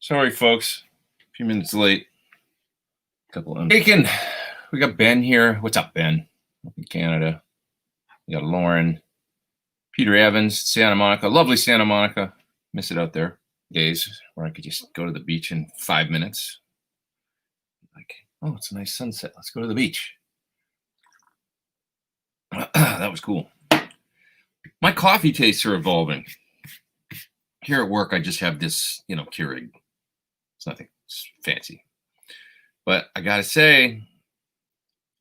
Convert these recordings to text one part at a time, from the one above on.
Sorry, folks. A few minutes late. Couple of bacon. We got Ben here. What's up, Ben? Up in Canada. We got Lauren, Peter Evans, Santa Monica. Lovely Santa Monica. Miss it out there. Days where I could just go to the beach in 5 minutes. Like, oh, it's a nice sunset. Let's go to the beach. That was cool. My coffee tastes are evolving. Here at work, I just have this, Keurig. It's nothing fancy. But I gotta say,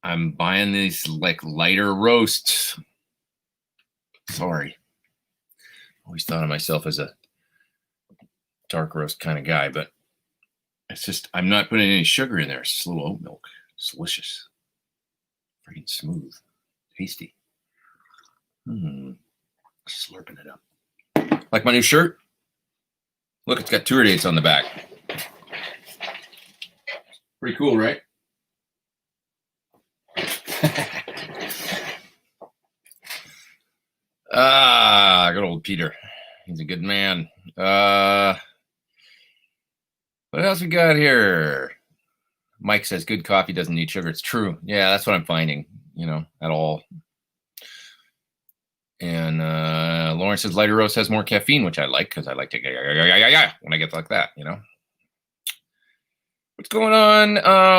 I'm buying these like lighter roasts. Sorry. Always thought of myself as a dark roast kind of guy, but it's just, I'm not putting any sugar in there. It's just a little oat milk. It's delicious. Freaking smooth. Tasty. Slurping it up. Like my new shirt? Look, it's got tour dates on the back. Pretty cool, right? Good old Peter. He's a good man. What else we got here? Mike says good coffee doesn't need sugar. It's true. Yeah, that's what I'm finding, at all. And Lauren says lighter roast has more caffeine, which I like because I like to when I get like that, What's going on?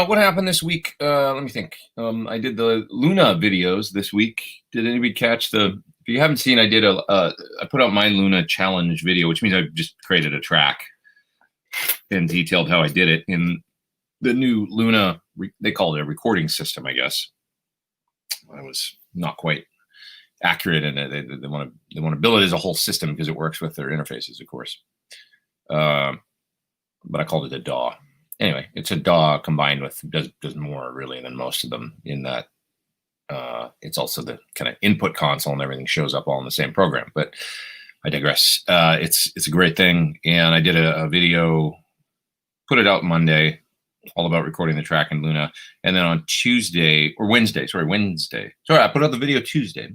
What happened this week? Let me think. I did the Luna videos this week. Did anybody catch the? If you haven't seen, I put out my Luna challenge video, which means I just created a track and detailed how I did it in the new Luna. They call it a recording system, I guess. I was not quite accurate in it. They want to build it as a whole system because it works with their interfaces, of course. But I called it a DAW. Anyway, it's a DAW combined with does more really than most of them in that it's also the kind of input console and everything shows up all in the same program. But I digress. It's a great thing, and I did a video, put it out Monday, all about recording the track in Luna, and then on Wednesday. I put out the video Tuesday,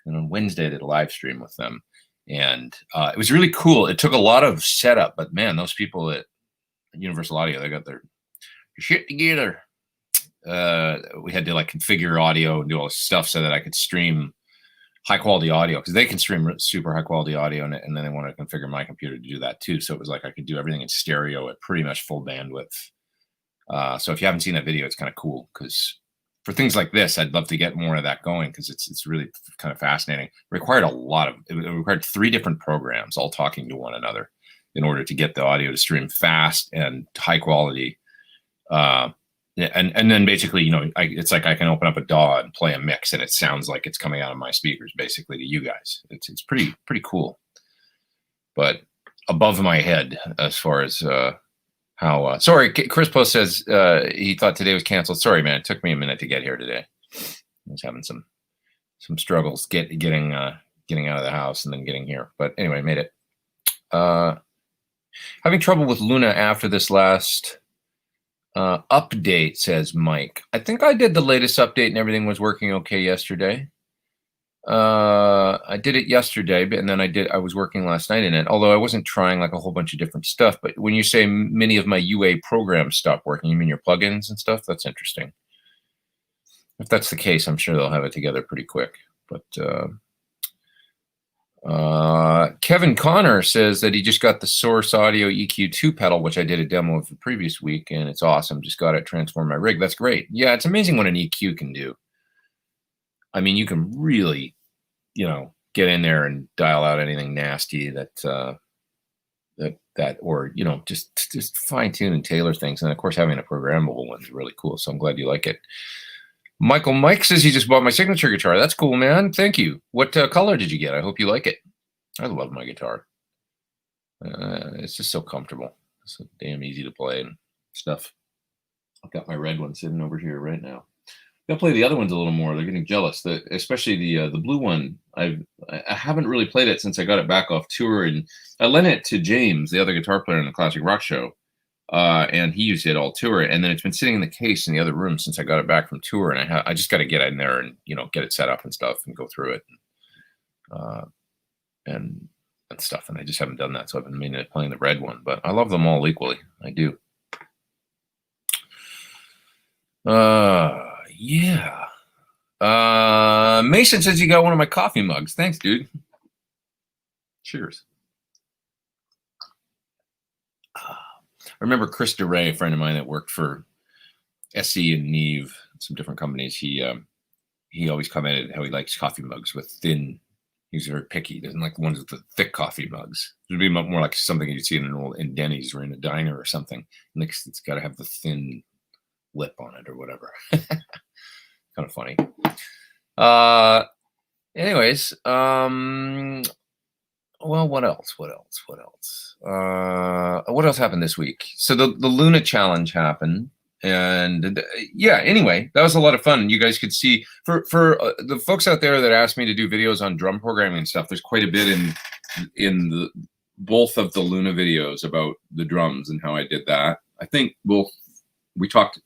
and on Wednesday I did a live stream with them, and it was really cool. It took a lot of setup, but man, those people at Universal Audio, they got their shit together. We had to like configure audio and do all this stuff so that I could stream high quality audio, because they can stream super high quality audio, and then they want to configure my computer to do that too. So it was like I could do everything in stereo at pretty much full bandwidth. So if you haven't seen that video, it's kind of cool, because for things like this, I'd love to get more of that going, because it's really kind of fascinating. It required it required 3 different programs all talking to one another in order to get the audio to stream fast and high quality. And then basically, it's like I can open up a DAW and play a mix, and it sounds like it's coming out of my speakers basically to you guys. It's pretty cool, but above my head as far as how. Sorry, Chris Post says he thought today was canceled. Sorry, man, it took me a minute to get here today. I was having some struggles getting out of the house and then getting here, but anyway, made it. Having trouble with Luna after this last update, says Mike. I think I did the latest update and everything was working okay yesterday. I did it yesterday, and then I was working last night in it, although I wasn't trying like a whole bunch of different stuff. But when you say many of my UA programs stopped working, you mean your plugins and stuff? That's interesting. If that's the case, I'm sure they'll have it together pretty quick. But Kevin Connor says that he just got the Source Audio EQ2 pedal, which I did a demo of the previous week, and it's awesome. Just got it transformed my rig. That's great. Yeah, it's amazing what an EQ can do. I mean, you can really, get in there and dial out anything nasty that or just fine tune and tailor things. And of course, having a programmable one is really cool. So I'm glad you like it. Mike says he just bought my signature guitar. That's cool, man. Thank you. What color did you get? I hope you like it. I love my guitar. It's just so comfortable. It's so damn easy to play and stuff. I've got my red one sitting over here right now. I'll play the other ones a little more. They're getting jealous. Especially the blue one. I haven't really played it since I got it back off tour, and I lent it to James, the other guitar player in the Classic Rock Show. And he used it all tour, and then it's been sitting in the case in the other room since I got it back from tour, and I just got to get in there and get it set up and stuff and go through it. And and stuff, and I just haven't done that. So I've been meaning playing the red one, but I love them all equally. I do. Yeah. Mason says he got one of my coffee mugs. Thanks, dude. Cheers. I remember Chris DeRay, a friend of mine that worked for SE and Neve, some different companies. He always commented how he likes coffee mugs with thin. He's very picky. He doesn't like the ones with the thick coffee mugs. It would be more like something you'd see in Denny's or in a diner or something. And it's got to have the thin lip on it or whatever. Kind of funny. Anyways, well, what else? What else happened this week? So the Luna challenge happened, and yeah. Anyway, that was a lot of fun. You guys could see for the folks out there that asked me to do videos on drum programming and stuff. There's quite a bit in both of the Luna videos about the drums and how I did that. I think we talked.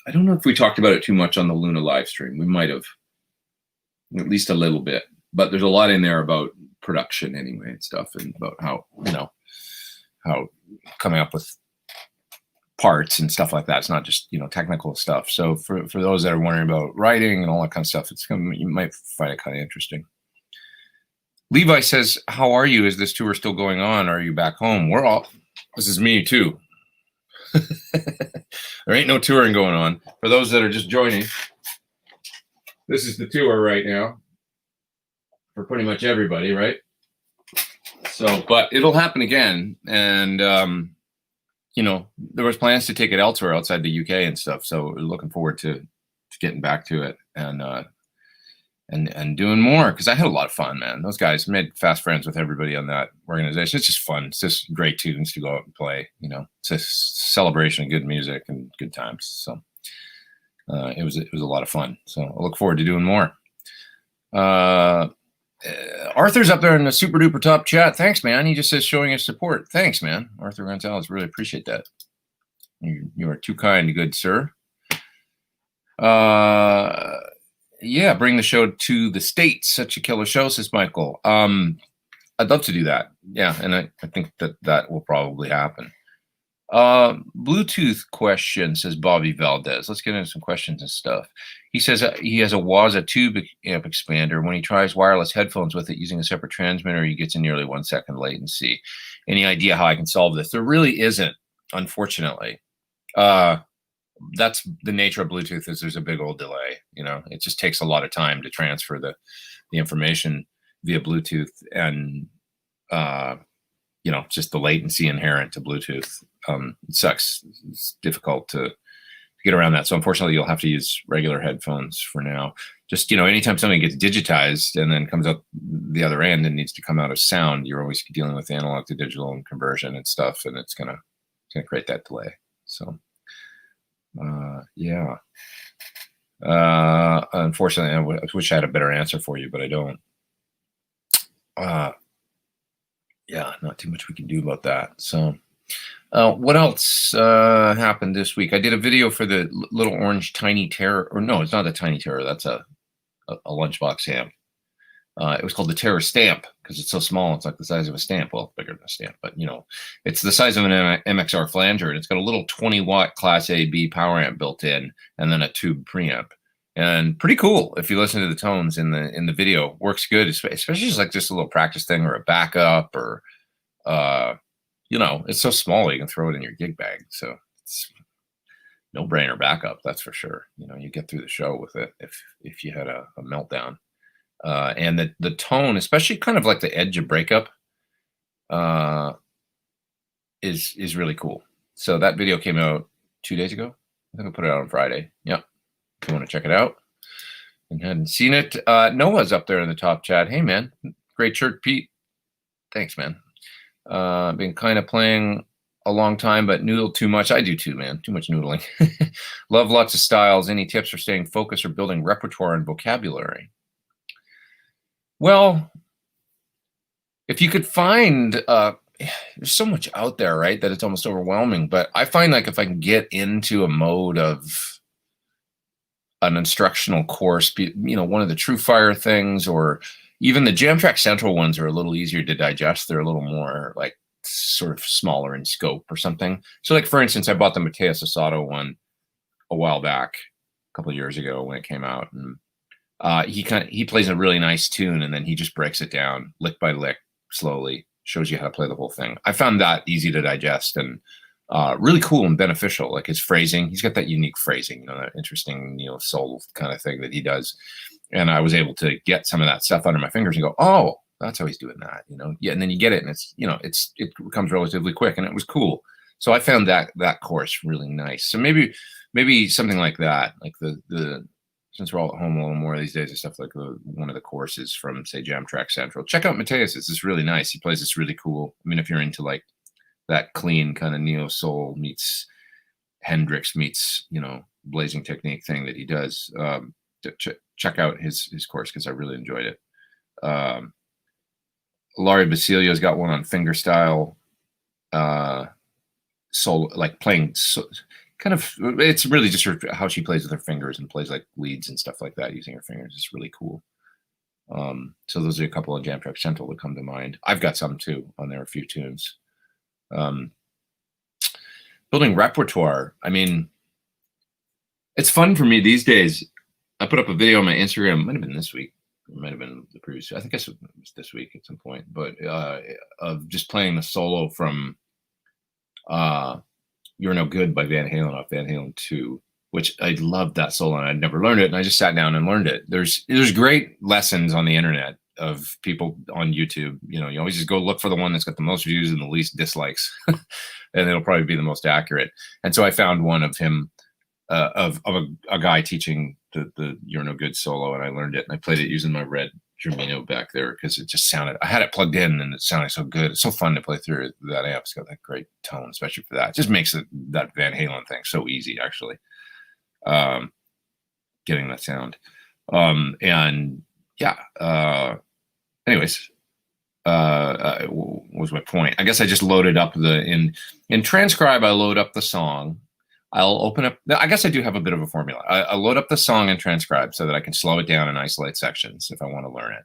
I don't know if we talked about it too much on the Luna live stream. We might have, at least a little bit. But there's a lot in there about production anyway and stuff, and about how coming up with parts and stuff like that. It's not just technical stuff. So for those that are wondering about writing and all that kind of stuff, you might find it kind of interesting. Levi says, "How are you? Is this tour still going on? Are you back home?" This is me too. There ain't no touring going on. For those that are just joining, this is the tour right now for pretty much everybody, right? So, but it'll happen again. And, there was plans to take it elsewhere outside the UK and stuff. So we're looking forward to getting back to it and doing more, because I had a lot of fun, man. Those guys made fast friends with everybody on that organization. It's just fun. It's just great tunes to go out and play. It's a celebration of good music and good times. So it was a lot of fun. So I look forward to doing more. Arthur's up there in the super duper top chat. Thanks, man. He just says showing his support. Thanks, man. Arthur Gonzalez, really appreciate that. You are too kind, good sir. Yeah, bring the show to the States. Such a killer show, says Michael. I'd love to do that. Yeah, and I think that will probably happen. Bluetooth question, says Bobby Valdez. Let's get into some questions and stuff. He says he has a Waza tube amp expander. When he tries wireless headphones with it using a separate transmitter, he gets a nearly 1 second latency. Any idea how I can solve this? There really isn't, unfortunately. That's the nature of Bluetooth, is there's a big old delay. It just takes a lot of time to transfer the information via Bluetooth, and just the latency inherent to Bluetooth. It sucks. It's difficult to get around that. So unfortunately, you'll have to use regular headphones for now. Just, anytime something gets digitized and then comes up the other end and needs to come out as sound, you're always dealing with analog to digital and conversion and stuff, and it's gonna create that delay. So yeah. Unfortunately, I wish I had a better answer for you, but I don't. Yeah, not too much we can do about that. So what else happened this week? I did a video for the Little Orange Tiny Terror, or no, it's not a Tiny Terror. That's a lunchbox amp. It was called the Terror Stamp because it's so small. It's like the size of a stamp. Well, bigger than a stamp, but it's the size of an MXR flanger, and it's got a little 20-watt Class A B power amp built in, and then a tube preamp. And pretty cool if you listen to the tones in the video. Works good, especially just a little practice thing or a backup, or it's so small you can throw it in your gig bag. So it's no brainer backup, that's for sure. You get through the show with it if you had a meltdown. And the tone, especially kind of like the edge of breakup, is really cool. So that video came out 2 days ago. I think I put it out on Friday. Yep. If you want to check it out and hadn't seen it, Noah's up there in the top chat. Hey, man, great shirt, Pete. Thanks, man. Been kind of playing a long time, but noodle too much. I do too, man. Too much noodling. Love lots of styles. Any tips for staying focused or building repertoire and vocabulary? Well, if you could find, there's so much out there, right, that it's almost overwhelming. But I find like if I can get into a mode of an instructional course, one of the True Fire things, or even the Jam Track Central ones are a little easier to digest. They're a little more like sort of smaller in scope or something. So like, for instance, I bought the Mateus Asado one a while back, a couple of years ago when it came out. And he plays a really nice tune, and then he just breaks it down lick by lick, slowly, shows you how to play the whole thing. I found that easy to digest and really cool and beneficial. Like his phrasing, he's got that unique phrasing, you know, that interesting neo soul kind of thing that he does. And I was able to get some of that stuff under my fingers and go, oh, that's how he's doing that, you know? Yeah, and then you get it, and it's, you know, it comes relatively quick, and it was cool. So I found that course really nice. So maybe something like that, like the since we're all at home a little more these days and stuff, like one of the courses from, say, Jam Track Central. Check out Mateus. It's really nice. He plays this really cool. I mean, if you're into like that clean kind of neo soul meets Hendrix meets, you know, blazing technique thing that he does, check out his course, because I really enjoyed it. Laurie Basilio's got one on fingerstyle soul, like playing kind of, it's really just how she plays with her fingers and plays like leads and stuff like that using her fingers. It's really cool. So those are a couple of Jam Track Central that come to mind. I've got some too on there, a few tunes. Building repertoire. I mean, it's fun for me these days. I put up a video on my Instagram, might have been this week, it might have been the previous, I think it was this week at some point, but of just playing the solo from You're No Good by Van Halen off Van Halen 2, which I loved that solo, and I'd never learned it, and I just sat down and learned it. There's great lessons on the internet of people on YouTube. You know, you always just go look for the one that's got the most views and the least dislikes, and it'll probably be the most accurate. And so I found one of him, of a guy teaching the You're No Good solo, and I learned it, and I played it using my red Germino back there, because it just sounded, I had it plugged in and it sounded so good. It's so fun to play through that amp. It's got that great tone, especially for that. It just makes that Van Halen thing so easy, actually, getting that sound. And yeah, anyways, what was my point? I guess I just loaded up in Transcribe, I load up the song. I'll open up, I guess I do have a bit of a formula. I load up the song and Transcribe so that I can slow it down and isolate sections if I want to learn it.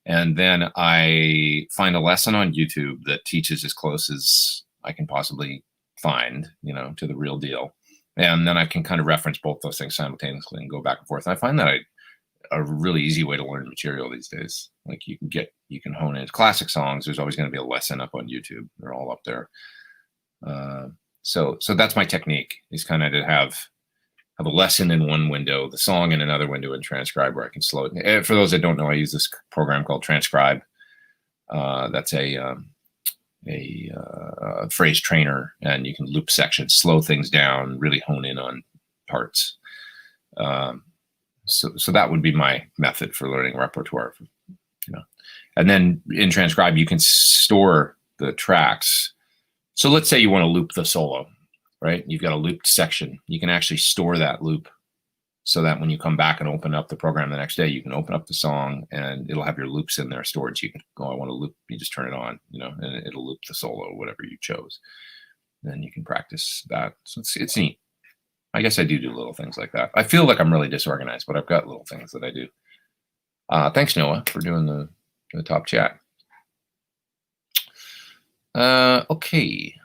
And then I find a lesson on YouTube that teaches as close as I can possibly find, you know, to the real deal. And then I can kind of reference both those things simultaneously and go back and forth. And I find that a really easy way to learn material these days. Like you can hone in classic songs. There's always going to be a lesson up on YouTube. They're all up there. So that's my technique, is kind of to have a lesson in one window, the song in another window, and Transcribe where I can slow it. And for those that don't know, I use this program called Transcribe. That's a phrase trainer, and you can loop sections, slow things down, really hone in on parts. So that would be my method for learning repertoire, you know. And then in Transcribe, you can store the tracks. So let's say you want to loop the solo, right? You've got a looped section. You can actually store that loop so that when you come back and open up the program the next day, you can open up the song and it'll have your loops in there stored. So you can go, I want to loop, you just turn it on, you know, and it'll loop the solo, whatever you chose. Then you can practice that. So it's neat. I guess I do little things like that. I feel like I'm really disorganized, but I've got little things that I do. Thanks, Noah, for doing the top chat. Okay.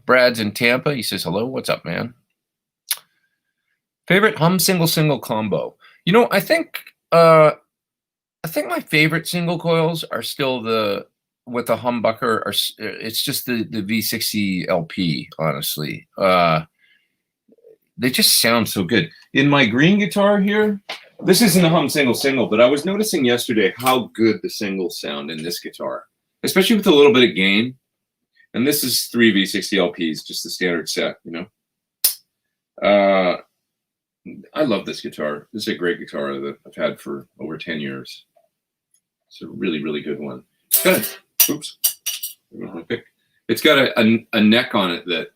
Brad's in Tampa. He says, hello. What's up, man? Favorite hum single combo. You know, I think my favorite single coils are still with the humbucker, it's just the V60 LP, honestly. They just sound so good. In my green guitar here, this isn't a hum single, but I was noticing yesterday how good the singles sound in this guitar, especially with a little bit of gain. And this is 3 V60 LPs, just the standard set, you know. I love this guitar. This is a great guitar that I've had for over 10 years. It's a really, really good one. It's got oops. It's got a neck on it that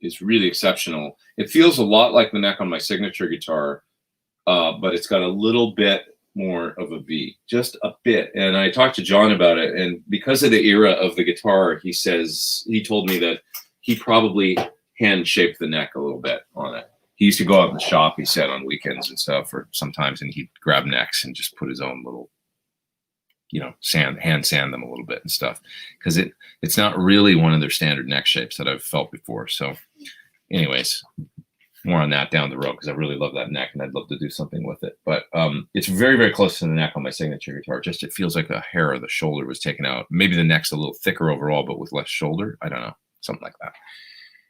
is really exceptional. It feels a lot like the neck on my signature guitar, but it's got a little bit more of a V, just a bit. And I talked to John about it, and because of the era of the guitar, he told me that he probably hand shaped the neck a little bit on it. he used to go out in the shop, he said, on weekends and stuff, or sometimes, and he'd grab necks and just put his own little, you know, hand sand them a little bit and stuff, because it's not really one of their standard neck shapes that I've felt before. So anyways, more on that down the road, because I really love that neck and I'd love to do something with it. But it's very, very close to the neck on my signature guitar. Just it feels like a hair of the shoulder was taken out. Maybe the neck's a little thicker overall, but with less shoulder. I don't know, something like that.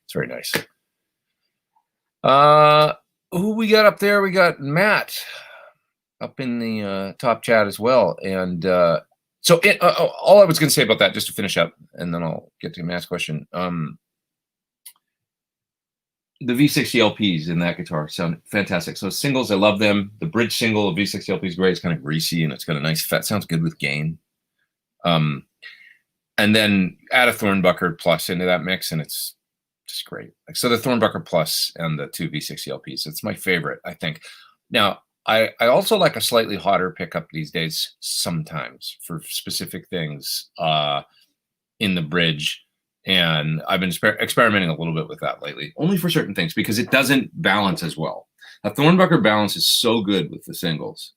It's very nice. Who we got up there? We got Matt up in the top chat as well. And so all I was going to say about that, just to finish up, and then I'll get to Matt's question. The V60 LPs in that guitar sound fantastic. So singles, I love them. The bridge single of V60 LP is great. It's kind of greasy and it's got a nice fat. Sounds good with gain. And then add a Thornbucker Plus into that mix, and it's just great. Like, so the Thornbucker Plus and the two V60 LPs, it's my favorite, I think. Now, I also like a slightly hotter pickup these days sometimes for specific things in the bridge. And I've been experimenting a little bit with that lately, only for certain things, because it doesn't balance as well. A Thornbucker balance is so good with the singles.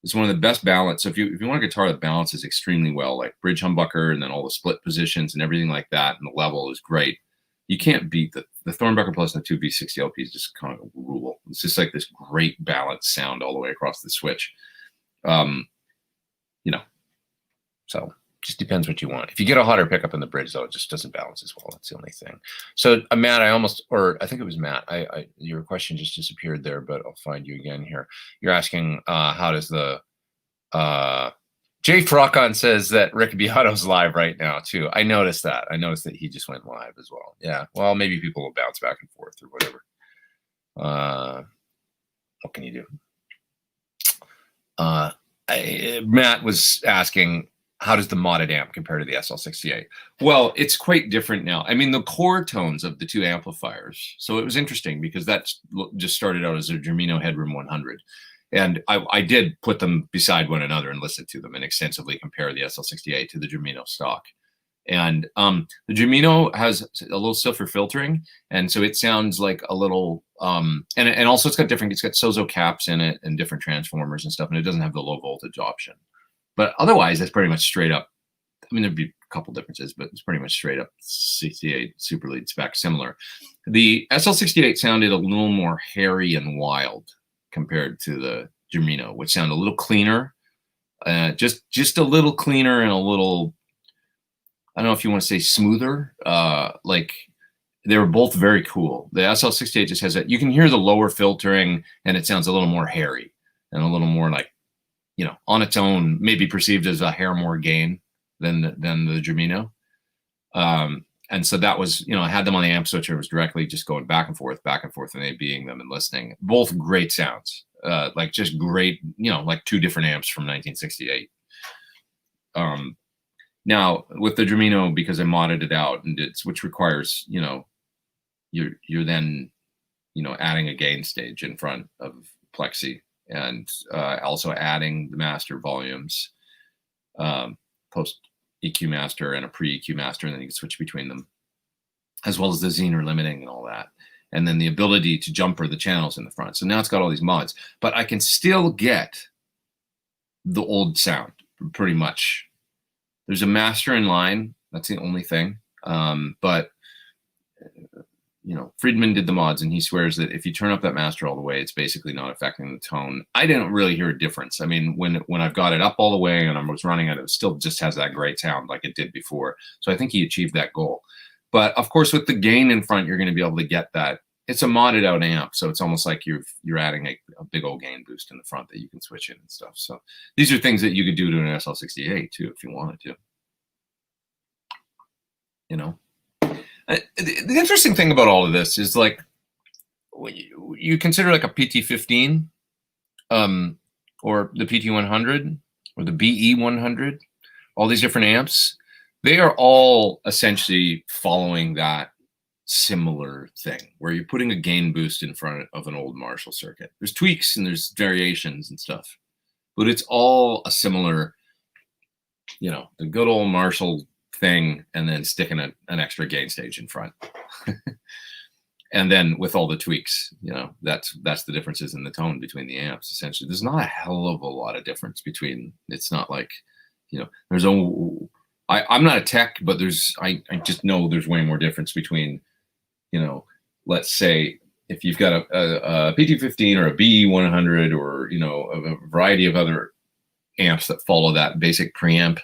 It's one of the best balance. So if you want a guitar that balances extremely well, like bridge humbucker and then all the split positions and everything like that, and the level is great, you can't beat the Thornbucker Plus and the two V60 LPs. Just kind of rule. It's just like this great balanced sound all the way across the switch. You know, so just depends what you want. If you get a hotter pickup in the bridge, though, it just doesn't balance as well. That's the only thing. So Matt, I think it was Matt. Your question just disappeared there, but I'll find you again here. You're asking how does the Jay Frocon says that Rick Beato's live right now too. I noticed that. I noticed that he just went live as well. Yeah. Well, maybe people will bounce back and forth or whatever. What can you do? Matt was asking, how does the modded amp compare to the SL68? Well, it's quite different now. I mean, the core tones of the two amplifiers. So it was interesting because that just started out as a Germino Headroom 100. And I did put them beside one another and listen to them and extensively compare the SL68 to the Germino stock. And the Germino has a little stiffer filtering. And so it sounds like a little, and also it's got Sozo caps in it and different transformers and stuff. And it doesn't have the low voltage option. But otherwise, it's pretty much straight up. I mean, there'd be a couple differences, but it's pretty much straight up 68 super lead spec similar. The SL68 sounded a little more hairy and wild compared to the Germino, which sounded a little cleaner, just a little cleaner and a little, I don't know if you want to say smoother. Like they were both very cool. The SL68 just has that. You can hear the lower filtering, and it sounds a little more hairy and a little more like, you know, on its own, maybe perceived as a hair more gain than the Germino. And so that was, you know, I had them on the amp switcher. It was directly just going back and forth, and A-Bing them and listening. Both great sounds, like just great, you know, like two different amps from 1968. Now with the Germino, because I modded it out, and which requires, you know, you're then, you know, adding a gain stage in front of Plexi, and also adding the master volumes, post EQ master and a pre-EQ master, and then you can switch between them, as well as the Zener limiting and all that. And then the ability to jumper the channels in the front. So now it's got all these mods, but I can still get the old sound pretty much. There's a master in line. That's the only thing. But you know, Friedman did the mods, and he swears that if you turn up that master all the way, it's basically not affecting the tone. I didn't really hear a difference. I mean, when I've got it up all the way and I was running it, it still just has that great sound like it did before. So I think he achieved that goal. But of course, with the gain in front, you're going to be able to get that. It's a modded out amp, so it's almost like you're adding a big old gain boost in the front that you can switch in and stuff. So these are things that you could do to an SL68 too if you wanted to. You know. The interesting thing about all of this is, like, you consider like a PT15 or the PT100 or the BE100, all these different amps, they are all essentially following that similar thing where you're putting a gain boost in front of an old Marshall circuit. There's tweaks and there's variations and stuff, but it's all a similar, you know, the good old Marshall thing, and then sticking an extra gain stage in front. And then with all the tweaks, you know, that's the differences in the tone between the amps. Essentially, there's not a hell of a lot of difference between. It's not like, you know, there's I'm not a tech, but I just know there's way more difference between, you know, let's say if you've got a PT15 or a B100 or, you know, a variety of other amps that follow that basic preamp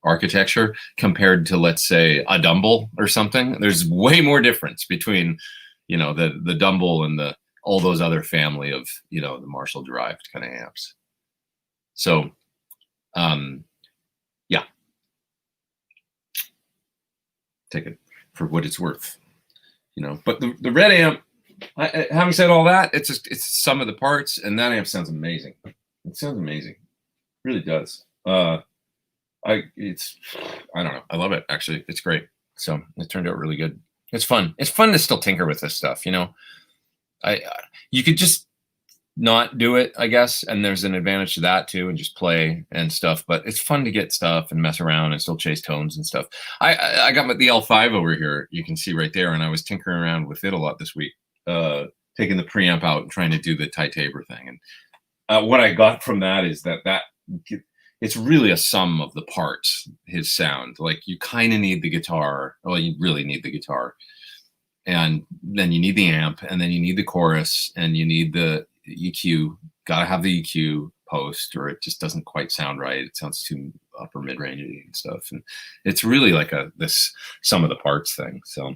architecture compared to, let's say, a dumbbell or something, there's way more difference between, you know, the dumbbell and all those other family of, you know, the Marshall derived kind of amps. So, yeah, take it for what it's worth, you know. But the red amp, having said all that, it's some of the parts, and that amp sounds amazing. It sounds amazing, it really does. I don't know, I love it actually. It's great. So it turned out really good. It's fun. It's fun to still tinker with this stuff, you know. You could just not do it, I guess, and there's an advantage to that too, and just play and stuff. But it's fun to get stuff and mess around and still chase tones and stuff. I got the L5 over here, you can see right there, and I was tinkering around with it a lot this week, taking the preamp out and trying to do the tight tabor thing. And what I got from that is that it's really a sum of the parts, his sound. Like, you kind of need the guitar. Well, you really need the guitar. And then you need the amp, and then you need the chorus, and you need the EQ. Got to have the EQ post, or it just doesn't quite sound right. It sounds too upper mid-range and stuff. And it's really like this sum of the parts thing. So,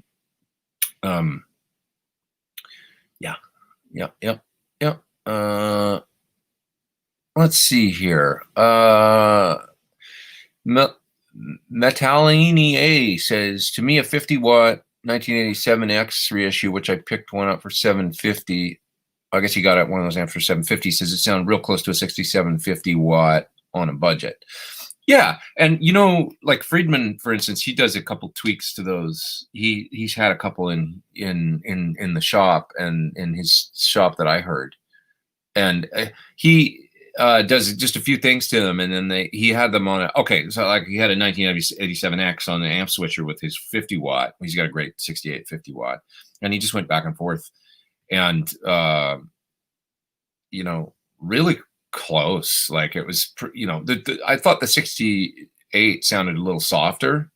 yeah. Let's see here. Metalini A says, to me, a 50-watt 1987 X reissue, which I picked one up for $750. I guess he got it one of those amps for $750. Says it sounded real close to a 6750 watt on a budget. Yeah, and you know, like Friedman, for instance, he does a couple tweaks to those. He's had a couple in the shop and in his shop that I heard, and he does just a few things to them, and then he had them on so like he had a 1987X on the amp switcher with his 50 watt. He's got a great 6850 watt, and he just went back and forth, and you know, really close. Like, it was, you know, I thought the 68 sounded a little softer.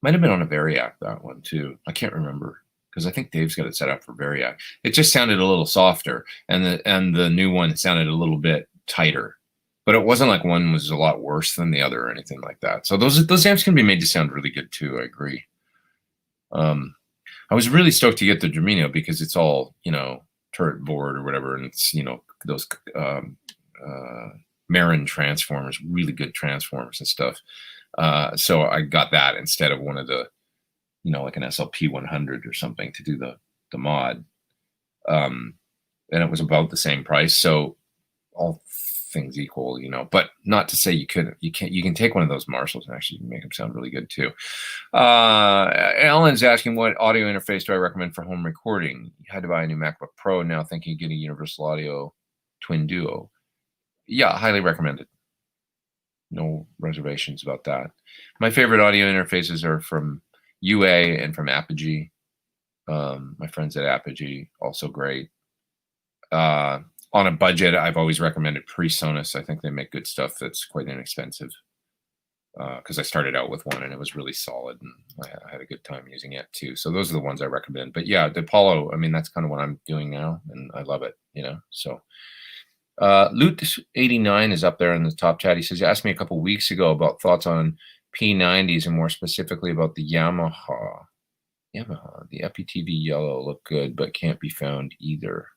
Might have been on a Variac, that one too. I can't remember, because I think Dave's got it set up for Variac. It just sounded a little softer, and the new one sounded a little bit tighter, but it wasn't like one was a lot worse than the other or anything like that. So those amps can be made to sound really good too. I agree. I was really stoked to get the Germino because it's all, you know, turret board or whatever, and it's, you know, those Marin transformers, really good transformers and stuff. So I got that instead of one of the, you know, like an SLP 100 or something to do the mod. And it was about the same price. So all things equal, you know, but not to say you can take one of those Marshalls and actually make them sound really good too. Alan's asking, what audio interface do I recommend for home recording? You had to buy a new MacBook Pro, now thinking of getting a Universal Audio Twin Duo. Yeah, highly recommended. No reservations about that. My favorite audio interfaces are from UA and from Apogee. My friends at Apogee, also great. On a budget, I've always recommended PreSonus. I think they make good stuff that's quite inexpensive, because I started out with one and it was really solid, and I had a good time using it too. So those are the ones I recommend. But yeah, the Apollo, I mean, that's kind of what I'm doing now, and I love it, you know. So Loot89 is up there in the top chat. He says, you asked me a couple weeks ago about thoughts on P90s, and more specifically about the Yamaha. The EpiTV yellow look good, but can't be found either.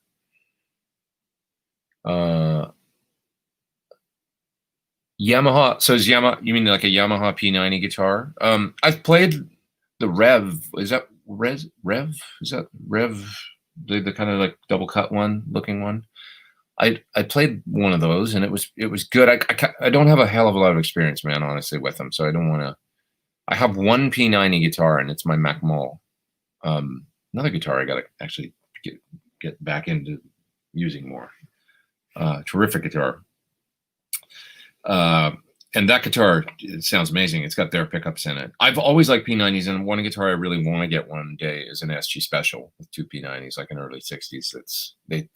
Yamaha. So is Yamaha, you mean like a Yamaha P90 guitar? I've played the Rev. Is that Rev? Is that Rev? The kind of like double cut one looking one. I played one of those, and it was good. I don't have a hell of a lot of experience, man, honestly, with them. So I don't want to. I have one P90 guitar, and it's my Mac Mall. Another guitar I got to actually get back into using more. Terrific guitar. And that guitar, it sounds amazing. It's got their pickups in it. I've always liked P90s, and one guitar I really want to get one day is an SG Special with 2 P90s, like in early 60s.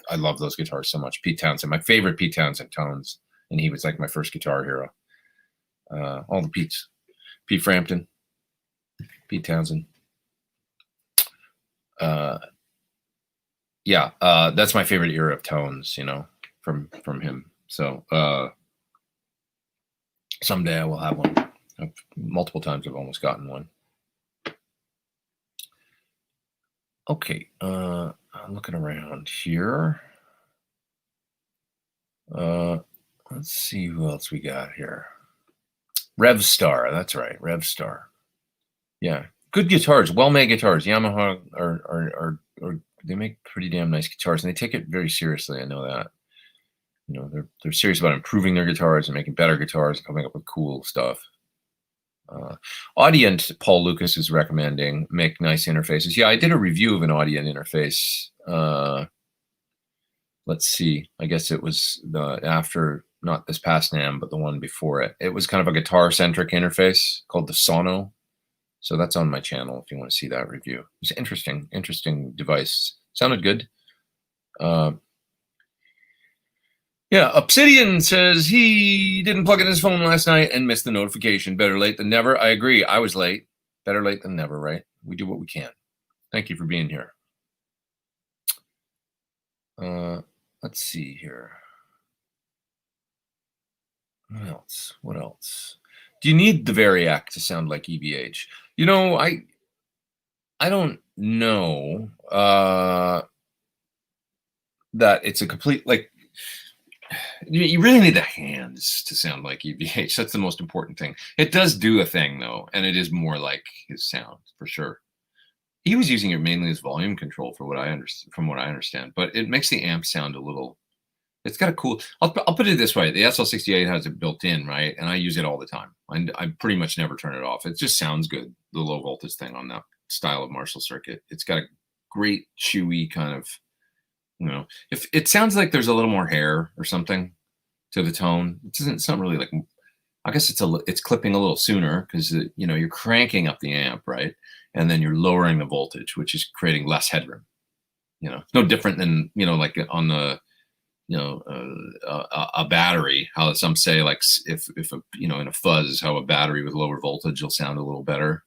I love those guitars so much. Pete Townsend, my favorite Pete Townsend tones, and he was like my first guitar hero. All the Pete's. Pete Frampton, Pete Townsend. Yeah, that's my favorite era of tones, you know, from him. So someday I will have one. Multiple times I've almost gotten one. Okay, I'm looking around here. Let's see who else we got here. Revstar, that's right, Revstar. Yeah, good guitars, well-made guitars. Yamaha are they make pretty damn nice guitars, and they take it very seriously. I know that. You know, they're serious about improving their guitars and making better guitars and coming up with cool stuff. Audient, Paul Lucas is recommending, make nice interfaces. Yeah, I did a review of an Audient interface. Let's see. I guess it was after, not this past NAMM, but the one before it. It was kind of a guitar-centric interface called the Sono. So that's on my channel if you want to see that review. It's an interesting device. Sounded good. Yeah, Obsidian says he didn't plug in his phone last night and missed the notification. Better late than never. I agree. I was late. Better late than never, right? We do what we can. Thank you for being here. Let's see here. What else? Do you need the Variac to sound like EVH? You know, I don't know that it's a complete, like, you really need the hands to sound like EVH. That's the most important thing. It does do a thing, though, and it is more like his sound, for sure. He was using it mainly as volume control, from what I understand, but it makes the amp sound a little, it's got a cool, I'll put it this way. The SL68 has it built in, right? And I use it all the time. I pretty much never turn it off. It just sounds good, the low voltage thing on that style of Marshall circuit. It's got a great chewy kind of, you know, if it sounds like there's a little more hair or something to the tone, it's not really like, I guess it's clipping a little sooner because, you know, you're cranking up the amp, right? And then you're lowering the voltage, which is creating less headroom. You know, it's no different than, you know, like on the, you know, a battery, how some say, like, if a, you know, in a fuzz, how a battery with lower voltage will sound a little better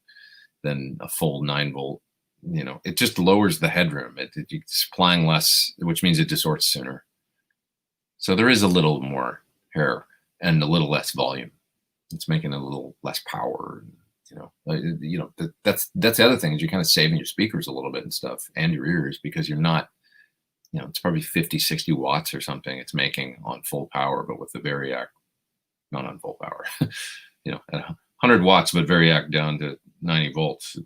than a full 9-volt. You know, it just lowers the headroom. It's applying less, which means it distorts sooner. So there is a little more hair and a little less volume. It's making a little less power. You know, that's the other thing, is you're kind of saving your speakers a little bit and stuff, and your ears, because you're not, you know, it's probably 50, 60 watts or something it's making on full power, but with the Variac, not on full power, you know, at 100 watts, but Variac down to 90 volts,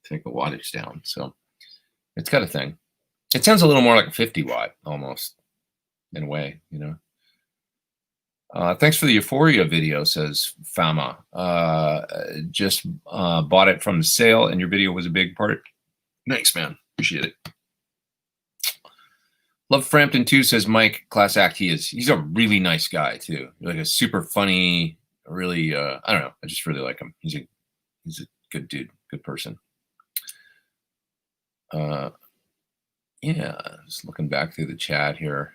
take the wattage down. So it's got a thing. It sounds a little more like a 50 watt almost, in a way, you know. Thanks for the Euphoria video, says Fama. Just bought it from the sale, and your video was a big part. Thanks, man. Appreciate it. Love Frampton too, says Mike. Class act. He's a really nice guy too. Like a super funny, really. I don't know. I just really like him. He's a good dude, good person. Yeah, just looking back through the chat here.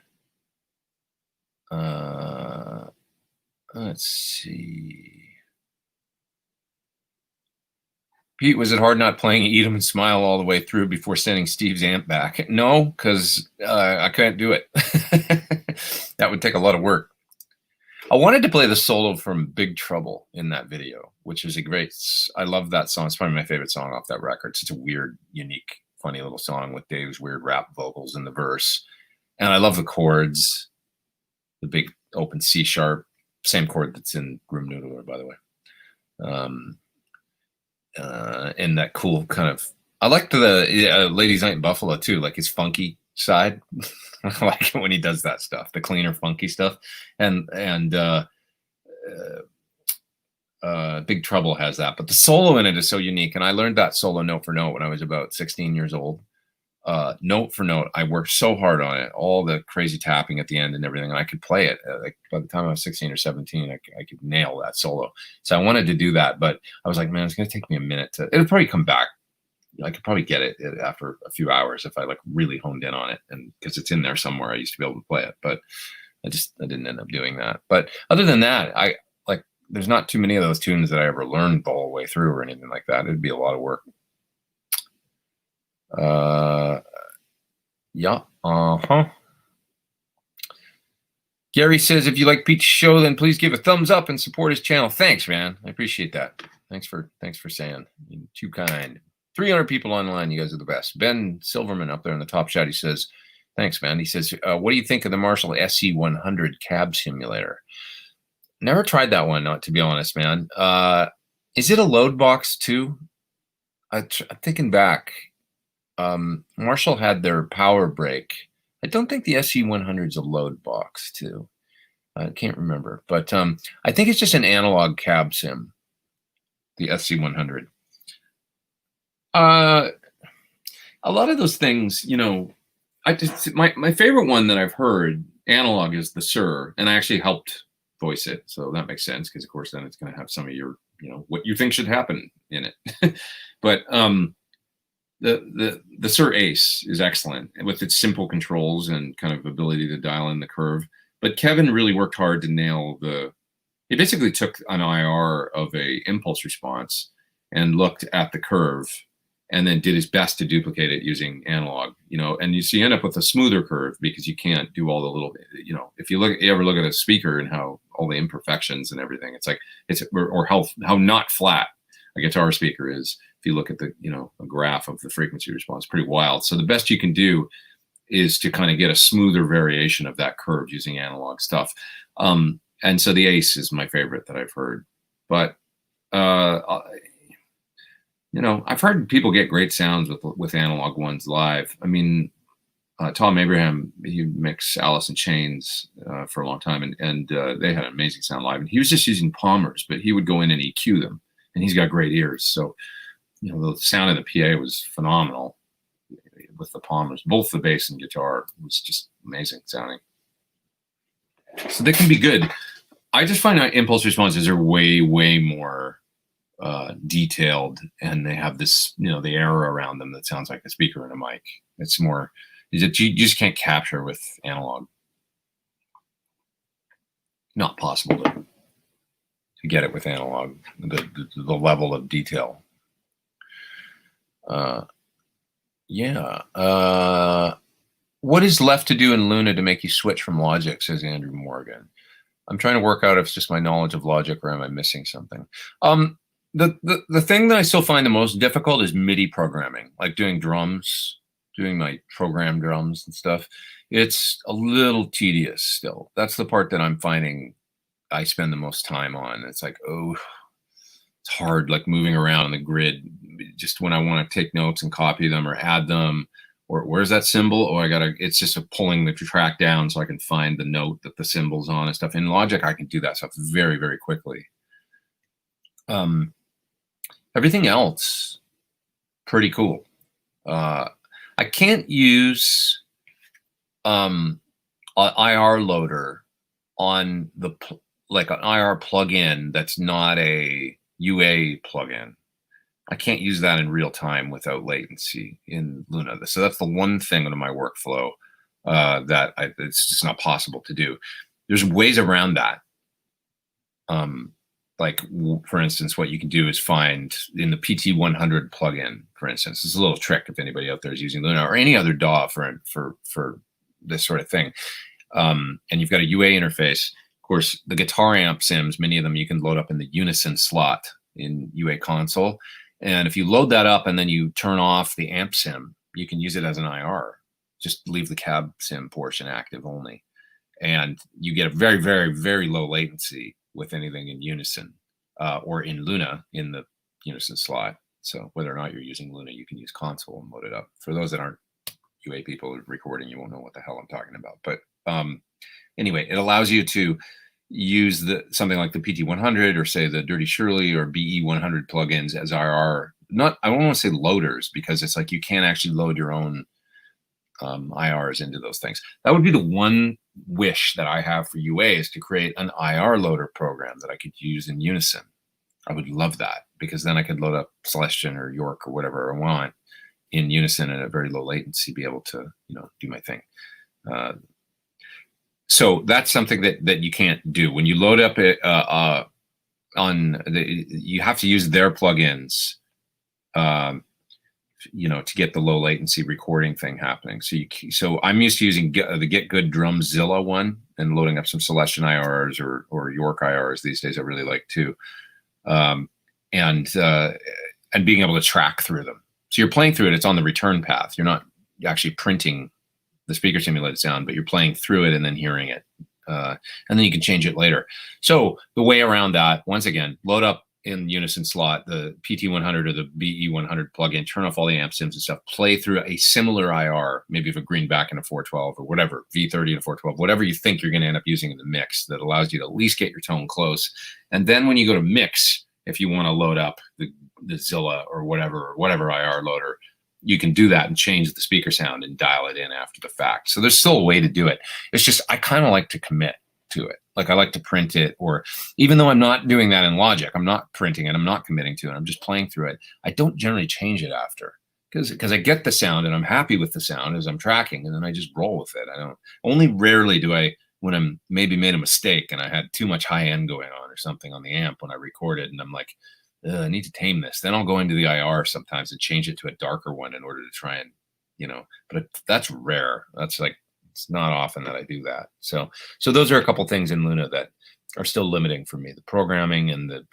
Let's see. Pete, was it hard not playing Eat 'em and Smile all the way through before sending Steve's amp back? No, because I couldn't do it. That would take a lot of work. I wanted to play the solo from Big Trouble in that video, which is I love that song. It's probably my favorite song off that record. It's such a weird, unique, funny little song with Dave's weird rap vocals in the verse. And I love the chords, the big open C sharp, same chord that's in Groomed Noodler, by the way. And that cool kind of, I like the Ladies Night in Buffalo too, like his funky side. I like it when he does that stuff, the cleaner, funky stuff. And Big Trouble has that, but the solo in it is so unique. And I learned that solo note for note when I was about 16 years old. note for note. I worked so hard on it, all the crazy tapping at the end and everything, and I could play it. Like by the time I was 16 or 17, I could nail that solo. So I wanted to do that, but I was like, man, it's going to take me a minute to. It'll probably come back. I could probably get it after a few hours if I like really honed in on it, and because it's in there somewhere. I used to be able to play it, but I didn't end up doing that. But other than that, I like. There's not too many of those tunes that I ever learned the whole way through or anything like that. It'd be a lot of work. Yeah. Gary says, if you like Pete's show, then please give a thumbs up and support his channel. Thanks, man. I appreciate that. Thanks for saying. You're too kind. 300 people online. You guys are the best. Ben Silverman up there in the top shot. He says, thanks, man. He says, what do you think of the Marshall SE100 cab simulator? Never tried that one, not to be honest, man. Is it a load box too? I'm thinking back. Marshall had their power brake. I don't think the SE100 is a load box too. I can't remember, but I think it's just an analog cab sim, the SC100. A lot of those things, you know, my favorite one that I've heard analog is the Sir, and I actually helped voice it, so that makes sense because of course then it's going to have some of your, you know, what you think should happen in it. But the Sir Ace is excellent with its simple controls and kind of ability to dial in the curve. But Kevin really worked hard to nail he basically took an IR of a impulse response and looked at the curve and then did his best to duplicate it using analog, you know, and you end up with a smoother curve because you can't do all the little, you know, if you ever look at a speaker and how all the imperfections and everything, it's like, or how not flat a guitar speaker is. If you look at the, you know, a graph of the frequency response, pretty wild. So the best you can do is to kind of get a smoother variation of that curve using analog stuff. And so the Ace is my favorite that I've heard. But, you know, I've heard people get great sounds with analog ones live. I mean, Tom Abraham, he mixed Alice in Chains for a long time, and they had an amazing sound live. And he was just using Palmers, but he would go in and EQ them, and he's got great ears. So, you know, the sound of the PA was phenomenal with the Palmers. Both the bass and guitar was just amazing sounding. So they can be good. I just find out impulse responses are way, way more detailed, and they have this, you know, the air around them that sounds like a speaker and a mic. It's more, you just can't capture with analog. Not possible to get it with analog, the level of detail. Yeah. What is left to do in Luna to make you switch from Logic, says Andrew Morgan. I'm trying to work out if it's just my knowledge of Logic or am I missing something. The thing that I still find the most difficult is MIDI programming, like doing drums, doing my program drums and stuff. It's a little tedious still. That's the part that I'm finding I spend the most time on. It's like, oh, it's hard, like moving around on the grid, just when I want to take notes and copy them or add them, or where's that symbol? Oh, it's just pulling the track down so I can find the note that the symbol's on and stuff. In Logic, I can do that stuff very, very quickly. Everything else, pretty cool. I can't use an IR loader on like an IR plugin that's not a UA plugin. I can't use that in real time without latency in Luna. So that's the one thing in my workflow that it's just not possible to do. There's ways around that. Like, for instance, what you can do is find in the PT100 plugin, for instance, it's a little trick if anybody out there is using Luna or any other DAW for this sort of thing. And you've got a UA interface. Of course, the guitar amp sims, many of them you can load up in the Unison slot in UA console. And if you load that up and then you turn off the amp sim, you can use it as an IR. Just leave the cab sim portion active only. And you get a very, very, very low latency with anything in Unison or in Luna in the Unison slot. So whether or not you're using Luna, you can use console and load it up. For those that aren't UA people recording, you won't know what the hell I'm talking about. But anyway, it allows you to use something like the PT100 or say the Dirty Shirley or BE100 plugins as IR. I don't want to say loaders, because it's like you can't actually load your own IRs into those things. That would be the one wish that I have for UA, is to create an IR loader program that I could use in Unison. I would love that, because then I could load up Celestion or York or whatever I want in Unison at a very low latency, be able to, do my thing. So that's something that you can't do when you load up it you have to use their plugins, to get the low latency recording thing happening. So I'm used to using the Get Good Drumzilla one and loading up some Celestion IRs or York IRs these days. I really like too, and being able to track through them. So you're playing through it. It's on the return path. You're not actually printing the speaker simulated sound, but you're playing through it and then hearing it, and then you can change it later. So the way around that, once again, load up in Unison slot the PT100 or the BE100 plugin, turn off all the amp sims and stuff, play through a similar IR, maybe of a greenback and a 412 or whatever, V30 and a 412, whatever you think you're going to end up using in the mix that allows you to at least get your tone close. And then when you go to mix, if you want to load up the Zilla or whatever IR loader, you can do that and change the speaker sound and dial it in after the fact. So there's still a way to do it. It's just, I kind of like to commit to it. Like I like to print it, or even though I'm not doing that in Logic, I'm not printing it, I'm not committing to it, I'm just playing through it. I don't generally change it after, because I get the sound and I'm happy with the sound as I'm tracking, and then I just roll with it. Only rarely do I, when I'm maybe made a mistake and I had too much high end going on or something on the amp when I recorded, and I'm like, I need to tame this. Then I'll go into the IR sometimes and change it to a darker one in order to try and, but that's rare. That's like, it's not often that I do that. So those are a couple things in Luna that are still limiting for me: the programming and the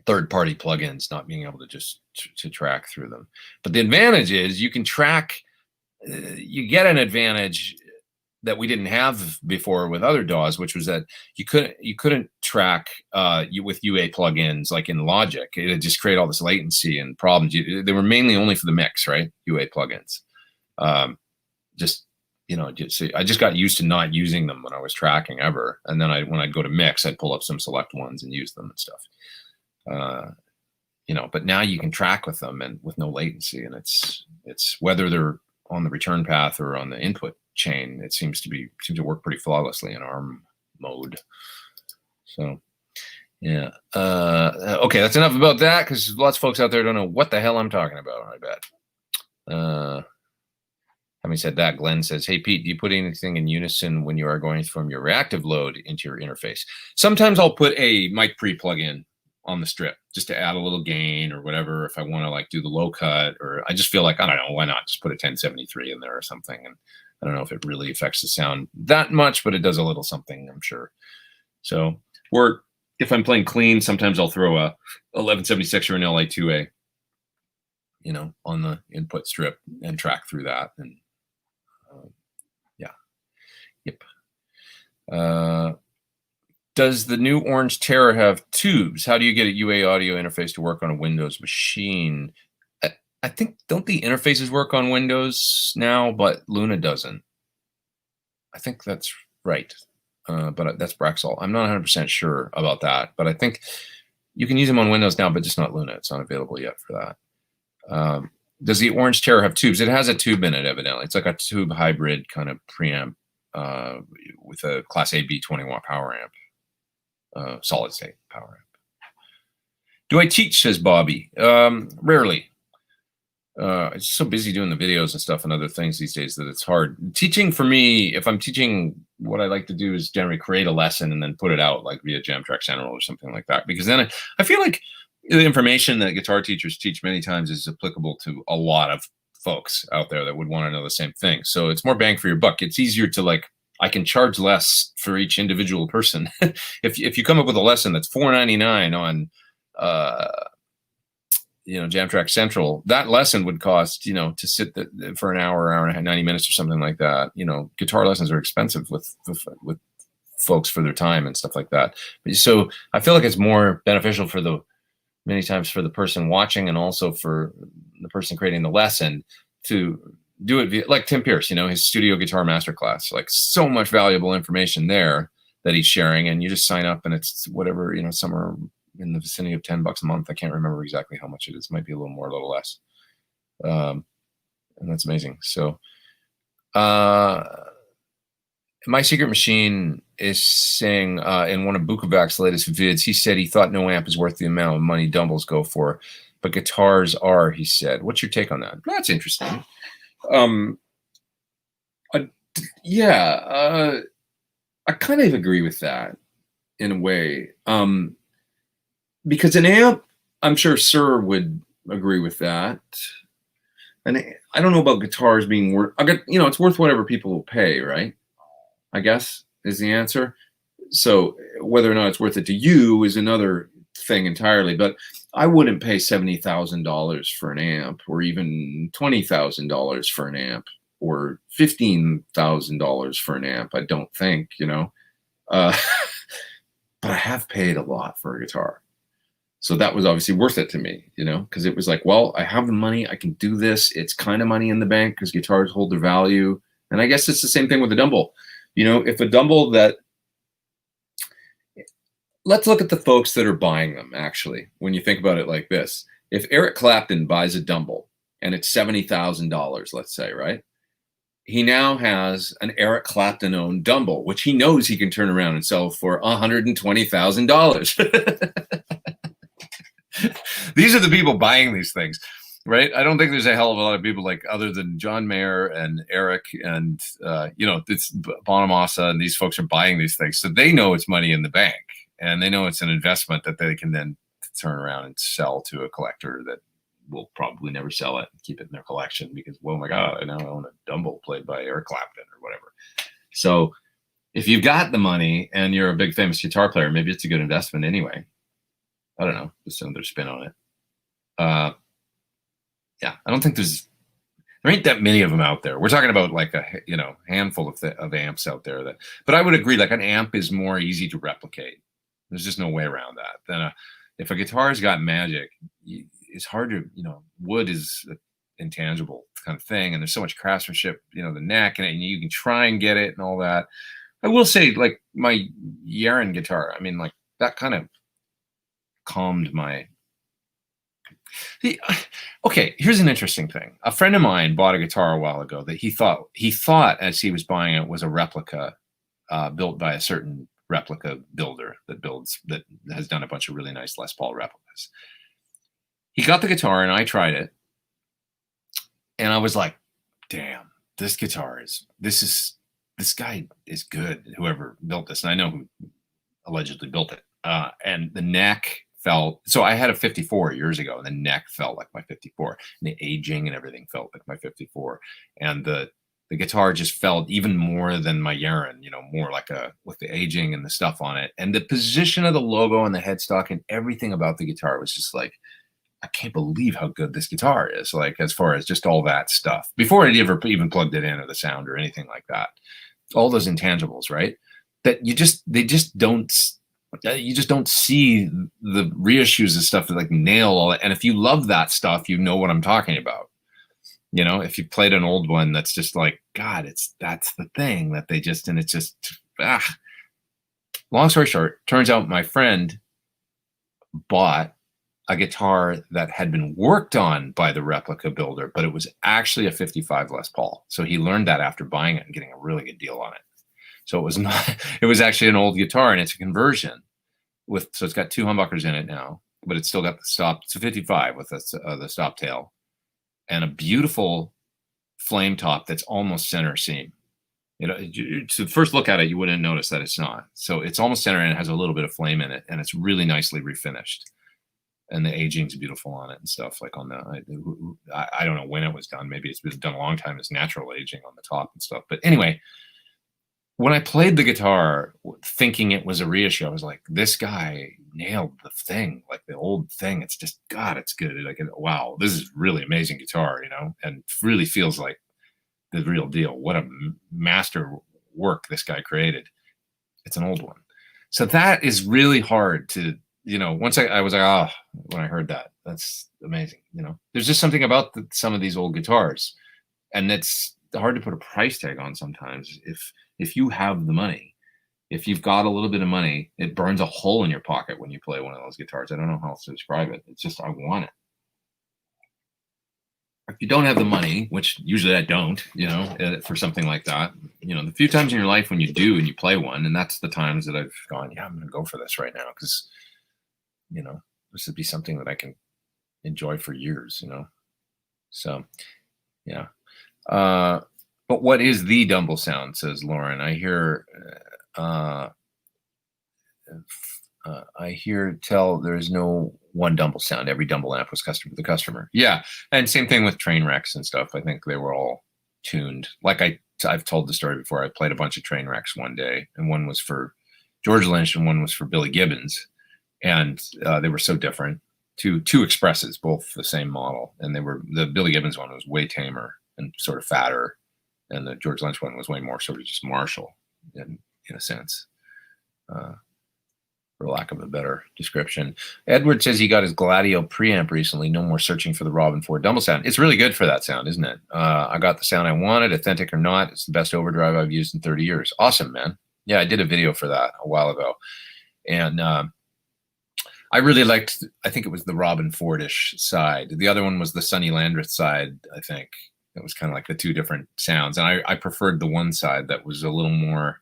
third-party plugins, not being able to just to track through them. But the advantage is you can track. You get an advantage that we didn't have before with other DAWs, which was that you couldn't track with UA plugins like in Logic. It would just create all this latency and problems. They were mainly only for the mix, right? UA plugins. I just got used to not using them when I was tracking ever, and then when I'd go to mix, I'd pull up some select ones and use them and stuff. But now you can track with them and with no latency, and it's whether they're on the return path or on the input chain, it seems to work pretty flawlessly in ARM mode. So yeah, okay, that's enough about that, because lots of folks out there don't know what the hell I'm talking about, I bet. Having said that, Glenn says, hey, Pete, do you put anything in Unison when you are going from your reactive load into your interface? Sometimes I'll put a mic pre plugin on the strip just to add a little gain or whatever, if I want to like do the low cut, or I just feel like, I don't know, why not just put a 1073 in there or something. And I don't know if it really affects the sound that much, but it does a little something, I'm sure. So, or if I'm playing clean, sometimes I'll throw a 1176 or an LA2A, on the input strip and track through that. And yep. Does the new Orange Terror have tubes? How do you get a UA audio interface to work on a Windows machine? I think, don't the interfaces work on Windows now, but Luna doesn't? I think that's right. But that's Braxall. I'm not 100% sure about that, but I think you can use them on Windows now, but just not Luna. It's not available yet for that. Does the Orange Terror have tubes? It has a tube in it, evidently. It's like a tube hybrid kind of preamp with a Class A B 20-watt power amp, solid state power amp. Do I teach, says Bobby? Rarely. I'm just so busy doing the videos and stuff and other things these days that it's hard. Teaching for me, if I'm teaching, what I like to do is generally create a lesson and then put it out like via Jamtrack Central or something like that. Because then I feel like the information that guitar teachers teach many times is applicable to a lot of folks out there that would want to know the same thing. So it's more bang for your buck. It's easier to I can charge less for each individual person. If you come up with a lesson that's $4.99 on, Jamtrack Central, that lesson would cost, to sit for an hour and a half, 90 minutes or something like that. Guitar lessons are expensive with folks for their time and stuff like that. So I feel like it's more beneficial many times for the person watching and also for the person creating the lesson to do it via, like Tim Pierce, his studio guitar masterclass, like so much valuable information there that he's sharing, and you just sign up and it's whatever, somewhere in the vicinity of $10 a month. I can't remember exactly how much it is. It might be a little more, a little less. and that's amazing. So, My Secret Machine is saying in one of Bukovac's latest vids, he said he thought no amp is worth the amount of money dumbbells go for, but guitars are, he said. What's your take on that? That's interesting. Yeah, I kind of agree with that in a way. Because an amp, I'm sure Sir would agree with that. And I don't know about guitars being worth, it's worth whatever people will pay, right? I guess is the answer. So whether or not it's worth it to you is another thing entirely. But I wouldn't pay $70,000 for an amp, or even $20,000 for an amp, or $15,000 for an amp. I don't think, but I have paid a lot for a guitar. So that was obviously worth it to me, because it was like, well, I have the money, I can do this. It's kind of money in the bank because guitars hold their value. And I guess it's the same thing with a dumbbell. If a dumbbell let's look at the folks that are buying them, actually, when you think about it like this. If Eric Clapton buys a dumbbell and it's $70,000, let's say, right? He now has an Eric Clapton owned dumbbell, which he knows he can turn around and sell for $120,000. These are the people buying these things, right? I don't think there's a hell of a lot of people like other than John Mayer and Eric and, it's Bonamassa, and these folks are buying these things. So they know it's money in the bank, and they know it's an investment that they can then turn around and sell to a collector that will probably never sell it and keep it in their collection because, oh my God, I now own a dumbbell played by Eric Clapton or whatever. So if you've got the money and you're a big famous guitar player, maybe it's a good investment anyway. I don't know, just another spin on it. Yeah, I don't think there ain't that many of them out there. We're talking about like a handful of amps out there but I would agree, like an amp is more easy to replicate. There's just no way around that. Then if a guitar's got magic, it's hard to, wood is an intangible kind of thing, and there's so much craftsmanship, the neck, and you can try and get it and all that. I will say, like my Yaren guitar, I mean, like that kind of calmed my. Okay, here's an interesting thing. A friend of mine bought a guitar a while ago that he thought as he was buying it was a replica built by a certain replica builder that has done a bunch of really nice Les Paul replicas. He got the guitar and I tried it, and I was like, damn, this guy is good, whoever built this. And I know who allegedly built it. And the neck felt, so I had a 54 years ago, and the neck felt like my 54, and the aging and everything felt like my 54. And the guitar just felt even more than my Yaren, more like with the aging and the stuff on it. And the position of the logo and the headstock and everything about the guitar was just like, I can't believe how good this guitar is, like as far as just all that stuff. Before I'd ever even plugged it in, or the sound or anything like that. All those intangibles, right? That you just don't see the reissues and stuff that like nail all that. And if you love that stuff, you know what I'm talking about. If you played an old one that's just like, God, that's the thing that they just, and it's just, Long story short, turns out my friend bought a guitar that had been worked on by the replica builder, but it was actually a 55 Les Paul. So he learned that after buying it and getting a really good deal on it. So it was actually an old guitar, and it's a conversion so it's got two humbuckers in it now, but it's still got the stop. It's a 55 with the stop tail and a beautiful flame top that's almost center seam. To first look at it, you wouldn't notice that it's not. So it's almost center, and it has a little bit of flame in it, and it's really nicely refinished. And the aging's beautiful on it and stuff. Like on I don't know when it was done. Maybe it's been done a long time. It's natural aging on the top and stuff. But anyway, when I played the guitar thinking it was a reissue, I was like, this guy nailed the thing, like the old thing. It's just, God, it's good. Like, wow, this is really amazing guitar, and really feels like the real deal. What a master work this guy created. It's an old one. So that is really hard to, once I was like, oh, when I heard that, that's amazing. There's just something about some of these old guitars, and it's hard to put a price tag on sometimes. If you have the money, if you've got a little bit of money, it burns a hole in your pocket when you play one of those guitars. I don't know how else to describe it. It's just, I want it. if you don't have the money, which usually I don't, for something like that, the few times in your life when you do and you play one, and that's the times that I've gone, yeah, I'm going to go for this right now because, this would be something that I can enjoy for years, So, yeah. But what is the dumbbell sound, says Lauren. I hear tell there's no one dumbbell sound. Every dumbbell amp was custom for the customer. Yeah. And same thing with train wrecks and stuff. I think they were all tuned. Like I've told the story before. I played a bunch of train wrecks one day, and one was for George Lynch and one was for Billy Gibbons. And they were so different. Two Expresses, both the same model. And the Billy Gibbons one was way tamer and sort of fatter. And the George Lynch one was way more sort of just Marshall in a sense. For lack of a better description. Edward says he got his Gladio preamp recently. No more searching for the Robin Ford dumbbell sound. It's really good for that sound, isn't it? I got the sound I wanted, authentic or not. It's the best overdrive I've used in 30 years. Awesome, man. Yeah, I did a video for that a while ago. And I really liked, I think it was the Robin Fordish side. The other one was the Sonny Landreth side, I think. It was kind of like the two different sounds. And I preferred the one side that was a little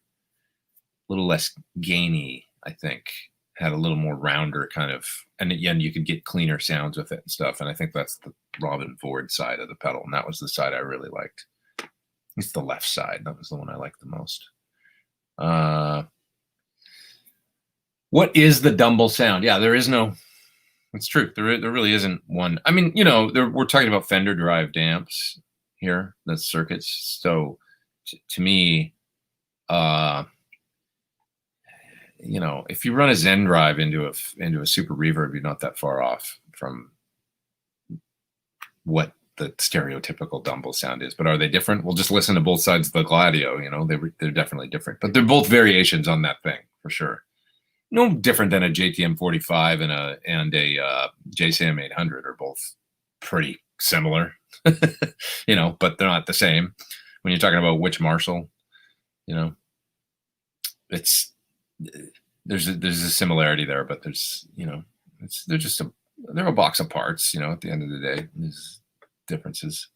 less gainy, I think. Had a little more rounder kind of, and again, you could get cleaner sounds with it and stuff. And I think that's the Robin Ford side of the pedal. And that was the side I really liked. It's the left side. That was the one I liked the most. What is the dumbbell sound? Yeah, there is no, it's true. There really isn't one. I mean, we're talking about Fender derived amps here, the circuits. So to me, if you run a Zen drive into a super reverb, you're not that far off from what the stereotypical dumbbell sound is. But are they different? We'll just listen to both sides of the Gladio. They're definitely different, but they're both variations on that thing for sure. No different than a JTM 45 and a JCM 800 are both pretty similar, but they're not the same. When you're talking about which Marshall, it's there's a similarity there, but there's they're a box of parts. At the end of the day, there's differences.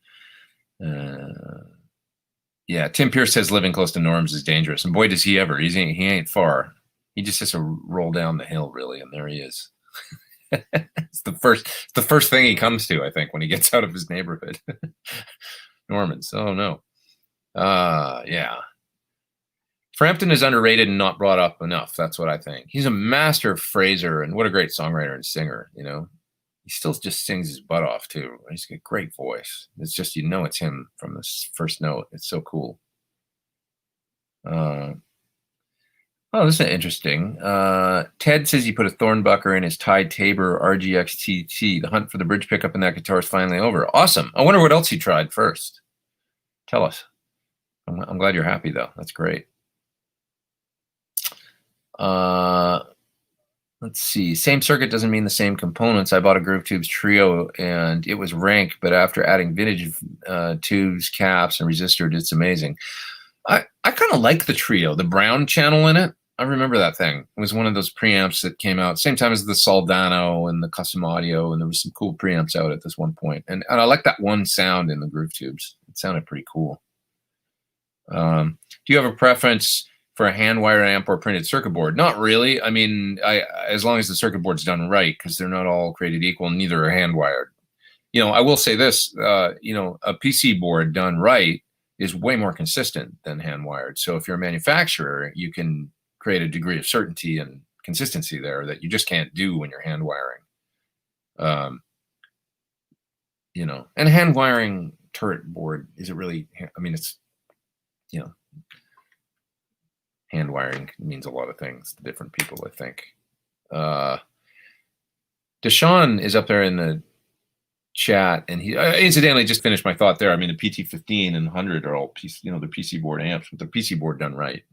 Yeah, Tim Pierce says living close to Norm's is dangerous, and boy does he ever. He ain't far. He just has to roll down the hill, really, and there he is. It's the first thing he comes to, I think, when he gets out of his neighborhood. Norman's. Oh no. Yeah. Frampton is underrated and not brought up enough. That's what I think. He's a master phraser, and what a great songwriter and singer. He still just sings his butt off too. He's got a great voice. It's just it's him from this first note. It's so cool. Oh, this is interesting. Ted says he put a Thornbucker in his Tide Tabor RGX TT. The hunt for the bridge pickup in that guitar is finally over. Awesome. I wonder what else he tried first. Tell us. I'm glad you're happy, though. That's great. Let's see. Same circuit doesn't mean the same components. I bought a Groove Tubes Trio, and it was rank, but after adding vintage tubes, caps, and resistor, it's amazing. I kind of like the Trio, the brown channel in it. I remember that thing. It was one of those preamps that came out same time as the Soldano and the Custom Audio, and there was some cool preamps out at this one point. And I like that one sound in the Groove Tubes. It sounded pretty cool. Do you have a preference for a hand wire amp or printed circuit board? Not really. I mean, as long as the circuit board's done right, because they're not all created equal, and neither are hand wired. I will say this, a PC board done right is way more consistent than hand wired. So if you're a manufacturer, you can create a degree of certainty and consistency there that you just can't do when you're hand wiring. And hand wiring turret board, is it really, I mean, it's, hand wiring means a lot of things to different people, I think. Deshaun is up there in the chat, and he incidentally just finished my thought there. I mean, the PT15 and 100 are all they're PC board amps, but the PC board done right.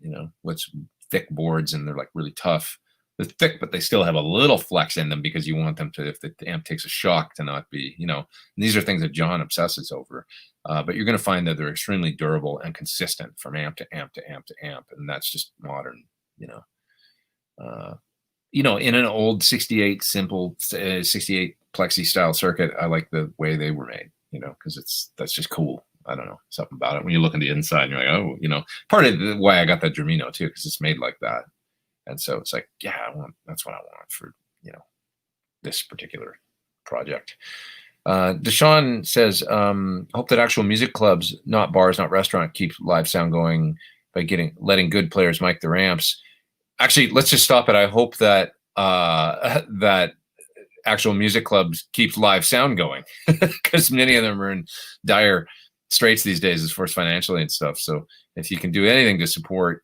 What's thick boards, and they're like really tough. They're thick, but they still have a little flex in them because you want them to, if the amp takes a shock, to not be, and these are things that John obsesses over. But you're going to find that they're extremely durable and consistent from amp to amp to amp to amp, and that's just modern. In an old 68 simple 68 plexi style circuit, I like the way they were made. because that's just cool. I don't know, something about it. When you look on the inside, you're like, oh, part of why I got that Germino too, because it's made like that. And so it's like, yeah, that's what I want for, this particular project. Deshaun says, hope that actual music clubs, not bars, not restaurant, keep live sound going by letting good players mic their amps. Actually, let's just stop it. I hope that that actual music clubs keep live sound going, because many of them are in dire straits these days as far as financially and stuff. So if you can do anything to support,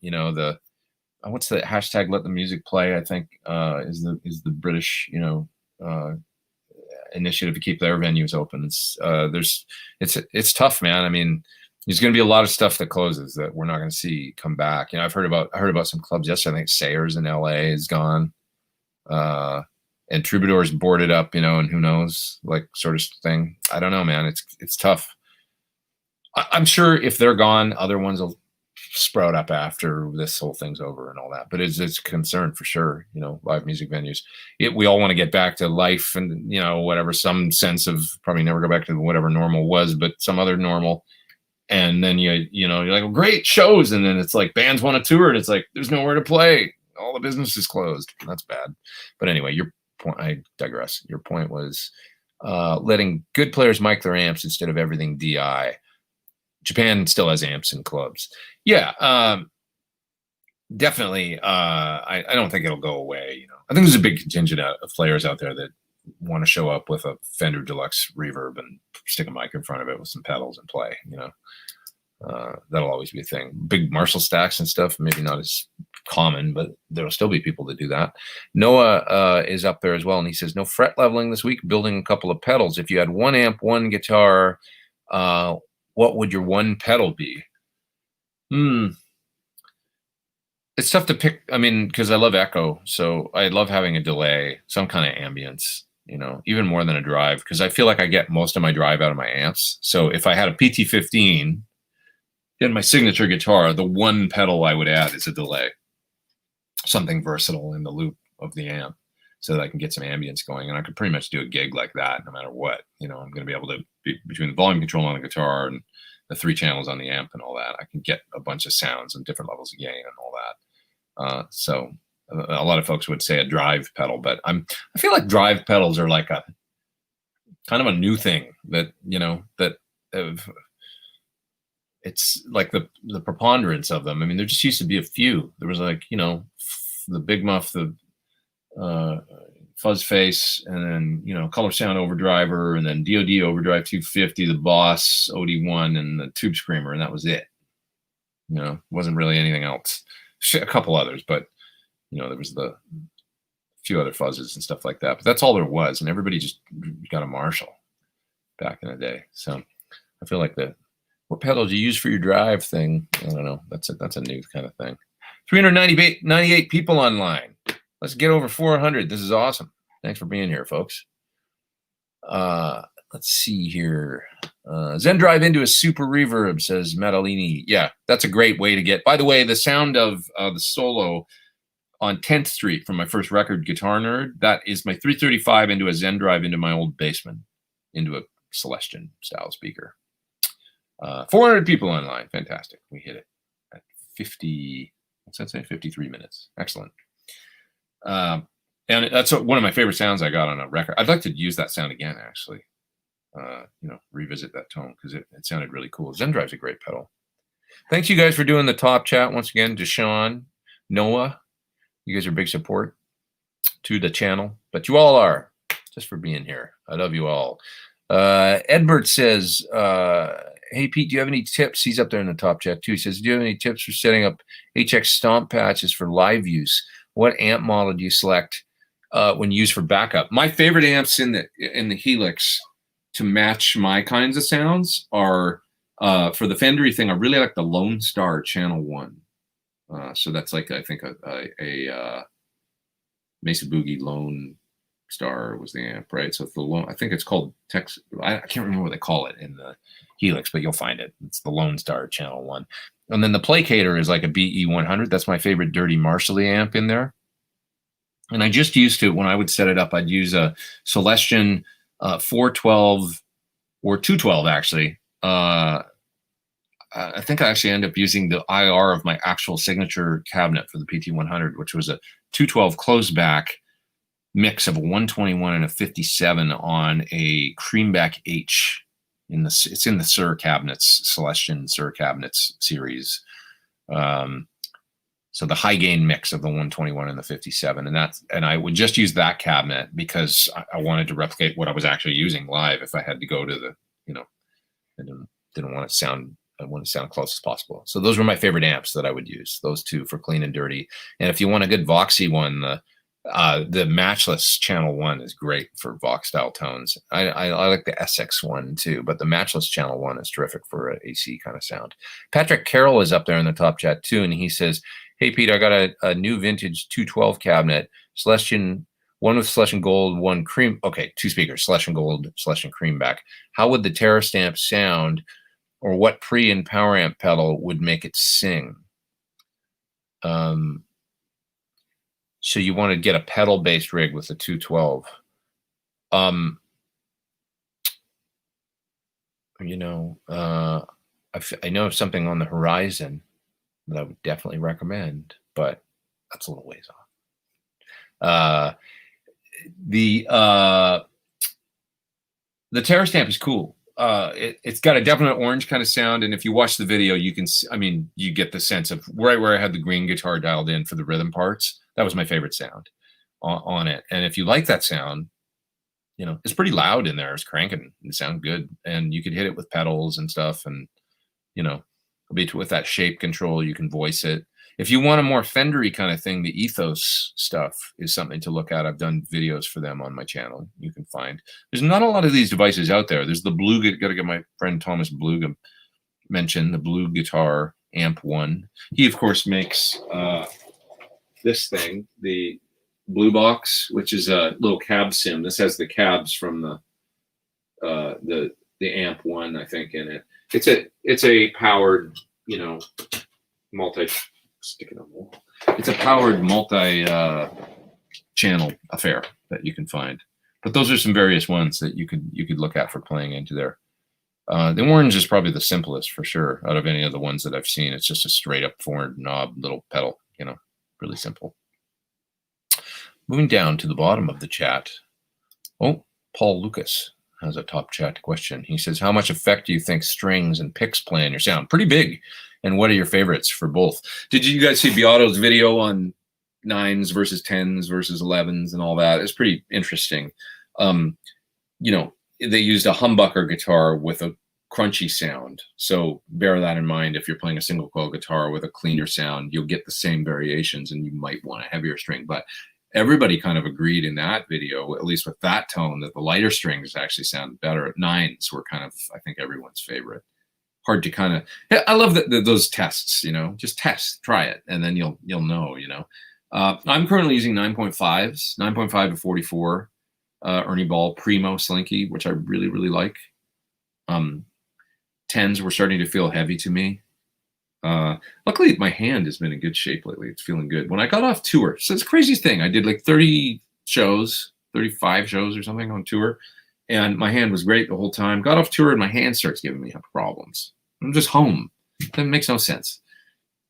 what's the hashtag, let the music play, I think is the British, initiative to keep their venues open. It's tough, man. I mean, there's going to be a lot of stuff that closes that we're not going to see come back. I heard about some clubs yesterday. I think Sayers in LA is gone. And Troubadour's boarded up, and who knows, like, sort of thing. I don't know, man. It's tough. I'm sure if they're gone, other ones will sprout up after this whole thing's over and all that. But it's a concern for sure, live music venues. We all want to get back to life and, whatever, some sense of probably never go back to whatever normal was, but some other normal. And then you're like, well, great shows. And then it's like bands want to tour and it's like, there's nowhere to play. All the business is closed. That's bad. But anyway, your point, I digress. Your point was letting good players mic their amps instead of everything DI. Japan still has amps in clubs. Yeah, definitely. I don't think it'll go away. I think there's a big contingent of players out there that want to show up with a Fender Deluxe reverb and stick a mic in front of it with some pedals and play. That'll always be a thing. Big Marshall stacks and stuff, maybe not as common, but there'll still be people that do that. Noah is up there as well, and he says, no fret leveling this week, building a couple of pedals. If you had one amp, one guitar, what would your one pedal be? It's tough to pick. I mean, because I love echo, so I love having a delay, some kind of ambience, even more than a drive, because I feel like I get most of my drive out of my amps. So if I had a PT-15 in my signature guitar, the one pedal I would add is a delay, something versatile in the loop of the amp, so that I can get some ambience going. And I could pretty much do a gig like that no matter what. I'm going to be able to, between the volume control on the guitar and the 3 channels on the amp and all that, I can get a bunch of sounds and different levels of gain and all that. So a lot of folks would say a drive pedal, but I feel like drive pedals are like a kind of a new thing that, it's like the preponderance of them. I mean, there just used to be a few. There was like, the Big Muff, the Fuzz Face, and then, Color Sound Overdriver, and then DoD Overdrive 250, the Boss OD1, and the Tube Screamer, and that was it. Wasn't really anything else. A couple others, but there was the few other fuzzes and stuff like that. But that's all there was, and everybody just got a Marshall back in the day. So I feel like what pedal do you use for your drive thing? I don't know. That's a new kind of thing. 398 people online. Let's get over 400. This is awesome. Thanks for being here, folks. Let's see here. Zen Drive into a super reverb, says Matalini. Yeah, that's a great way to get. By the way, the sound of the solo on 10th Street from my first record, Guitar Nerd, that is my 335 into a Zen Drive into my old basement, into a Celestion style speaker. 400 people online. Fantastic. We hit it at 50. What's that say? 53 minutes. Excellent. And that's one of my favorite sounds I got on a record. I'd like to use that sound again, actually. Revisit that tone, because it sounded really cool. Zen Drive's a great pedal. Thanks, you guys, for doing the top chat once again. Deshaun, Noah, you guys are big support to the channel, but you all are, just for being here. I love you all. Edbert says, hey, Pete, do you have any tips? He's up there in the top chat, too. He says, do you have any tips for setting up HX stomp patches for live use? What amp model do you select when used for backup? My favorite amps in the Helix to match my kinds of sounds are, for the Fendery thing, I really like the Lone Star Channel 1. So that's like, I think, a Mesa Boogie Lone Star was the amp, right? So it's the Lone, I think it's called Texas. I can't remember what they call it in the Helix, but you'll find it. It's the Lone Star Channel 1. And then the Placator is like a BE100. That's my favorite Dirty Marshall amp in there. And I just used to, when I would set it up, I'd use a Celestion 412 or 212 actually. I think I actually ended up using the IR of my actual signature cabinet for the PT100, which was a 212 closed back mix of a 121 and a 57 on a Creamback H. It's in the Sir Cabinets, Celestion Sir Cabinets series. So the high gain mix of the 121 and the 57, and I would just use that cabinet because I wanted to replicate what I was actually using live. If I had to go to the, I didn't want to sound. I want to sound close as possible. So those were my favorite amps that I would use. Those two for clean and dirty. And if you want a good Voxy one, the Matchless Channel 1 is great for Vox style tones. I like the SX one too, but the Matchless Channel 1 is terrific for an AC kind of sound. Patrick Carroll is up there in the top chat too, and he says, "Hey Pete, I got a new vintage 212 cabinet, Celestion, one with Celestion Gold, one cream. Okay, 2 speakers, Celestion Gold, Celestion Creamback. How would the Terra Stamp sound, or what pre and power amp pedal would make it sing?" So you want to get a pedal-based rig with a 212. I know of something on the horizon that I would definitely recommend, but that's a little ways off. The Terra Stamp is cool. It's got a definite orange kind of sound, and if you watch the video, you can, you get the sense of right where I had the green guitar dialed in for the rhythm parts. That was my favorite sound on it. And if you like that sound, it's pretty loud in there. It's cranking and sound good, and you could hit it with pedals and stuff, and with that shape control, you can voice it. If you want a more Fender-y kind of thing, the Ethos stuff is something to look at. I've done videos for them on my channel. You can find. There's not a lot of these devices out there. There's the Blue. Got to get my friend Thomas Blue mention the Blue Guitar Amp 1. He of course makes this thing, the Blue Box, which is a little cab sim. This has the cabs from the Amp 1, I think, in it. It's a powered, it's a powered multi-channel affair that you can find. But those are some various ones that you could look at for playing into there. The orange is probably the simplest for sure out of any of the ones that I've seen. It's just a straight up 4-knob little pedal, really simple. Moving down to the bottom of the chat. Oh, Paul Lucas has a top chat question. He says, how much effect do you think strings and picks play in your sound? Pretty big. And what are your favorites for both? Did you guys see Beato's video on 9s versus 10s versus 11s and all that? It's pretty interesting. They used a humbucker guitar with a crunchy sound. So bear that in mind. If you're playing a single coil guitar with a cleaner sound, you'll get the same variations and you might want a heavier string. But everybody kind of agreed in that video, at least with that tone, that the lighter strings actually sound better. 9s were kind of, I think, everyone's favorite. Hard to kind of, I love those tests, just test, try it, and then you'll know, I'm currently using 9.5s, 9.5 to 44, Ernie Ball Primo Slinky, which I really, really like. 10s were starting to feel heavy to me. Luckily, my hand has been in good shape lately. It's feeling good. When I got off tour, so it's the craziest thing. I did like 35 shows or something on tour, and my hand was great the whole time. Got off tour, and my hand starts giving me problems. I'm just home. That makes no sense.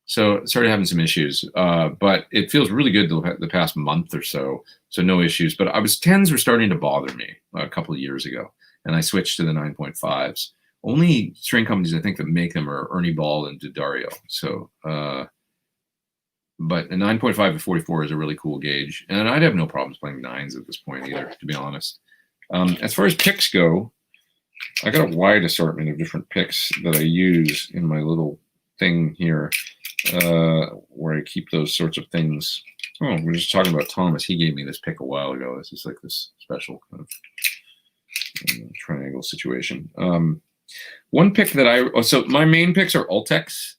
So started having some issues, but it feels really good the past month or so. So no issues. But 10s were starting to bother me a couple of years ago, and I switched to the 9.5s. Only string companies I think that make them are Ernie Ball and D'Addario. So, but a 9.5 to 44 is a really cool gauge, and I'd have no problems playing 9s at this point either, to be honest. As far as picks go, I got a wide assortment of different picks that I use in my little thing here, where I keep those sorts of things. Oh, we're just talking about Thomas. He gave me this pick a while ago. This is like this special kind of triangle situation. One pick that so my main picks are Ultex.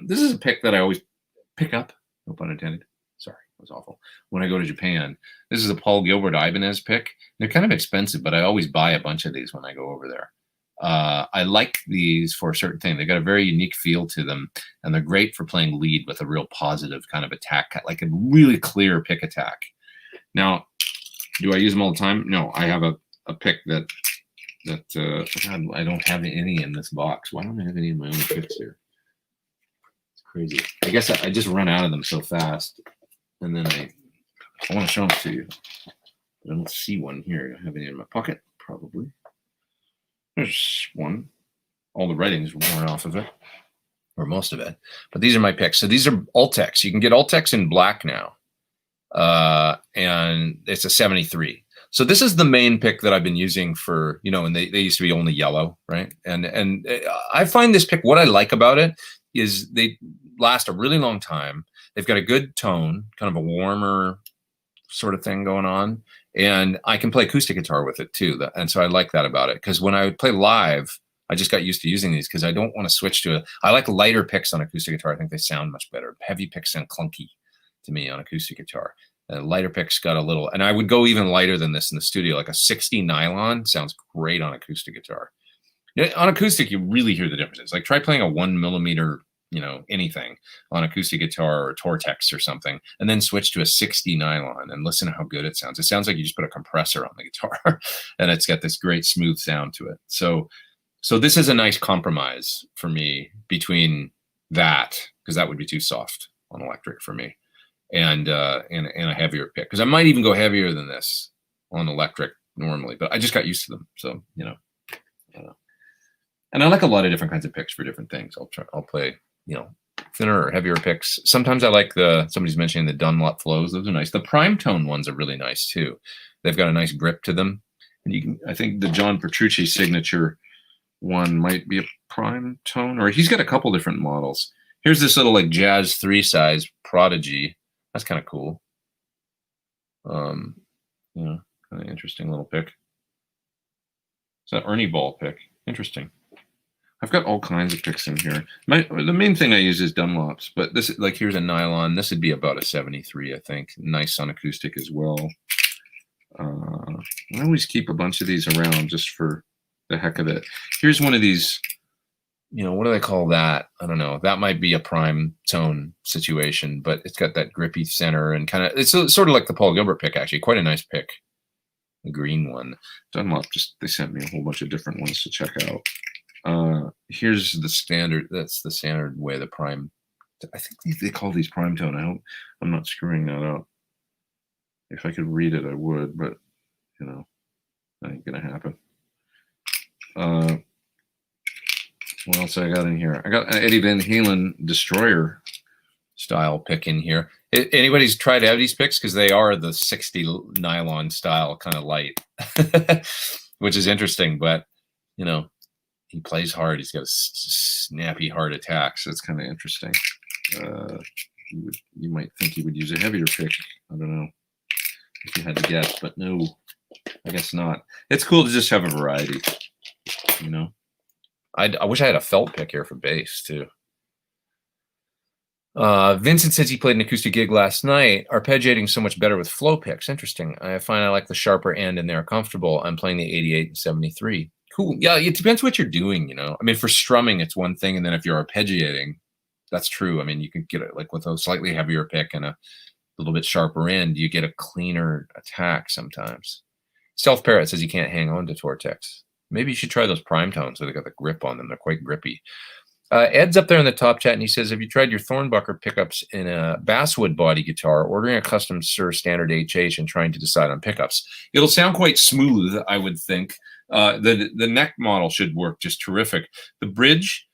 This is a pick that I always pick up, no pun intended. Sorry, it was awful. When I go to Japan, this is a Paul Gilbert Ibanez pick. They're kind of expensive, but I always buy a bunch of these when I go over there. I like these for a certain thing. They got a very unique feel to them, and they're great for playing lead with a real positive kind of attack, like a really clear pick attack. Now, do I use them all the time? No, I have a pick that that God, I don't have any in this box. Why don't I have any in my own picks here? It's crazy. I guess I just run out of them so fast, and then I want to show them to you. But I don't see one here. I don't have any in my pocket, probably. There's one. All the writing's worn off of it, or most of it. But these are my picks. So these are Ultecs. You can get Ultecs in black now, and it's a 73. So this is the main pick that I've been using for, you know, and they used to be only yellow, right? And I find this pick, what I like about it is they last a really long time. They've got a good tone, kind of a warmer sort of thing going on. And I can play acoustic guitar with it too. And so I like that about it, because when I play live, I just got used to using these because I don't want to switch to I like lighter picks on acoustic guitar. I think they sound much better. Heavy picks sound clunky to me on acoustic guitar. Lighter picks got a little, and I would go even lighter than this in the studio, like a 60 nylon sounds great on acoustic guitar. On acoustic, you really hear the differences. Like try playing a 1 millimeter, you know, anything on acoustic guitar or Tortex or something, and then switch to a 60 nylon and listen to how good it sounds. It sounds like you just put a compressor on the guitar and it's got this great smooth sound to it. So this is a nice compromise for me between that, because that would be too soft on electric for me, and a heavier pick, because I might even go heavier than this on electric normally, but I just got used to them. So, you know, I don't know. And I like a lot of different kinds of picks for different things. I'll play, you know, thinner or heavier picks. Sometimes I like somebody's mentioning the Dunlop flows. Those are nice. The prime tone ones are really nice too. They've got a nice grip to them. And I think the John Petrucci signature one might be a prime tone, or he's got a couple different models. Here's this little like Jazz 3 size Prodigy. That's kind of cool. You know, kind of interesting little pick. It's an Ernie Ball pick. Interesting. I've got all kinds of picks in here. The main thing I use is Dunlops, but this, like, here's a nylon. This would be about a 73, I think. Nice on acoustic as well. I always keep a bunch of these around just for the heck of it. Here's one of these, you know, what do they call that? I don't know. That might be a prime tone situation, but it's got that grippy center and kind of, it's sort of like the Paul Gilbert pick, actually. Quite a nice pick. The green one. Dunlop, they sent me a whole bunch of different ones to check out. Here's the standard. That's the standard way the prime. I think they call these prime tone. I hope I'm not screwing that up. If I could read it, I would, but you know, that ain't gonna happen. What else I got in here? I got an Eddie Van Halen Destroyer style pick in here. Anybody's tried out these picks, because they are the 60 nylon style, kind of light, which is interesting. But you know, he plays hard. He's got a snappy, hard attack, so it's kind of interesting. You might think he would use a heavier pick. I don't know if you had to guess, but no, I guess not. It's cool to just have a variety, you know. I wish I had a felt pick here for bass too. Vincent says he played an acoustic gig last night. Arpeggiating so much better with flow picks. Interesting. I find I like the sharper end and they're comfortable. I'm playing the 88 and 73. Cool. Yeah, it depends what you're doing, you know. I mean, for strumming, it's one thing, and then if you're arpeggiating, that's true. I mean, you can get it like with a slightly heavier pick and a little bit sharper end, you get a cleaner attack sometimes. Stealth Parrot says you can't hang on to Tortex. Maybe you should try those prime tones, so they got the grip on them. They're quite grippy. Ed's up there in the top chat, and he says, have you tried your Thornbucker pickups in a basswood body guitar, ordering a custom Sir Standard HH and trying to decide on pickups? It'll sound quite smooth, I would think. The neck model should work just terrific. The bridge,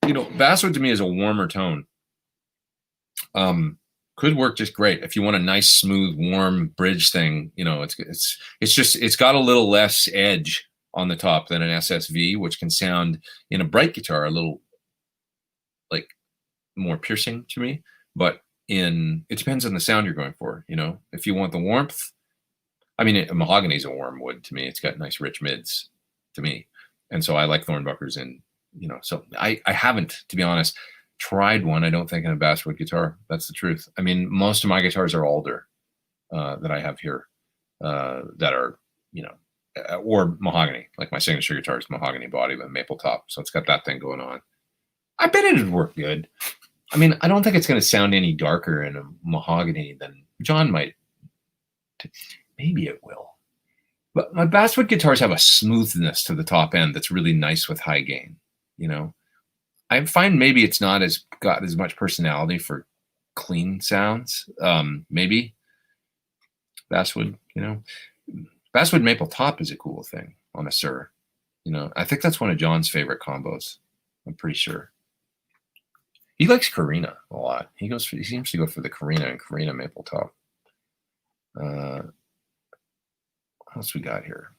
you know, basswood to me is a warmer tone. Could work just great if you want a nice, smooth, warm bridge thing. You know, it's got a little less edge on the top than an SSV, which can sound in a bright guitar a little like more piercing to me. But it depends on the sound you're going for. You know, if you want the warmth, I mean, mahogany is a warm wood to me. It's got nice rich mids to me, and so I like Thornbuckers. And you know, so I haven't, to be honest, tried one. I don't think in a basswood guitar. That's the truth. I mean, most of my guitars are alder that I have here that are, you know, or mahogany. Like my signature guitar is mahogany body with maple top, so it's got that thing going on. I bet it'd work good. I mean, I don't think it's going to sound any darker in a mahogany than John might. Maybe it will. But my basswood guitars have a smoothness to the top end that's really nice with high gain. You know, I find maybe it's not as got as much personality for clean sounds. Maybe basswood, you know, basswood maple top is a cool thing on a Sur. You know, I think that's one of John's favorite combos. I'm pretty sure. He likes Carina a lot. He seems to go for the Carina and Carina maple top. What else we got here?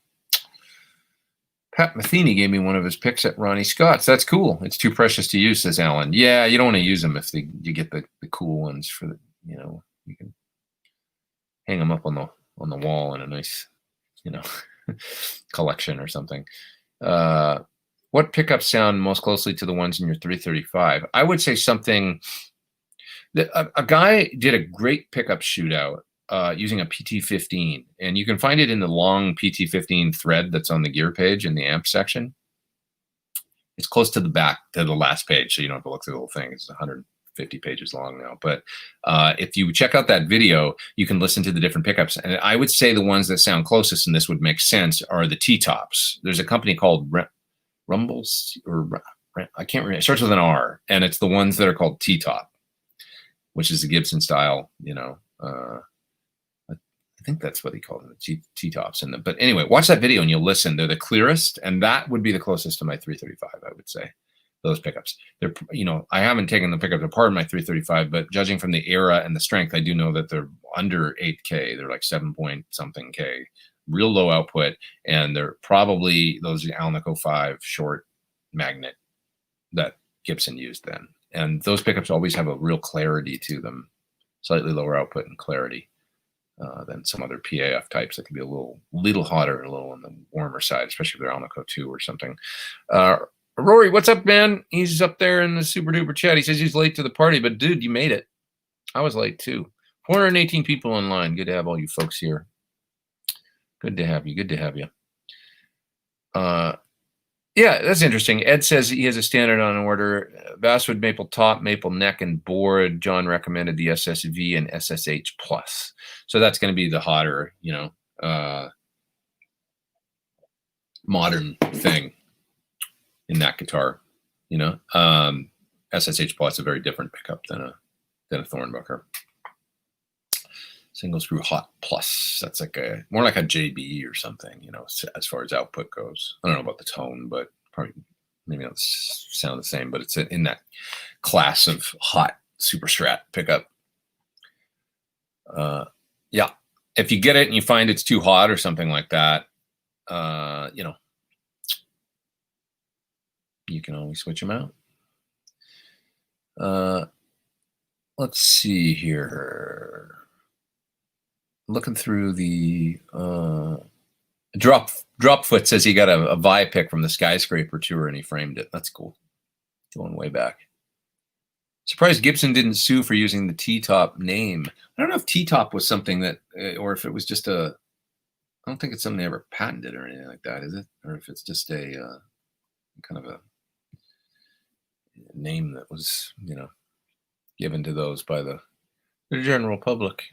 Pat Matheny gave me one of his picks at Ronnie Scott's. That's cool. It's too precious to use, says Alan. Yeah, you don't want to use them if you get the cool ones for the, you know, you can hang them up on the wall in a nice, you know, collection or something. What pickups sound most closely to the ones in your 335? I would say something that a guy did a great pickup shootout using a PT15, and you can find it in the long PT15 thread that's on the gear page in the amp section. It's close to the back, to the last page, so you don't have to look through the whole thing. It's 150 pages long now. But if you check out that video, you can listen to the different pickups. And I would say the ones that sound closest, and this would make sense, are the T-tops. There's a company called Rumbles, or I can't remember. It starts with an R, and it's the ones that are called T-top, which is the Gibson style, you know. I think that's what he called them, the T-tops. But anyway, watch that video and you'll listen. They're the clearest, and that would be the closest to my 335, I would say, those pickups. They're, you know, I haven't taken the pickups apart in my 335, but judging from the era and the strength, I do know that they're under 8K. They're like 7 point something K, real low output, and they're probably those Alnico 5 short magnet that Gibson used then. And those pickups always have a real clarity to them, slightly lower output and clarity than some other PAF types that can be a little hotter, a little on the warmer side, especially if they're Alnico 2 or something. Rory, what's up, man? He's up there in the super duper chat. He says he's late to the party, but dude, you made it. I was late too. 418 people online. Good to have all you folks here. Good to have you. Good to have you. Yeah, that's interesting. Ed says he has a standard on order. Basswood maple top, maple neck, and board. John recommended the SSV and SSH plus. So that's going to be the hotter, you know, modern thing in that guitar. You know, SSH plus is a very different pickup than a Thornbucker. Single screw hot plus. That's like more like a JB or something, you know, as far as output goes. I don't know about the tone, but probably maybe not sound the same, but it's in that class of hot super strat pickup. Yeah, if you get it and you find it's too hot or something like that, you know, you can always switch them out. Let's see here. Looking through the Dropfoot says he got a Vi pick from the Skyscraper tour and he framed it. That's cool. Going way back. Surprised Gibson didn't sue for using the T-top name. I don't know if T-top was something that, or if it was just I don't think it's something they ever patented or anything like that, is it? Or if it's just a kind of a name that was, you know, given to those by the general public.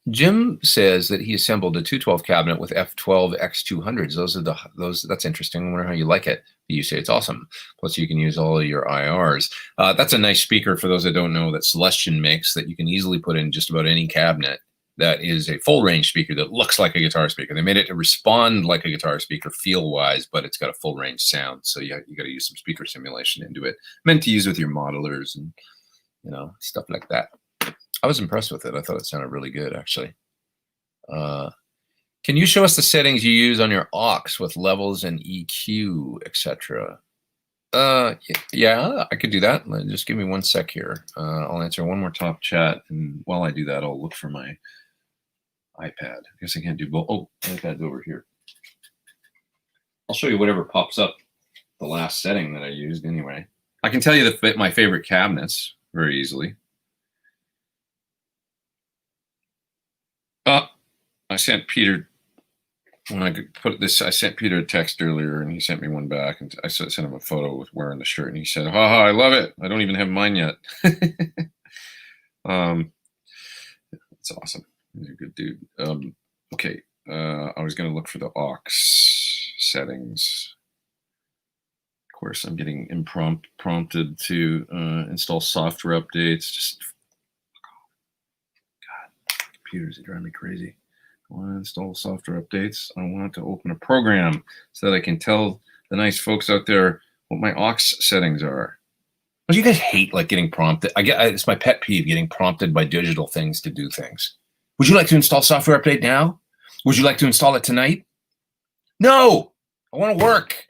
Jim says that he assembled a 212 cabinet with F12 X200s. That's interesting. I wonder how you like it. You say it's awesome. Plus you can use all of your IRs. That's a nice speaker for those that don't know that Celestion makes that you can easily put in just about any cabinet. That is a full range speaker that looks like a guitar speaker. They made it to respond like a guitar speaker feel wise, but it's got a full range sound. So you got to use some speaker simulation into it. Meant to use with your modelers and, you know, stuff like that. I was impressed with it. I thought it sounded really good, actually. Can you show us the settings you use on your aux with levels and EQ, etc.? Yeah, I could do that. Just give me 1 sec here. I'll answer one more top chat, and while I do that, I'll look for my iPad. I guess I can't do both. Oh, iPad's over here. I'll show you whatever pops up, the last setting that I used anyway. I can tell you my favorite cabinets very easily. I sent Peter, when I put this, I sent Peter a text earlier and he sent me one back, and I sent him a photo with wearing the shirt and he said, haha, I love it. I don't even have mine yet. It's awesome. He's a good dude. Okay, I was going to look for the aux settings. Of course, I'm getting prompted to install software updates. Just, God, computers are driving me crazy. I want to install software updates. I want to open a program so that I can tell the nice folks out there what my aux settings are. Well, you guys hate like getting prompted. It's my pet peeve, getting prompted by digital things to do things. Would you like to install software update now? Would you like to install it tonight? No, I want to work.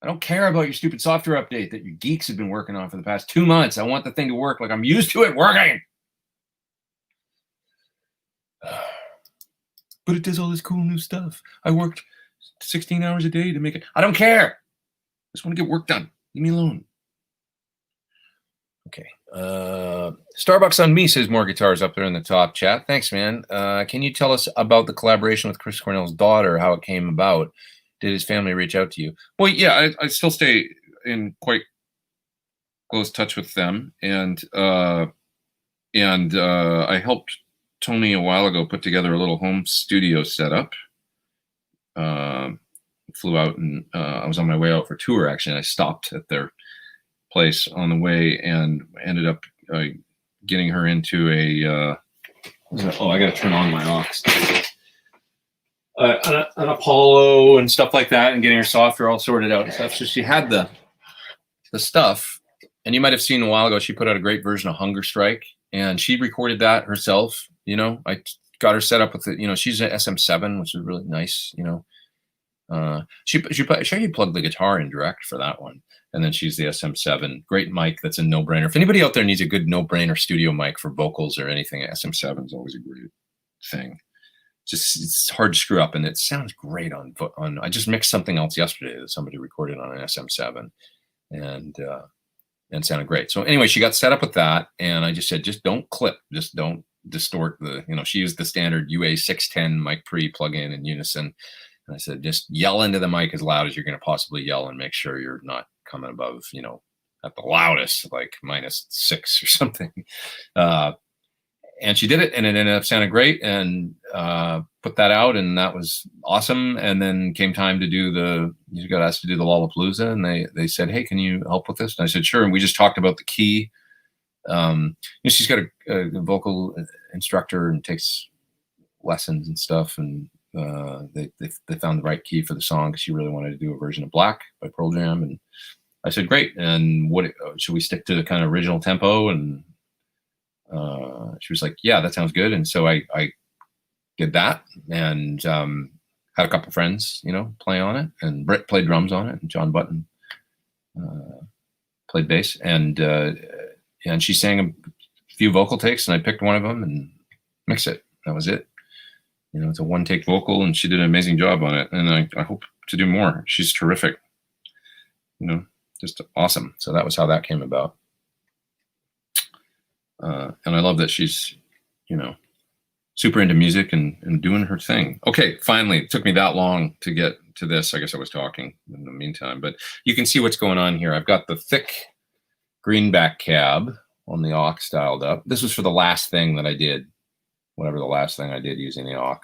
I don't care about your stupid software update that you geeks have been working on for the past 2 months. I want the thing to work like I'm used to it working. But it does all this cool new stuff. I worked 16 hours a day to make it. I don't care. I just want to get work done. Leave me alone. Okay. Starbucks on me, says more guitars up there in the top chat. Thanks, man. Can you tell us about the collaboration with Chris Cornell's daughter, how it came about? Did his family reach out to you? Well, yeah, I still stay in quite close touch with them. And I helped Tony a while ago put together a little home studio setup. Flew out and I was on my way out for tour, actually. And I stopped at their place on the way and ended up getting her into a I gotta turn on my aux. An Apollo and stuff like that, and getting her software all sorted out and stuff. So she had the stuff, and you might have seen a while ago she put out a great version of Hunger Strike, and she recorded that herself. You know, I got her set up with it. You know, she's an SM7, which is really nice. You know, she plugged the guitar in direct for that one. And then she's the SM7. Great mic. That's a no-brainer. If anybody out there needs a good no-brainer studio mic for vocals or anything, SM7 is always a great thing. Just it's hard to screw up, and it sounds great on. I just mixed something else yesterday that somebody recorded on an SM7, and sounded great. So anyway, she got set up with that, and I just said, just don't clip, just don't distort the. You know, she used the standard UA610 mic pre plug-in in Unison, and I said, just yell into the mic as loud as you're going to possibly yell, and make sure you're not coming above, you know, at the loudest, like -6 or something. And she did it, and it ended up sounding great, and put that out, and that was awesome. And then came time to do you got asked to do the Lollapalooza, and they said, hey, can you help with this? And I said, sure. And we just talked about the key. You know, she's got a vocal instructor and takes lessons and stuff, and they found the right key for the song because she really wanted to do a version of Black by Pearl Jam. And I said, great. And what should we stick to the kind of original tempo? And she was like, yeah, that sounds good. And so I did that, and had a couple friends, you know, play on it, and Britt played drums on it, and John Button played bass, and she sang a few vocal takes, and I picked one of them and mixed it. That was it. You know, it's a one-take vocal, and she did an amazing job on it, and I hope to do more. She's terrific. You know, just awesome. So that was how that came about. And I love that she's, you know, super into music and doing her thing. Okay, finally, it took me that long to get to this. I guess I was talking in the meantime, but you can see what's going on here. I've got the thick greenback cab on the aux dialed up. This was for the last thing that I did, whatever the last thing I did using the aux.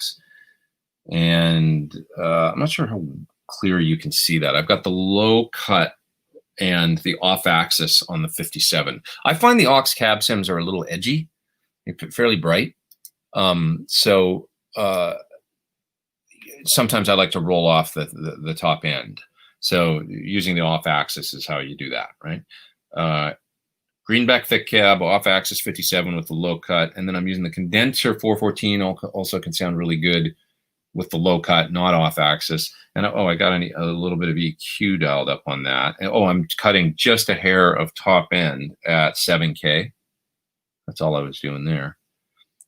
And I'm not sure how clear you can see that. I've got the low cut and the off axis on the 57. I find the aux cab sims are a little edgy, fairly bright. So sometimes I like to roll off the top end. So using the off axis is how you do that, right? Greenback thick cab, off axis 57 with the low cut. And then I'm using the condenser 414, also can sound really good with the low cut, not off axis. And I got a little bit of EQ dialed up on that. And I'm cutting just a hair of top end at 7K. That's all I was doing there.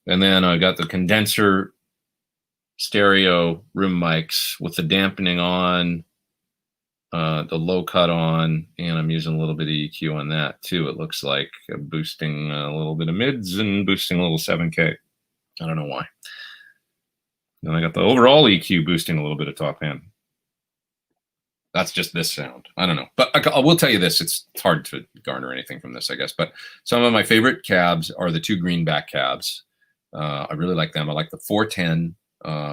And then I got the condenser stereo room mics with the dampening on, the low cut on, and I'm using a little bit of EQ on that too. It looks like boosting a little bit of mids and boosting a little 7K. I don't know why. Then I got the overall EQ boosting a little bit of top end. That's just this sound. I don't know. But I will tell you this. It's hard to garner anything from this, I guess. But some of my favorite cabs are the two greenback cabs. I really like them. I like the 410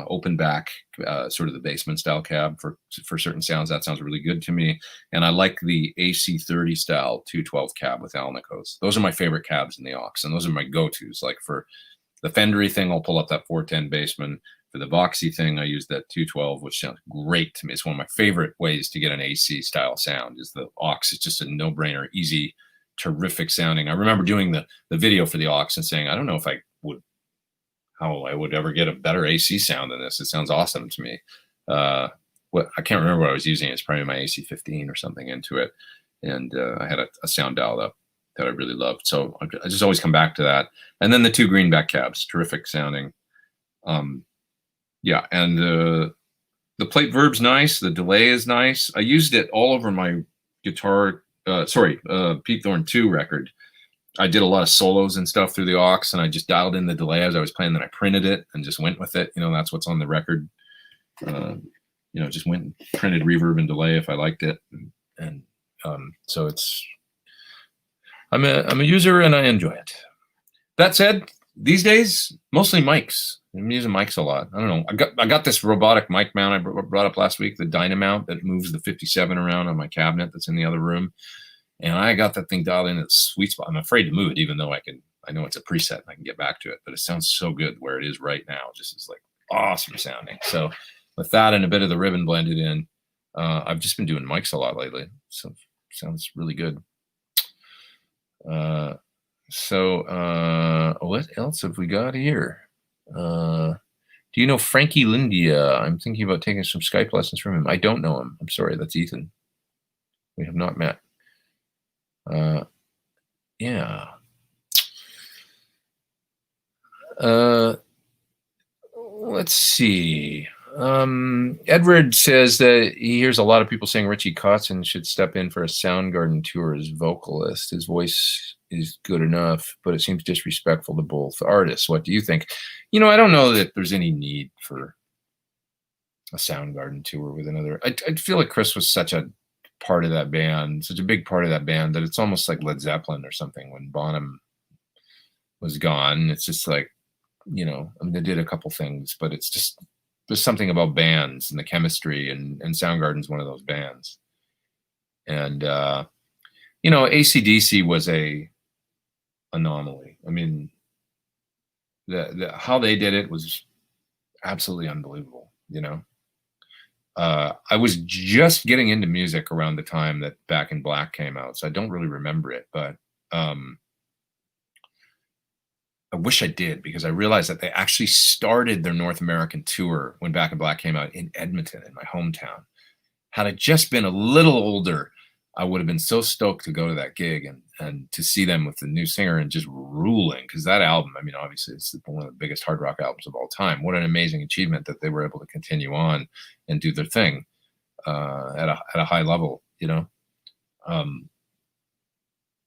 open back, sort of the basement style cab for certain sounds. That sounds really good to me. And I like the AC30 style 212 cab with Alnicos. Those are my favorite cabs in the aux, and those are my go-tos. Like for the Fendery thing, I'll pull up that 410 Bassman. For the Voxy thing, I use that 212, which sounds great to me. It's one of my favorite ways to get an AC style sound is the aux. It's just a no-brainer, easy, terrific sounding. I remember doing the video for the aux and saying, I don't know if how I would ever get a better AC sound than this. It sounds awesome to me. I can't remember what I was using. It's probably my AC15 or something into it. And I had a sound dialed up that I really loved. So I just always come back to that. And then the 2 greenback cabs, terrific sounding. Yeah, and the plate verb's nice. The delay is nice. I used it all over my guitar, Pete Thorn 2 record. I did a lot of solos and stuff through the aux, and I just dialed in the delay as I was playing. Then I printed it and just went with it. That's what's on the record. Just went and printed reverb and delay if I liked it, and so I'm a user and I enjoy it. That said, these days mostly mics. I'm using mics a lot. I don't know. I got this robotic mic mount I brought up last week, the Dynamount that moves the 57 around on my cabinet that's in the other room. And I got that thing dialed in at the sweet spot. I'm afraid to move it, even though I know it's a preset and I can get back to it, but it sounds so good where it is right now. Just is like awesome sounding. So with that and a bit of the ribbon blended in, I've just been doing mics a lot lately. So it sounds really good. What else have we got here? Do you know Frankie Lindia? I'm thinking about taking some Skype lessons from him. I don't know him. I'm sorry. That's Ethan. We have not met. Yeah. Let's see. Edward says that he hears a lot of people saying Richie Kotzen should step in for a Soundgarden tour as vocalist. His voice is good enough, but it seems disrespectful to both artists. What do you think? I don't know that there's any need for a Soundgarden tour with another. I feel like Chris was such a part of that band, such a big part of that band, that it's almost like Led Zeppelin or something when Bonham was gone. It's just like, they did a couple things, but it's just, there's something about bands and the chemistry, and Soundgarden's one of those bands. And, AC/DC was a anomaly. I mean, how they did it was absolutely unbelievable, I was just getting into music around the time that Back in Black came out, so I don't really remember it, but I wish I did, because I realized that they actually started their North American tour when Back in Black came out in Edmonton, in my hometown. Had I just been a little older, I would have been so stoked to go to that gig and to see them with the new singer and just ruling, because that album, I mean, obviously it's one of the biggest hard rock albums of all time. What an amazing achievement that they were able to continue on and do their thing at a high level,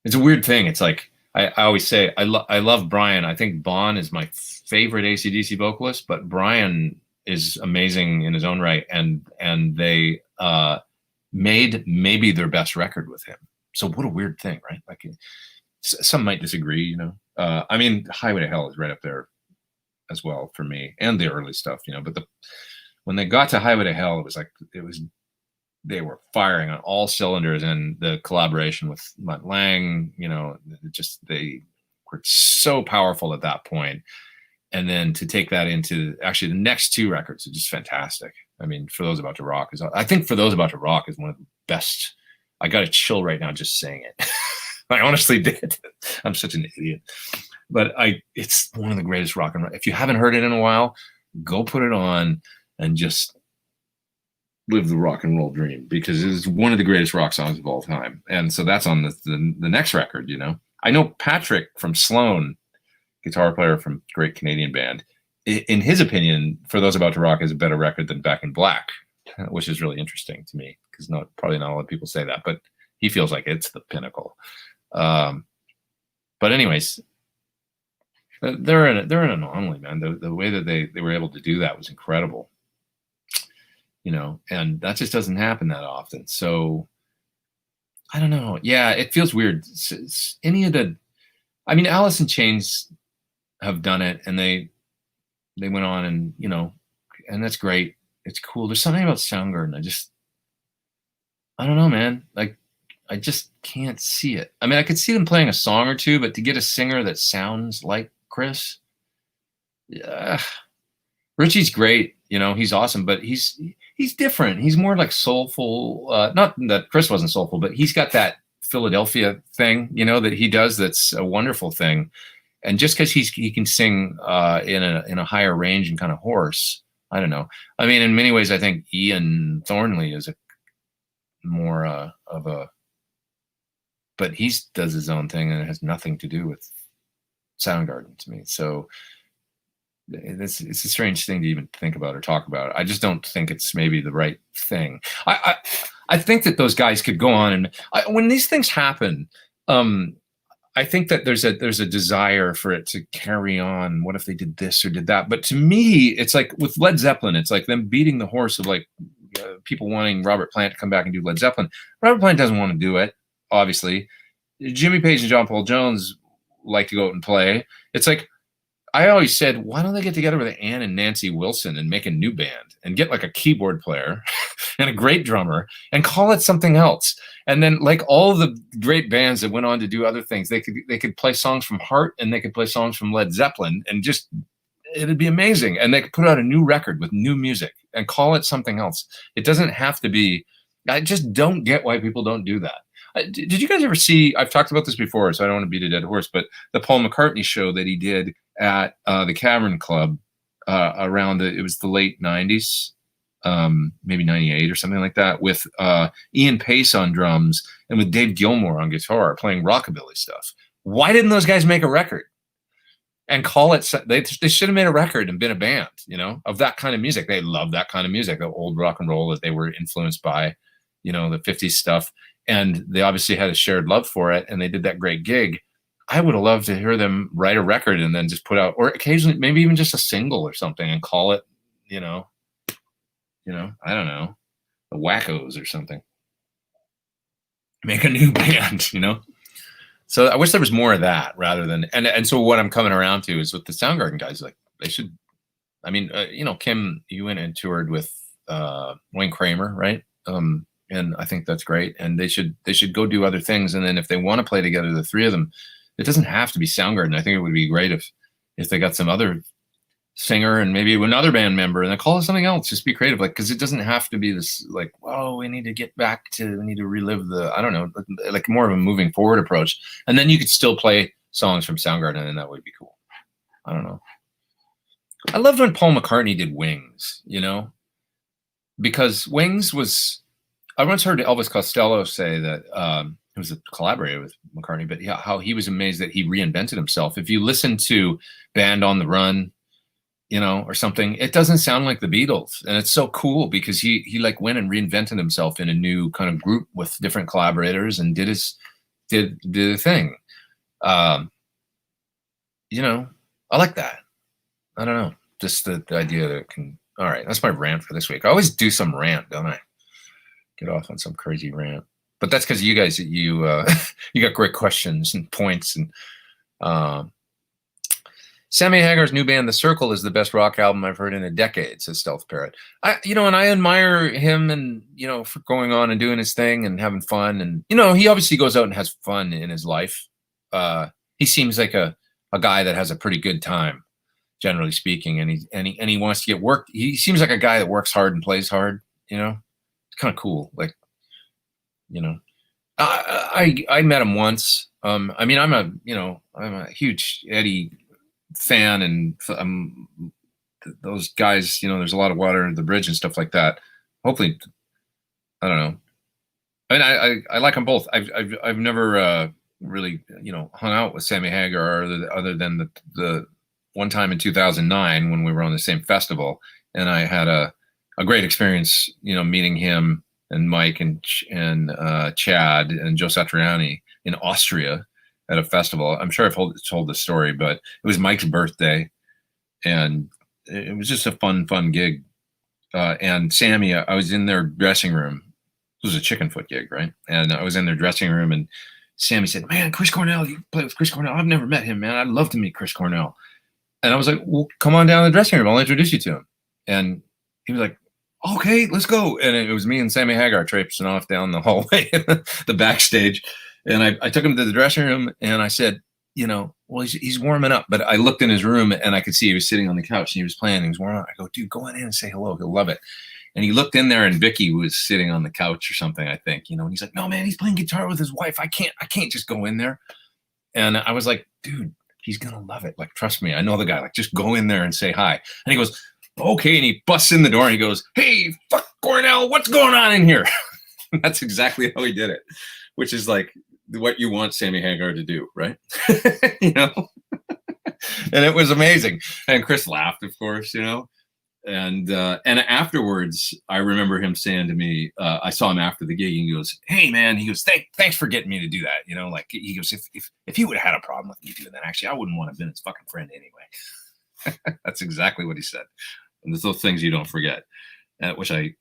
It's a weird thing. It's like, I always say, I love Brian. I think Bon is my favorite AC/DC vocalist, but Brian is amazing in his own right. And they made maybe their best record with him. So what a weird thing, right? Like, some might disagree, I mean, Highway to Hell is right up there as well for me, and the early stuff, but when they got to Highway to Hell, they were firing on all cylinders, and the collaboration with Mutt Lange, they were so powerful at that point. And then to take that into actually the next 2 records are just fantastic. I mean, For Those About to Rock is one of the best. I got a chill right now just saying it. I honestly did. I'm such an idiot, but it's one of the greatest rock and roll. If you haven't heard it in a while, go put it on and just live the rock and roll dream, because it is one of the greatest rock songs of all time. And so that's on the next record. I know Patrick from Sloan, guitar player from great Canadian band, in his opinion, For Those About to Rock is a better record than Back in Black, which is really interesting to me, because probably not a lot of people say that, but he feels like it's the pinnacle. But anyways, they're an anomaly, man. The way that they were able to do that was incredible. And that just doesn't happen that often. So I don't know. Yeah, it feels weird. Alice in Chains have done it, and they went on, and and that's great. It's cool. There's something about Soundgarden. I don't know, man. Like, I just can't see it. I mean, I could see them playing a song or two, but to get a singer that sounds like Chris, yeah. Richie's great. He's awesome, but he's different. He's more like soulful. Not that Chris wasn't soulful, but he's got that Philadelphia thing, that he does. That's a wonderful thing. And just because he can sing in a higher range and kind of hoarse, I don't know. I mean, in many ways, I think Ian Thornley is a more of a, but he does his own thing, and it has nothing to do with Soundgarden to me. So it's a strange thing to even think about or talk about. I just don't think it's maybe the right thing. I think that those guys could go on, and when these things happen, I think that there's a desire for it to carry on. What if they did this or did that? But to me, it's like with Led Zeppelin, it's like them beating the horse of like people wanting Robert Plant to come back and do Led Zeppelin. Robert Plant doesn't want to do it, obviously. Jimmy Page and John Paul Jones like to go out and play. It's like, I always said, why don't they get together with Ann and Nancy Wilson and make a new band and get like a keyboard player and a great drummer and call it something else? And then, like all the great bands that went on to do other things, they could play songs from Heart and they could play songs from Led Zeppelin, and just it'd be amazing. And they could put out a new record with new music and call it something else. It doesn't have to be. I just don't get why people don't do that. Did you guys ever see? I've talked about this before, so I don't want to beat a dead horse, but the Paul McCartney show that he did at the Cavern Club around it was the late 90s, maybe 98 or something like that, with Ian Pace on drums and with Dave Gilmour on guitar playing rockabilly stuff. Why didn't those guys make a record and call it? They should have made a record and been a band, of that kind of music. They love that kind of music, the old rock and roll that they were influenced by, the 50s stuff. And they obviously had a shared love for it, and they did that great gig. I would have loved to hear them write a record and then just put out, or occasionally maybe even just a single or something, and call it, I don't know, the Wackos or something. Make a new band, So I wish there was more of that rather than, and so what I'm coming around to is with the Soundgarden guys, like they should, I mean, Kim, you went and toured with Wayne Kramer, right? And I think that's great. And they should go do other things. And then if they want to play together, the three of them, it doesn't have to be Soundgarden. I think it would be great if they got some other singer and maybe another band member, and then call it something else. Just be creative, like, because it doesn't have to be this like, oh, we need to relive the, I don't know, like more of a moving forward approach. And then you could still play songs from Soundgarden, and that would be cool. I don't know. I loved when Paul McCartney did Wings, because Wings was. I once heard Elvis Costello say that he was a collaborator with McCartney, but how he was amazed that he reinvented himself. If you listen to Band on the Run, or something, it doesn't sound like the Beatles, and it's so cool because he like went and reinvented himself in a new kind of group with different collaborators and did a thing. I like that. I don't know, just the idea that it can. All right, that's my rant for this week. I always do some rant, don't I? Get off on some crazy rant, but that's because you guys, you got great questions and points. And Sammy Hagar's new band, The Circle, is the best rock album I've heard in a decade, says Stealth Parrot. And I admire him, and for going on and doing his thing and having fun, and he obviously goes out and has fun in his life. He seems like a guy that has a pretty good time, generally speaking, and he wants to get work. He seems like a guy that works hard and plays hard. Kind of cool, like I met him once. I mean, I'm a huge Eddie fan, and those guys, there's a lot of water under the bridge and stuff like that. Hopefully, I don't know. I mean, I like them both. I've never really hung out with Sammy Hagar other than the one time in 2009 when we were on the same festival, and I had a great experience, meeting him and Mike and Chad and Joe Satriani in Austria at a festival. I'm sure I've told this story, but it was Mike's birthday, and it was just a fun gig. And Sammy, I was in their dressing room. It was a chicken foot gig, right? And I was in their dressing room, and Sammy said, "Man, Chris Cornell, you play with Chris Cornell? I've never met him, man. I'd love to meet Chris Cornell." And I was like, well, come on down to the dressing room. I'll introduce you to him. And he was like, okay, let's go. And it was me and Sammy Hagar traipsing off down the hallway, the backstage. And I took him to the dressing room and I said, you know, well, he's warming up. But I looked in his room and I could see he was sitting on the couch and he was playing. He was warming up. I go, dude, go on in and say hello. He'll love it. And he looked in there and Vicky was sitting on the couch or something, I think, you know, and he's like, no, man, he's playing guitar with his wife. I can't just go in there. And I was like, dude, he's going to love it. Like, trust me. I know the guy. Like, just go in there and say hi. And he goes, okay. And he busts in the door and he goes, hey, fuck Cornell, what's going on in here? That's exactly how he did it, which is like what you want Sammy Hagar to do, right? You know? And it was amazing. And Chris laughed, of course, you know? And afterwards, I remember him saying to me, I saw him after the gig, and he goes, hey, man, he goes, thanks for getting me to do that. You know, like, he goes, if he would have had a problem with me doing that, actually, I wouldn't want to have been his fucking friend anyway. That's exactly what he said. And there's those things you don't forget, which I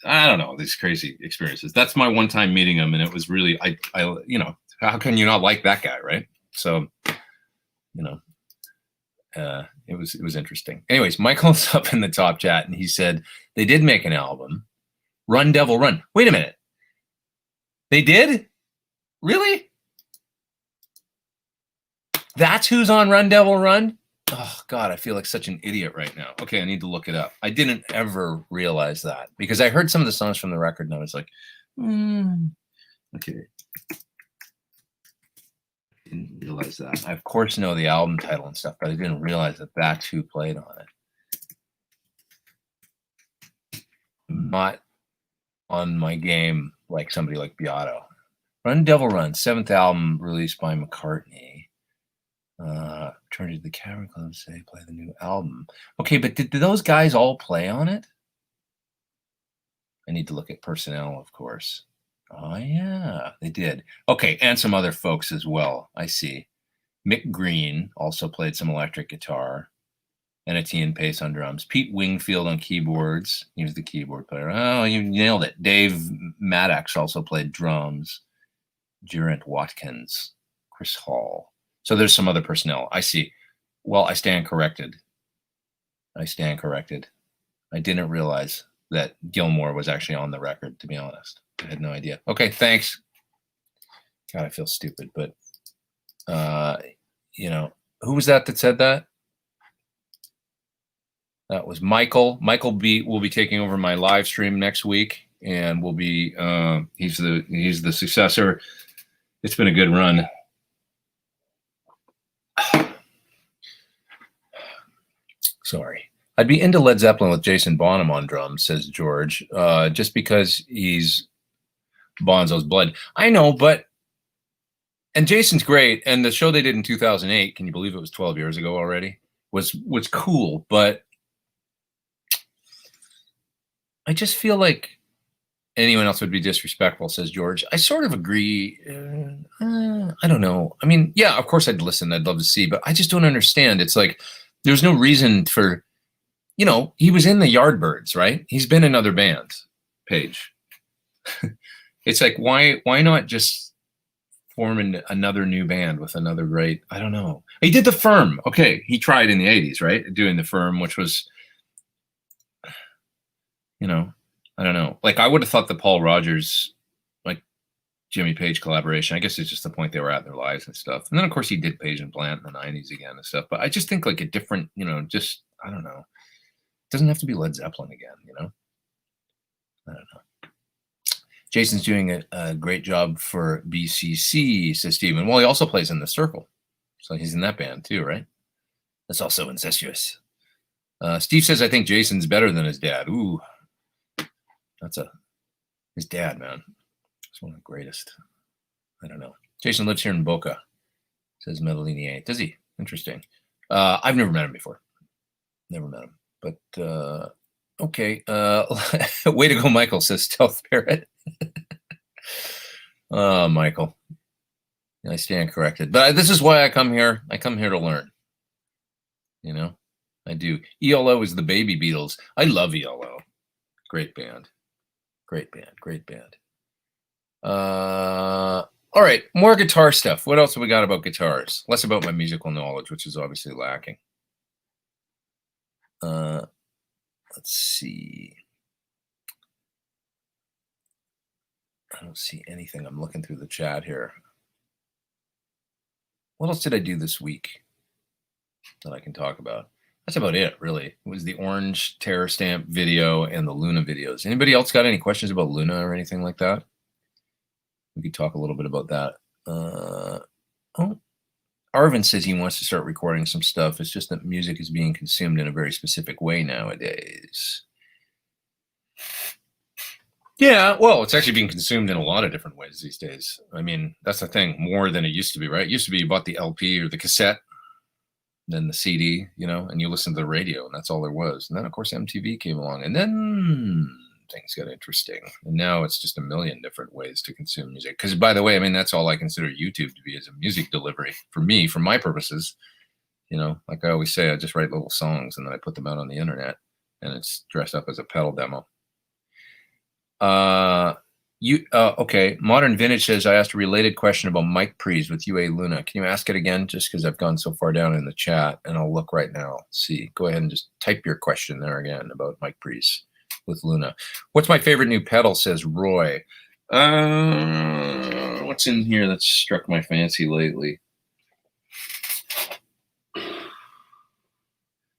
don't know, these crazy experiences. That's my one time meeting him. And it was really, I you know, how can you not like that guy, right? So, you know. It was interesting. Anyways, Michael's up in the top chat and he said they did make an album, Run Devil Run. Wait a minute. They did? Really? That's who's on Run Devil Run? Oh God, I feel like such an idiot right now. Okay, I need to look it up. I didn't ever realize that because I heard some of the songs from the record and I was like, okay. Didn't realize that. I of course know the album title and stuff, but I didn't realize that that's who played on it. Not on my game like somebody like Beato. Run Devil Run, 7th album released by McCartney. Turn to the Cavern Club, say play the new album. Okay, but did those guys all play on it? I need to look at personnel, of course. Oh, yeah, they did. Okay, and some other folks as well. I see. Mick Green also played some electric guitar. And Etienne Pace on drums. Pete Wingfield on keyboards. He was the keyboard player. Oh, you nailed it. Dave Maddox also played drums. Geraint Watkins. Chris Hall. So there's some other personnel. I see. Well, I stand corrected. I didn't realize that Gilmore was actually on the record, to be honest. I had no idea. Okay, thanks. God, I feel stupid, but you know, who was that said that? That was Michael. Michael will be taking over my live stream next week, and will be he's the successor. It's been a good run. Sorry. I'd be into Led Zeppelin with Jason Bonham on drums, says George, just because he's Bonzo's blood. I know, but and Jason's great, and the show they did in 2008, can you believe it was 12 years ago already? Was cool, but I just feel like anyone else would be disrespectful, says George. I sort of agree. I don't know. I mean, yeah, of course I'd listen. I'd love to see, but I just don't understand. It's like there's no reason for, you know, he was in the Yardbirds, right? He's been in other bands, Paige. It's like, why not just form another new band with another great, I don't know. He did The Firm. Okay, he tried in the 80s, right? Doing The Firm, which was, you know, I don't know. Like, I would have thought the Paul Rogers, like, Jimmy Page collaboration, I guess it's just the point they were at in their lives and stuff. And then, of course, he did Page and Plant in the 90s again and stuff. But I just think, like, a different, you know, just, I don't know. It doesn't have to be Led Zeppelin again, you know? I don't know. Jason's doing a great job for BCC, says Stephen. Well, he also plays in The Circle. So he's in that band too, right? That's also incestuous. Steve says, I think Jason's better than his dad. Ooh. His dad, man. He's one of the greatest. I don't know. Jason lives here in Boca, says Medellini 8. Does he? Interesting. I've never met him before. Never met him. But, okay. Way to go, Michael, says Stealth Parrot. Michael. I stand corrected. But this is why I come here. I come here to learn. You know? I do. ELO is the Baby Beatles. I love ELO. Great band. Great band. Great band. All right. More guitar stuff. What else have we got about guitars? Less about my musical knowledge, which is obviously lacking. Let's see. I don't see anything. I'm looking through the chat here. What else did I do this week that I can talk about? That's about it, really. It was the Orange Terror Stamp video and the Luna videos. Anybody else got any questions about Luna or anything like that? We could talk a little bit about that. Oh, Arvin says he wants to start recording some stuff. It's just that music is being consumed in a very specific way nowadays. Yeah, well, it's actually being consumed in a lot of different ways these days. I mean, that's the thing, more than it used to be, right? It used to be you bought the LP or the cassette, then the CD, you know, and you listen to the radio, and that's all there was. And then, of course, MTV came along, and then things got interesting. And now it's just a million different ways to consume music. Because, by the way, I mean, that's all I consider YouTube to be, is a music delivery for me, for my purposes. You know, like I always say, I just write little songs, and then I put them out on the internet, and it's dressed up as a pedal demo. Okay. Modern Vintage says, I asked a related question about mic pre's with UA Luna. Can you ask it again? Just because I've gone so far down in the chat, and I'll look right now. See, go ahead and just type your question there again about mic pre's with Luna. What's my favorite new pedal, says Roy. What's in here that's struck my fancy lately?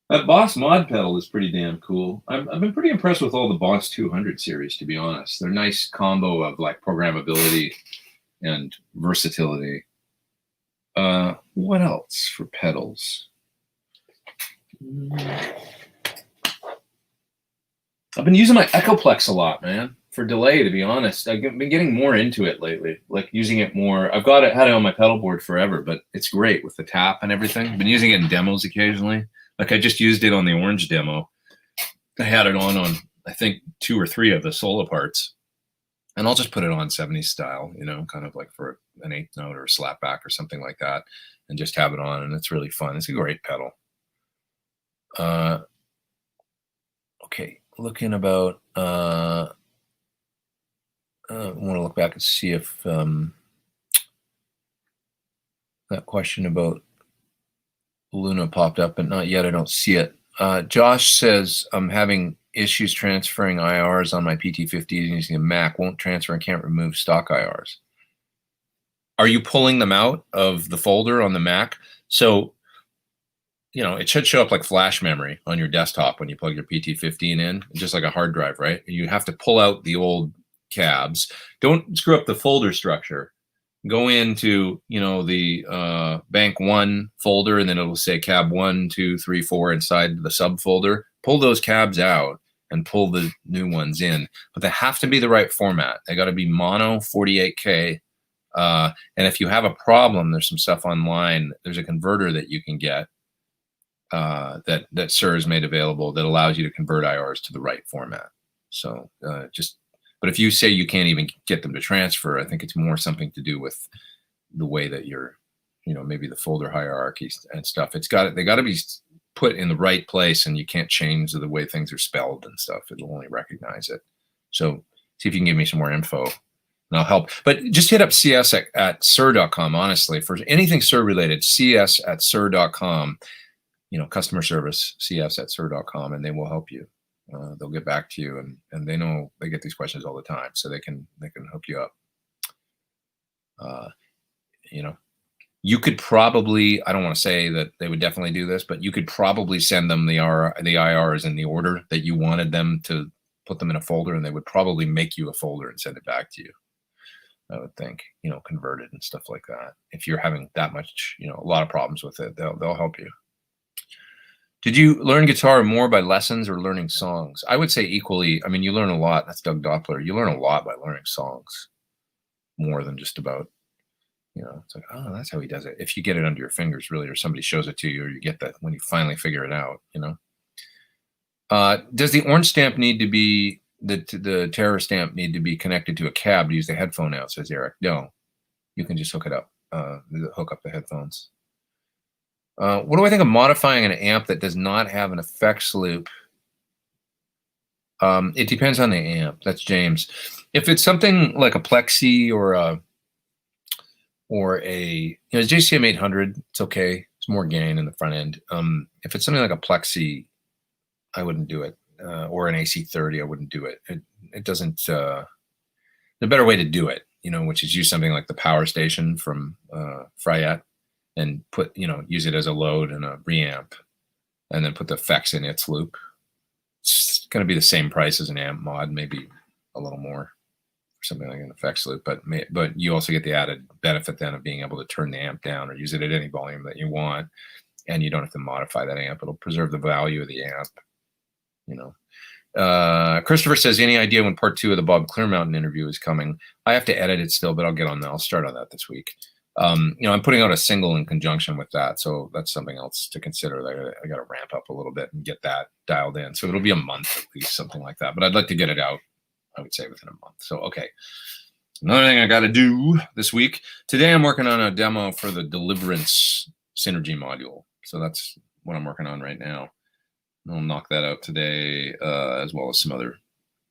That Boss Mod pedal is pretty damn cool. I've been pretty impressed with all the Boss 200 series, to be honest. They're a nice combo of like programmability and versatility. What else for pedals? I've been using my Echoplex a lot, man, for delay, to be honest. I've been getting more into it lately, like using it more. I've had it on my pedal board forever, but it's great with the tap and everything. I've been using it in demos occasionally. Like I just used it on the Orange demo. I had it on I think 2 or 3 of the solo parts, and I'll just put it on 70s style, you know, kind of like for an 8th note or a slapback or something like that, and just have it on, and it's really fun. It's a great pedal. Okay, looking about. I want to look back and see if that question about Luna popped up, but not yet. I don't see it. Josh says, I'm having issues transferring IRs on my PT50 using a Mac. Won't transfer and can't remove stock IRs. Are you pulling them out of the folder on the Mac? So, you know, it should show up like flash memory on your desktop when you plug your PT15 in, just like a hard drive, right? You have to pull out the old cabs. Don't screw up the folder structure. Go into, you know, the bank 1 folder, and then it'll say cab 1, 2, 3, 4 inside the subfolder. Pull those cabs out and pull the new ones in. But they have to be the right format. They got to be mono 48K. And if you have a problem, there's some stuff online. There's a converter that you can get that Sir has made available that allows you to convert IRs to the right format. So but if you say you can't even get them to transfer, I think it's more something to do with the way that you're, you know, maybe the folder hierarchies and stuff. They got to be put in the right place, and you can't change the way things are spelled and stuff. It'll only recognize it. So see if you can give me some more info, and I'll help. But just hit up CS at sir.com, honestly, for anything Sir related, CS at sir.com, you know, customer service, CS at sir.com, and they will help you. They'll get back to you, and they know they get these questions all the time, so they can hook you up. You know, you could probably, I don't want to say that they would definitely do this, but you could probably send them the IRs in the order that you wanted them to put them in a folder, and they would probably make you a folder and send it back to you. I would think, you know, converted and stuff like that. If you're having that much, you know, a lot of problems with it, they'll help you. Did you learn guitar more by lessons or learning songs? I would say equally. I mean, you learn a lot. That's Doug Doppler. You learn a lot by learning songs more than just about, you know, it's like, oh, that's how he does it. If you get it under your fingers, really, or somebody shows it to you, or you get that when you finally figure it out, you know. Does the orange stamp need to be, the terror stamp need to be connected to a cab to use the headphone out, says Eric? No, you can just hook it up, hook up the headphones. What do I think of modifying an amp that does not have an effects loop? It depends on the amp. That's James. If it's something like a Plexi or a you know, JCM 800, it's okay. It's more gain in the front end. If it's something like a Plexi, I wouldn't do it. Or an AC30, I wouldn't do it. It doesn't. The better way to do it, which is use something like the power station from Variac, and use it as a load and a reamp, and then put the effects in its loop. It's going to be the same price as an amp mod, maybe a little more for something like an effects loop, but you also get the added benefit then of being able to turn the amp down or use it at any volume that you want, and you don't have to modify that amp. It'll preserve the value of the amp. Christopher says, any idea when part 2 of the Bob Clearmountain interview is coming? I have to edit it still, but I'll get on that. I'll start on that this week. I'm putting out a single in conjunction with that, so that's something else to consider. I got to ramp up a little bit and get that dialed in. So it'll be a month at least, something like that. But I'd like to get it out, I would say, within a month. So, okay. Another thing I got to do this week. Today I'm working on a demo for the Deliverance Synergy module. So that's what I'm working on right now. I'll knock that out today, as well as some other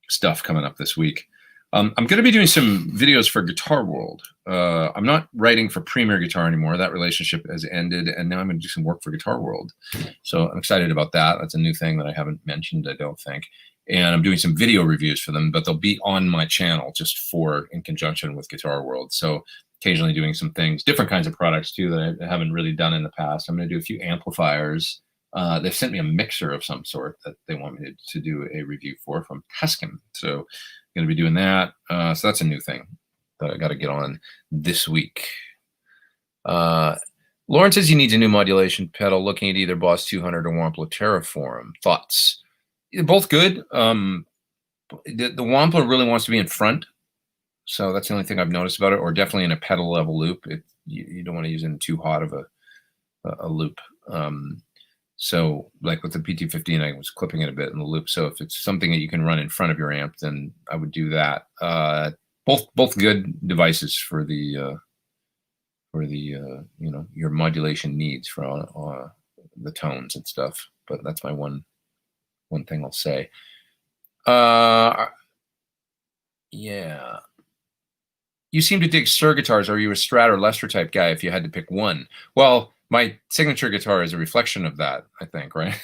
stuff coming up this week. I'm going to be doing some videos for Guitar World. I'm not writing for Premier Guitar anymore. That relationship has ended, and now I'm going to do some work for Guitar World. So I'm excited about that. That's a new thing that I haven't mentioned, I don't think. And I'm doing some video reviews for them, but they'll be on my channel just in conjunction with Guitar World. So occasionally doing some things, different kinds of products too that I haven't really done in the past. I'm going to do a few amplifiers. They've sent me a mixer of some sort that they want me to do a review for from Tuscan. So I'm going to be doing that. So that's a new thing that I got to get on this week. Lauren says he needs a new modulation pedal, looking at either Boss 200 or Wampler Terraform. Thoughts? They're both good. The Wampler really wants to be in front. So that's the only thing I've noticed about it, or definitely in a pedal level loop. You don't want to use it in too hot of a loop. So like with the PT15, I was clipping it a bit in the loop. So if it's something that you can run in front of your amp, then I would do that. Both good devices for the your modulation needs for the tones and stuff. But that's my one thing I'll say. Yeah. You seem to dig Sir guitars. Are you a Strat or Lester type guy if you had to pick one? Well, my signature guitar is a reflection of that, I think, right?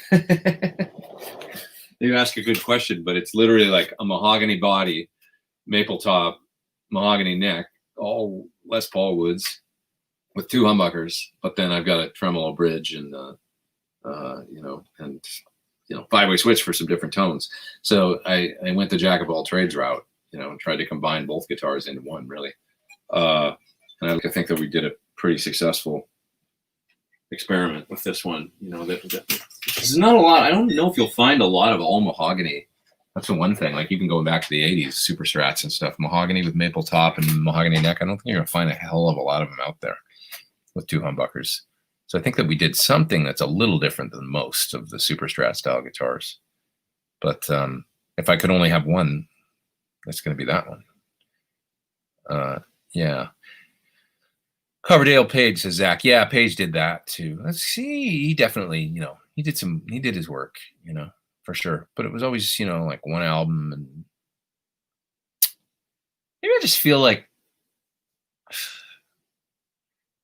You ask a good question, but it's literally like a mahogany body, maple top, mahogany neck, all Les Paul woods with 2 humbuckers. But then I've got a tremolo bridge and, 5-way switch for some different tones. So I went the jack of all trades route, and tried to combine both guitars into one, really. And I think that we did a pretty successful experiment with this one. There's not a lot. I don't know if you'll find a lot of all mahogany. That's the one thing. Like even going back to the 80s, Super Strats and stuff, mahogany with maple top and mahogany neck. I don't think you're going to find a hell of a lot of them out there with 2 humbuckers. So I think that we did something that's a little different than most of the Super Strat style guitars. But if I could only have one, that's going to be that one. Yeah. Coverdale Page says, Zach, yeah, Page did that too. Let's see. He definitely, he did his work, for sure. But it was always, like one album. And maybe I just feel like,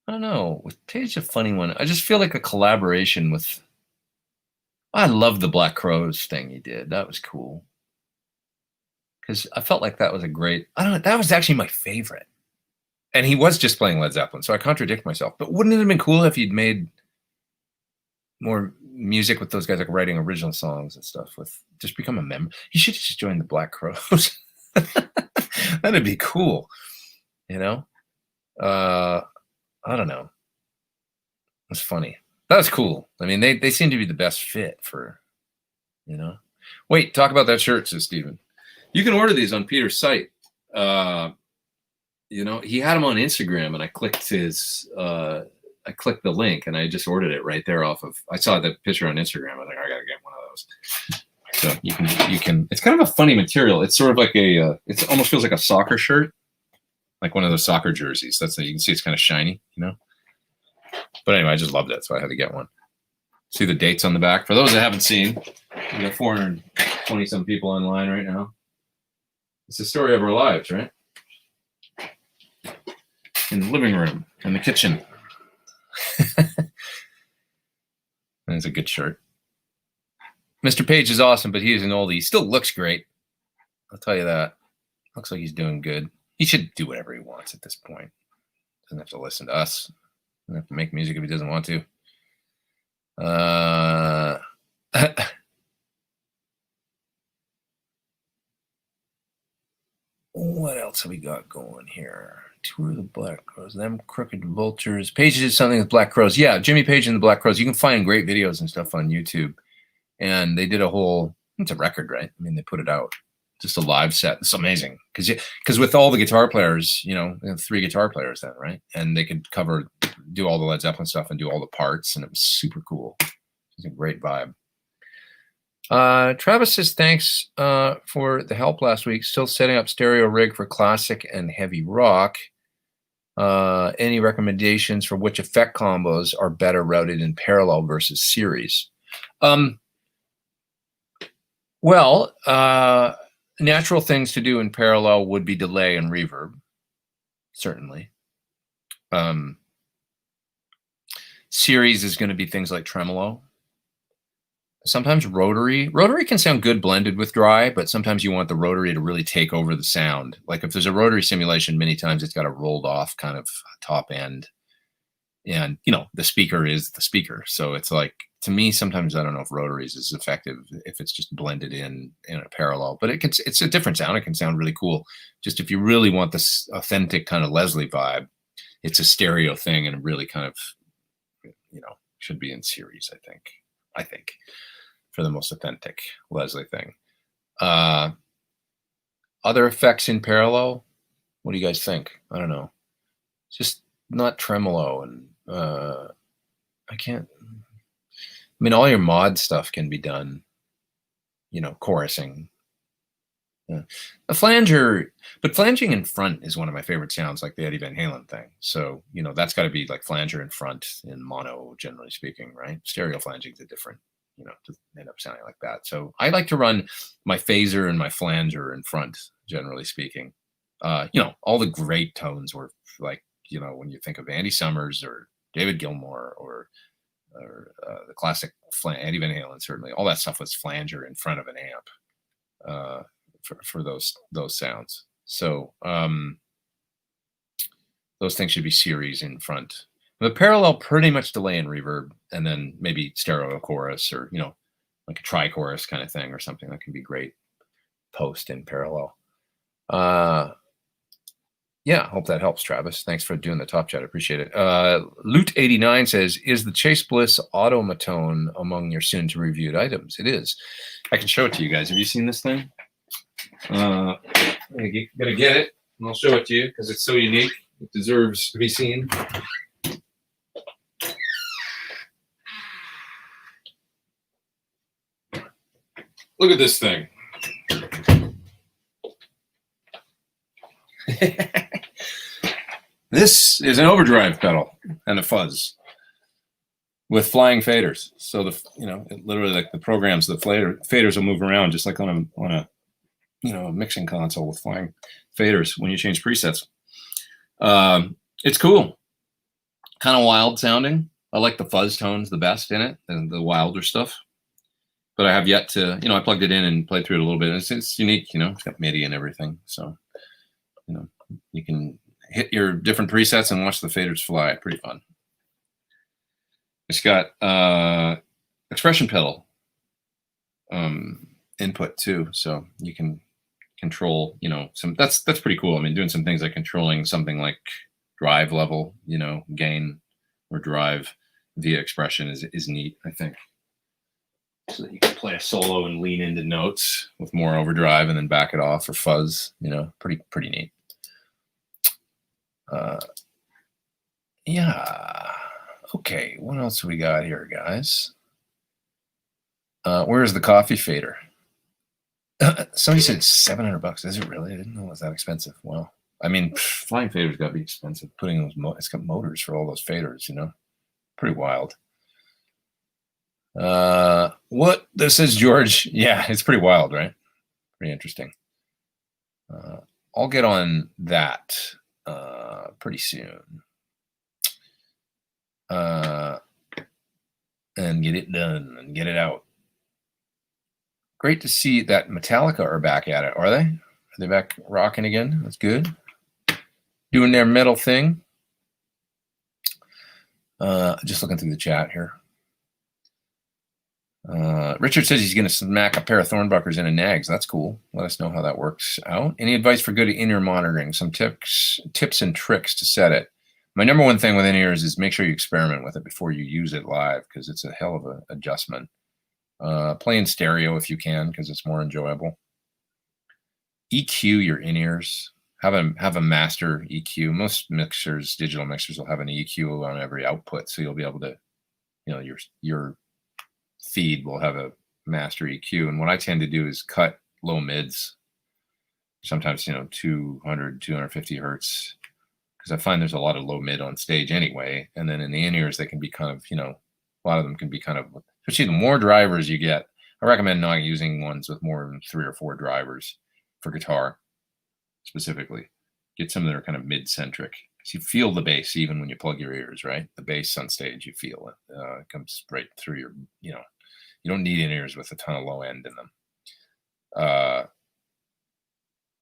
I don't know, with Page, a funny one. I just feel like a collaboration with, I love the Black Crowes thing he did. That was cool. Because I felt like that was that was actually my favorite. And he was just playing Led Zeppelin, so I contradict myself. But wouldn't it have been cool if he'd made more music with those guys, like writing original songs and stuff, just become a member? He should have just joined the Black Crowes. That'd be cool, I don't know. It's funny. That was cool. I mean, they seem to be the best fit for, Wait, talk about that shirt, says Steven. You can order these on Peter's site. He had them on Instagram, and I clicked the link, and I just ordered it right there off of. I saw the picture on Instagram. I was like, I gotta get one of those. So you can. It's kind of a funny material. It's sort of like it almost feels like a soccer shirt, like one of those soccer jerseys. You can see it's kind of shiny, But anyway, I just loved it, so I had to get one. See the dates on the back. For those that haven't seen, we got 420 some people online right now. It's the story of our lives, right? In the living room, in the kitchen. And it's a good shirt. Mr. Page is awesome, but he is an oldie. He still looks great. I'll tell you that. Looks like he's doing good. He should do whatever he wants at this point. Doesn't have to listen to us. Doesn't have to make music if he doesn't want to. What else have we got going here? Tour of the Black Crows, them Crooked Vultures. Page did something with Black Crows. Yeah, Jimmy Page and the Black Crows. You can find great videos and stuff on YouTube. And they did a whole, it's a record, right? I mean, they put it out. Just a live set. It's amazing. Because with all the guitar players, you know, 3 guitar players then, right? And they could do all the Led Zeppelin stuff and do all the parts. And it was super cool. It was a great vibe. Travis says, thanks for the help last week. Still setting up stereo rig for classic and heavy rock. Any recommendations for which effect combos are better routed in parallel versus series? Well, natural things to do in parallel would be delay and reverb, certainly. Series is going to be things like tremolo. Sometimes rotary. Rotary can sound good blended with dry, but sometimes you want the rotary to really take over the sound. Like if there's a rotary simulation, many times it's got a rolled off kind of top end. And, you know, the speaker is the speaker. So it's like, to me, sometimes I don't know if rotaries is effective if it's just blended in a parallel. But it's a different sound. It can sound really cool. Just if you really want this authentic kind of Leslie vibe, it's a stereo thing and really kind of, you know, should be in series, I think. For the most authentic Leslie thing. Other effects in parallel, what do you guys think? I don't know. Just not tremolo and I mean, all your mod stuff can be done, you know, chorusing. A flanger, but flanging in front is one of my favorite sounds, like the Eddie Van Halen thing. So, you know, that's got to be like flanger in front in mono, generally speaking, right? Stereo flanging is different, you know, to end up sounding like that. So I like to run my phaser and my flanger in front, generally speaking. You know, all the great tones were like, you know, when you think of Andy Summers or David Gilmour or the classic Eddie Van Halen, certainly all that stuff was flanger in front of an amp for those sounds. So those things should be series in front. The parallel, pretty much delay and reverb, and then maybe stereo chorus or, you know, like a tri-chorus kind of thing or something that can be great post in parallel. Yeah, hope that helps, Travis. Thanks for doing the top chat. I appreciate it. Loot89 says, is the Chase Bliss Automatone among your soon-to-reviewed items? It is. I can show it to you guys. Have you seen this thing? Gotta get it, and I'll show it to you because it's so unique. It deserves to be seen. Look at this thing. This is an overdrive pedal and a fuzz with flying faders. So you know, it literally, like the programs, the faders will move around just like on a you know, a mixing console with flying faders when you change presets. It's cool, kind of wild sounding. I like the fuzz tones the best in it and the wilder stuff. But I have yet to, you know, I plugged it in and played through it a little bit. It's unique, you know, it's got MIDI and everything. So, you know, you can hit your different presets and watch the faders fly. Pretty fun. It's got expression pedal input too. So you can control, you know, that's pretty cool. I mean, doing some things like controlling something like drive level, you know, gain or drive via expression is neat, I think. So that you can play a solo and lean into notes with more overdrive and then back it off or fuzz, you know, pretty neat. Yeah. Okay, what else we got here, guys? Where's the coffee fader? Somebody said $700. Is it really? I didn't know it was that expensive. Wow. I mean, flying faders got to be expensive. Putting those, it's got motors for all those faders, you know, pretty wild. What this is, George? Yeah, it's pretty wild, right? Pretty interesting. I'll get on that pretty soon and get it done and get it out. great to see that Metallica are back at it. Are they? Are they back rocking again? That's good. Doing their metal thing. Just looking through the chat here. Richard says he's going to smack a pair of Thornbuckers into nags. That's cool. Let us know how that works out. Any advice for good in-ear monitoring? Some tips and tricks to set it. My number one thing with in-ears is make sure you experiment with it before you use it live, because it's a hell of an adjustment. Play in stereo if you can, because it's more enjoyable. EQ your in-ears. Have a master EQ. Most mixers, digital mixers, will have an EQ on every output, so you'll be able to, your feed will have a master EQ. And what I tend to do is cut low mids, sometimes 200, 250 hertz, because I find there's a lot of low mid on stage anyway. And then in the in-ears, they can be kind of, a lot of them can be kind of, especially the more drivers you get. I recommend not using ones with more than 3 or 4 drivers for guitar specifically. Get some that are kind of mid-centric, because you feel the bass even when you plug your ears, right? The bass on stage, you feel it. It comes right through your, you don't need in-ears with a ton of low end in them.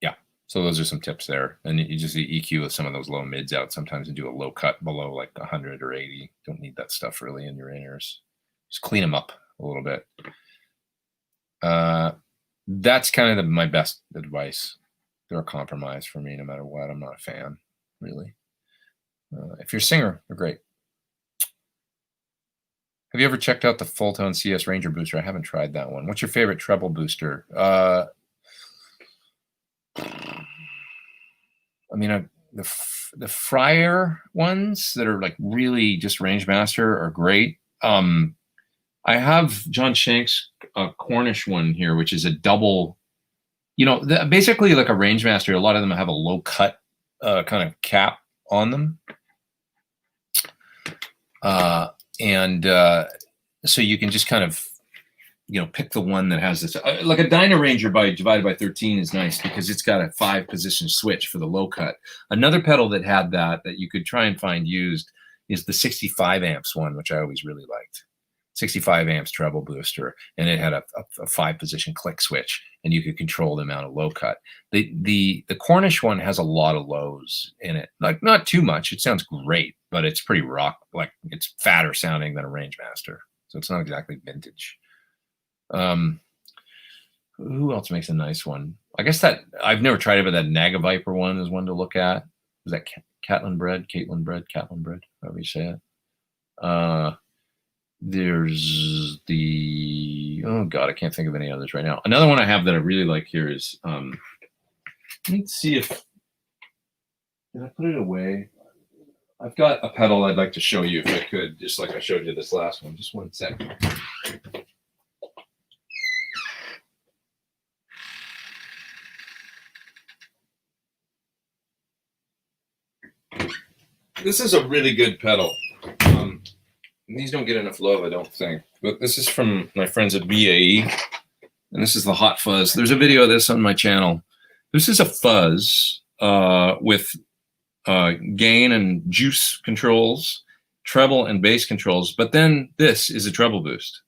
Yeah, so those are some tips there. And you just EQ with some of those low mids out sometimes and do a low cut below like 100 or 80. Don't need that stuff really in your in-ears. Just clean them up a little bit. That's kind of my best advice. They're a compromise for me no matter what. I'm not a fan, really. If you're a singer, they're great. Have you ever checked out the Fulltone CS Ranger booster? I haven't tried that one. What's your favorite treble booster? I mean, the Fryer ones that are like really just Rangemaster are great. I have John Shank's Cornish one here, which is a double. Basically like a Rangemaster. A lot of them have a low cut kind of cap on them. So you can just kind of, pick the one that has this, like a Dyna Ranger divided by 13 is nice because it's got a 5-position switch for the low cut. Another pedal that had that you could try and find used is the 65 amps one, which I always really liked. 65 amps treble booster, and it had a 5-position click switch, and you could control the amount of low cut. The Cornish one has a lot of lows in it, like not too much. It sounds great, but it's pretty rock, like it's fatter sounding than a Rangemaster, so it's not exactly vintage. Who else makes a nice one? I guess that I've never tried it, but that Naga Viper one is one to look at. Is that Catlin Bread, however you say it. There's oh God, I can't think of any others right now. Another one I have that I really like here is, let me see if, did I put it away? I've got a pedal I'd like to show you if I could, just like I showed you this last one. Just one second. This is a really good pedal. These don't get enough love, I don't think. But this is from my friends at BAE, and this is the Hot Fuzz. There's a video of this on my channel. This is a fuzz with gain and juice controls, treble and bass controls, but then this is a treble boost,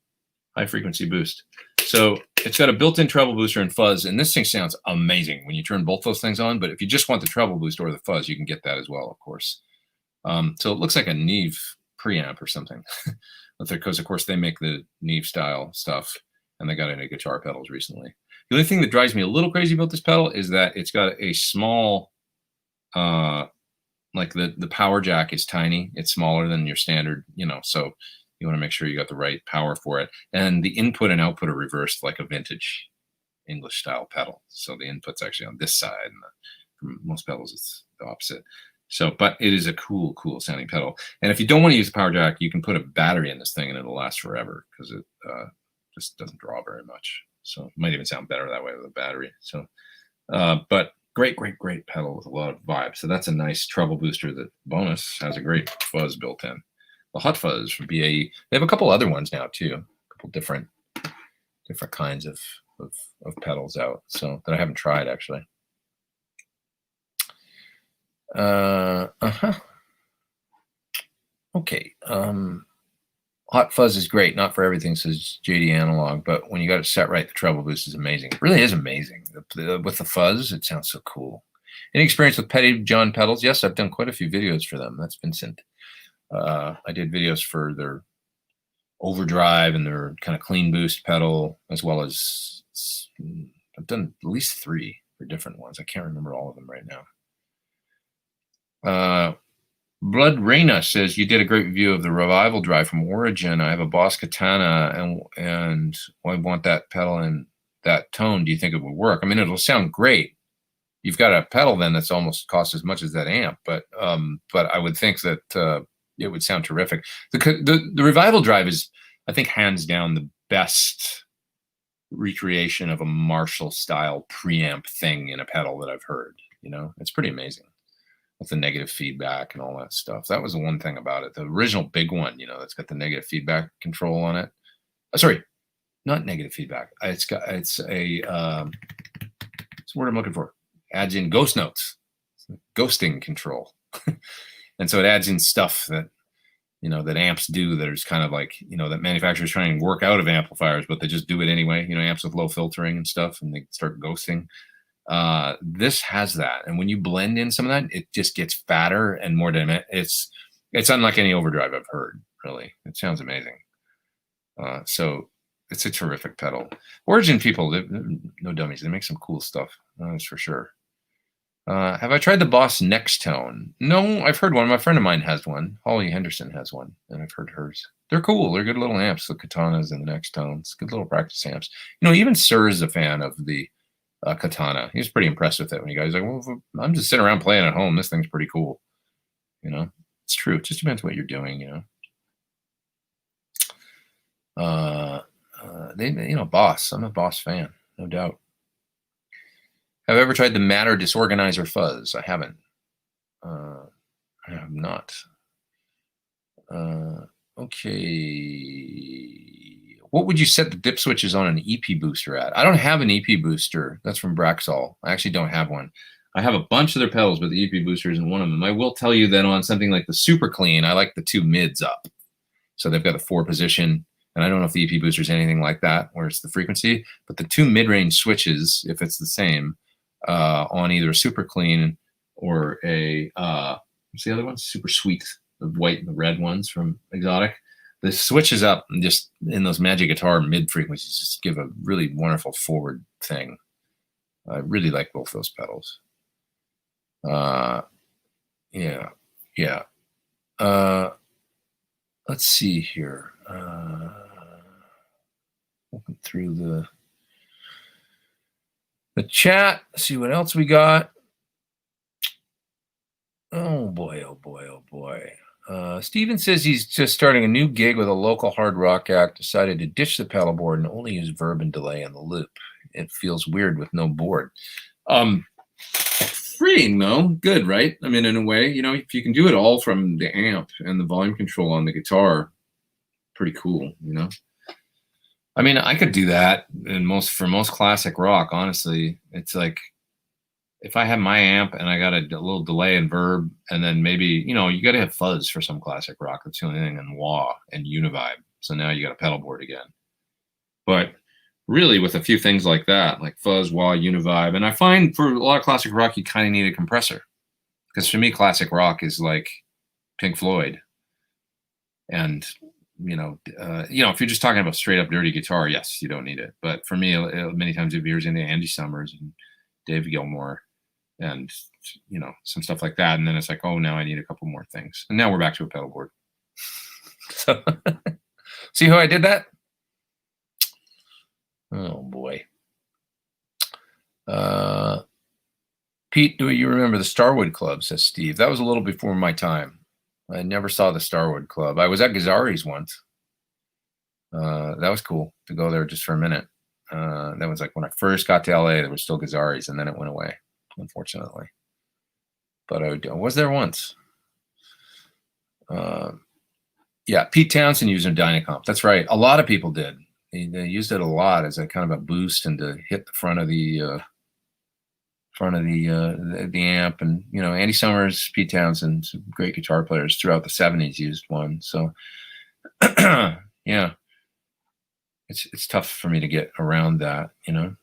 high frequency boost. So it's got a built-in treble booster and fuzz, and this thing sounds amazing when you turn both those things on. But if you just want the treble boost or the fuzz, you can get that as well, of course. So it looks like a Neve preamp or something, because of course they make the Neve style stuff, and they got into guitar pedals recently. The only thing that drives me a little crazy about this pedal is that it's got a small, like the power jack is tiny. It's smaller than your standard, so you want to make sure you got the right power for it. And the input and output are reversed like a vintage English style pedal. So the input's actually on this side, and for most pedals it's the opposite. So, but it is a cool sounding pedal. And if you don't want to use the power jack, you can put a battery in this thing and it'll last forever, because it just doesn't draw very much. So it might even sound better that way with a battery. So, but great pedal with a lot of vibe. So that's a nice treble booster. That bonus has a great fuzz built in. The Hot Fuzz from BAE. They have a couple other ones now too. A couple different kinds of pedals out. So that I haven't tried actually. Okay. Hot fuzz is great, not for everything, says JD Analog, but when you got it set right, the treble boost is amazing. It really is amazing. With the fuzz, it sounds so cool. Any experience with Petty John pedals? Yes, I've done quite a few videos for them. That's Vincent. I did videos for their overdrive and their kind of clean boost pedal, as well as I've done at least 3 for different ones. I can't remember all of them right now. Blood Reina says you did a great review of the Revival Drive from Origin. I have a Boss Katana and I want that pedal in that tone. Do you think it would work? I mean, it'll sound great. You've got a pedal then that's almost cost as much as that amp, but I would think that it would sound terrific. The Revival Drive is, I think, hands down the best recreation of a Marshall style preamp thing in a pedal that I've heard. You know, it's pretty amazing with the negative feedback and all that stuff. That was the one thing about it. The original big one, you know, that's got the negative feedback control on it. Sorry, not negative feedback. It's a what's the word I'm looking for? Adds in ghost notes, ghosting control. And so it adds in stuff that, you know, that amps do that is kind of like, you know, that manufacturers try and work out of amplifiers, but they just do it anyway. You know, amps with low filtering and stuff, and they start ghosting. This has that, and when you blend in some of that, it just gets fatter and more dynamic. It's unlike any overdrive I've heard. Really, it sounds amazing. So it's a terrific pedal. Origin people, they're no dummies. They make some cool stuff. That's for sure. Have I tried the Boss Next Tone? No, I've heard one. My friend of mine has one. Holly Henderson has one, and I've heard hers. They're cool. They're good little amps, the Katanas and the Next Tones. Good little practice amps. You know, even Sir is a fan of the Katana. He was pretty impressed with it when he got. He's like, well, I'm just sitting around playing at home. This thing's pretty cool. You know, it's true. It just depends what you're doing. You know, you know, Boss. I'm a Boss fan, no doubt. Have I ever tried the Matter Disorganizer Fuzz? I haven't. I have not. Okay. What would you set the dip switches on an EP booster at? I don't have an EP booster. That's from Braxall. I actually don't have one. I have a bunch of their pedals with the EP boosters in one of them. I will tell you that on something like the Super Clean, I like the 2 mids up. So they've got a 4 position. And I don't know if the EP booster is anything like that, where it's the frequency. But the 2 mid-range switches, if it's the same, on either a Super Clean or a, what's the other one? Super Sweet, the white and the red ones from Exotic. The switches up and just in those Magic Guitar mid frequencies just give a really wonderful forward thing. I really like both those pedals. Yeah. Let's see here. Looking through the chat, see what else we got. Oh boy. Steven says he's just starting a new gig with a local hard rock act, decided to ditch the pedal board and only use verb and delay in the loop. It feels weird with no board. Freeing though, good, right? I mean, in a way, you know, if you can do it all from the amp and the volume control on the guitar, pretty cool, you know? I mean, I could do that for most classic rock, honestly. It's like, if I have my amp and I got a little delay in verb, and then maybe, you know, you got to have fuzz for some classic rock. That's the only thing, and wah and univibe. So now you got a pedal board again. But really, with a few things like that, like fuzz, wah, univibe, and I find for a lot of classic rock, you kind of need a compressor. Because for me, classic rock is like Pink Floyd. And, you know, if you're just talking about straight up dirty guitar, yes, you don't need it. But for me, many times it veers into Andy Summers and Dave Gilmour and, you know, some stuff like that. And then it's like, oh, now I need a couple more things. And now we're back to a pedal board. So see how I did that? Oh boy. Pete, do you remember the Starwood Club, says Steve? That was a little before my time. I never saw the Starwood Club. I was at Gazzari's once. That was cool to go there just for a minute. That was like when I first got to LA, there was still Gazzari's, and then it went away, unfortunately. But I was there once. Yeah, Pete Townsend used a Dynacomp. That's right. A lot of people did. They used it a lot as a kind of a boost and to hit the front of the amp. And, you know, Andy Summers, Pete Townsend, some great guitar players throughout the 70s used one. So Yeah, it's tough for me to get around that, you know.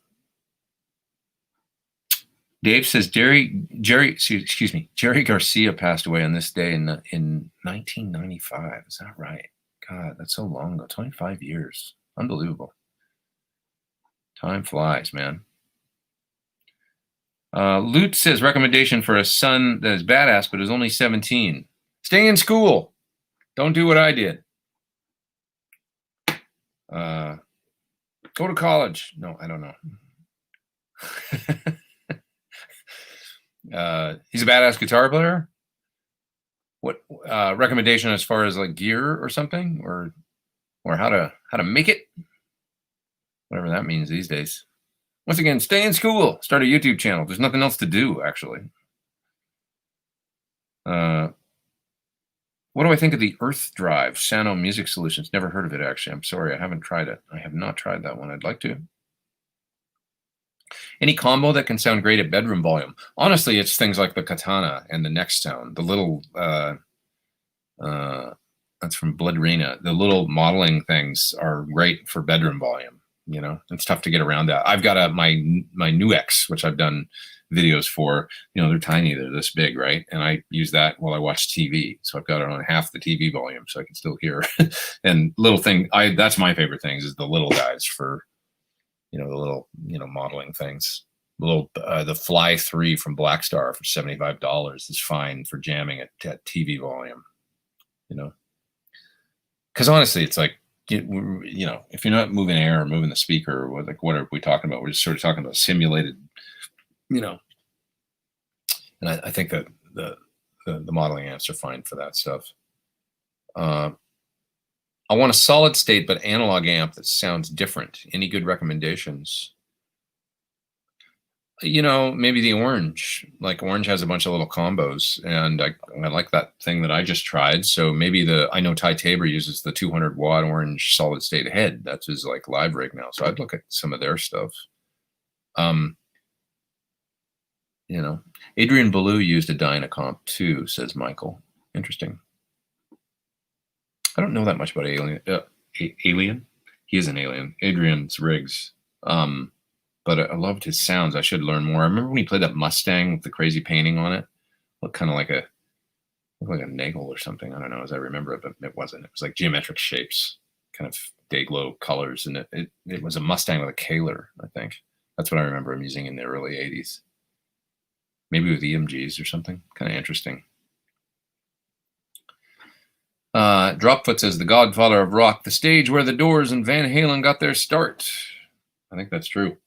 Dave says Jerry Garcia passed away on this day in 1995. Is that right? God, that's so long ago. 25 years. Unbelievable. Time flies, man. Lute says recommendation for a son that is badass but is only 17. Stay in school. Don't do what I did. Go to college. No, I don't know. He's a badass guitar player. What recommendation as far as like gear or something, or how to make it, whatever that means these days. Once again, stay in school. Start a YouTube channel. There's nothing else to do, actually. What do I think of the Earth Drive Sano Music Solutions? Never heard of it, actually. I'm sorry, I haven't tried it. I have not tried that one. I'd like to. Any combo that can sound great at bedroom volume? Honestly, it's things like the Katana and the Next Sound. The little, that's from Blood Arena. The little modeling things are great for bedroom volume. You know, it's tough to get around that. I've got my Nuex, which I've done videos for. You know, they're tiny. They're this big, right? And I use that while I watch TV. So I've got it on half the TV volume so I can still hear. And little thing, that's my favorite things is the little guys for, you know, the little, you know, modeling things. The little, the Fly 3 from Black Star for $75 is fine for jamming at TV volume, you know. Because honestly, it's like, you know, if you're not moving air or moving the speaker, or like what are we talking about? We're just sort of talking about simulated, you know. And I think that the modeling amps are fine for that stuff. I want a solid state but analog amp that sounds different. Any good recommendations? You know, maybe the Orange. Like Orange has a bunch of little combos, and I like that thing that I just tried. So maybe I know Ty Tabor uses the 200-watt Orange solid state head. That's his like live rig now. So I'd look at some of their stuff. You know, Adrian Ballou used a Dynacomp too, says Michael. Interesting. I don't know that much about Alien. Alien? He is an alien. Adrian's rigs. But I loved his sounds. I should learn more. I remember when he played that Mustang with the crazy painting on it. Looked kind of like a Nagel or something. I don't know as I remember it, but it wasn't. It was like geometric shapes, kind of day glow colors. And it was a Mustang with a Kaler, I think. That's what I remember him using in the early 80s. Maybe with EMGs or something. Kind of interesting. Dropfoot says, the godfather of rock, the stage where the Doors and Van Halen got their start. I think that's true.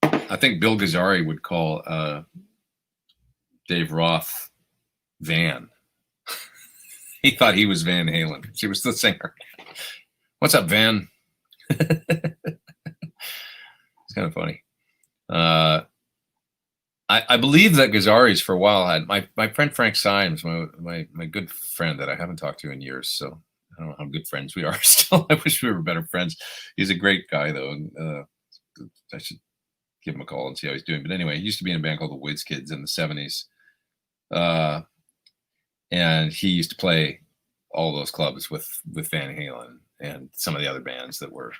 I think Bill Gazzari would call Dave Roth Van. He thought he was Van Halen. She was the singer. What's up, Van? It's kind of funny. I believe that Gazzari's for a while had my friend Frank Symes, my good friend that I haven't talked to in years. So I don't know how good friends we are still. I wish we were better friends. He's a great guy though. And, I should give him a call and see how he's doing. But anyway, he used to be in a band called the Whiz Kids in the 70s. And he used to play all those clubs with Van Halen and some of the other bands that were,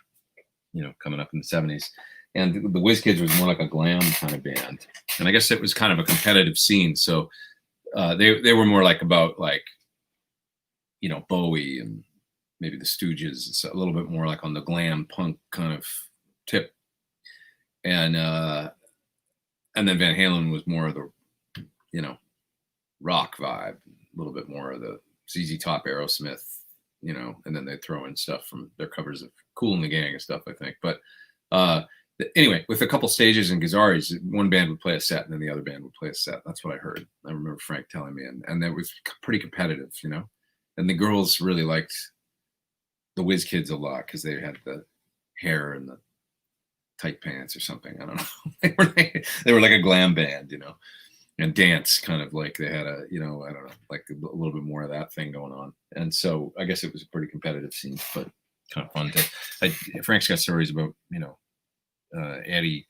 you know, coming up in the 70s. And the Whiz Kids was more like a glam kind of band. And I guess it was kind of a competitive scene. So they were more like about like, you know, Bowie and maybe the Stooges. It's a little bit more like on the glam punk kind of tip. And then Van Halen was more of the, you know, rock vibe, a little bit more of the ZZ Top, Aerosmith, you know, and then they'd throw in stuff from their covers of Kool and the Gang and stuff, I think. But anyway, with a couple stages in Gazzari's, one band would play a set and then the other band would play a set. That's what I heard. I remember Frank telling me, and that was pretty competitive, you know. And the girls really liked the Whiz Kids a lot because they had the hair and the tight pants or something. I don't know. they were like a glam band, you know, and dance kind of like they had a, you know, I don't know, like a little bit more of that thing going on. And so I guess it was a pretty competitive scene, but kind of fun to. Frank's got stories about, you know, Eddie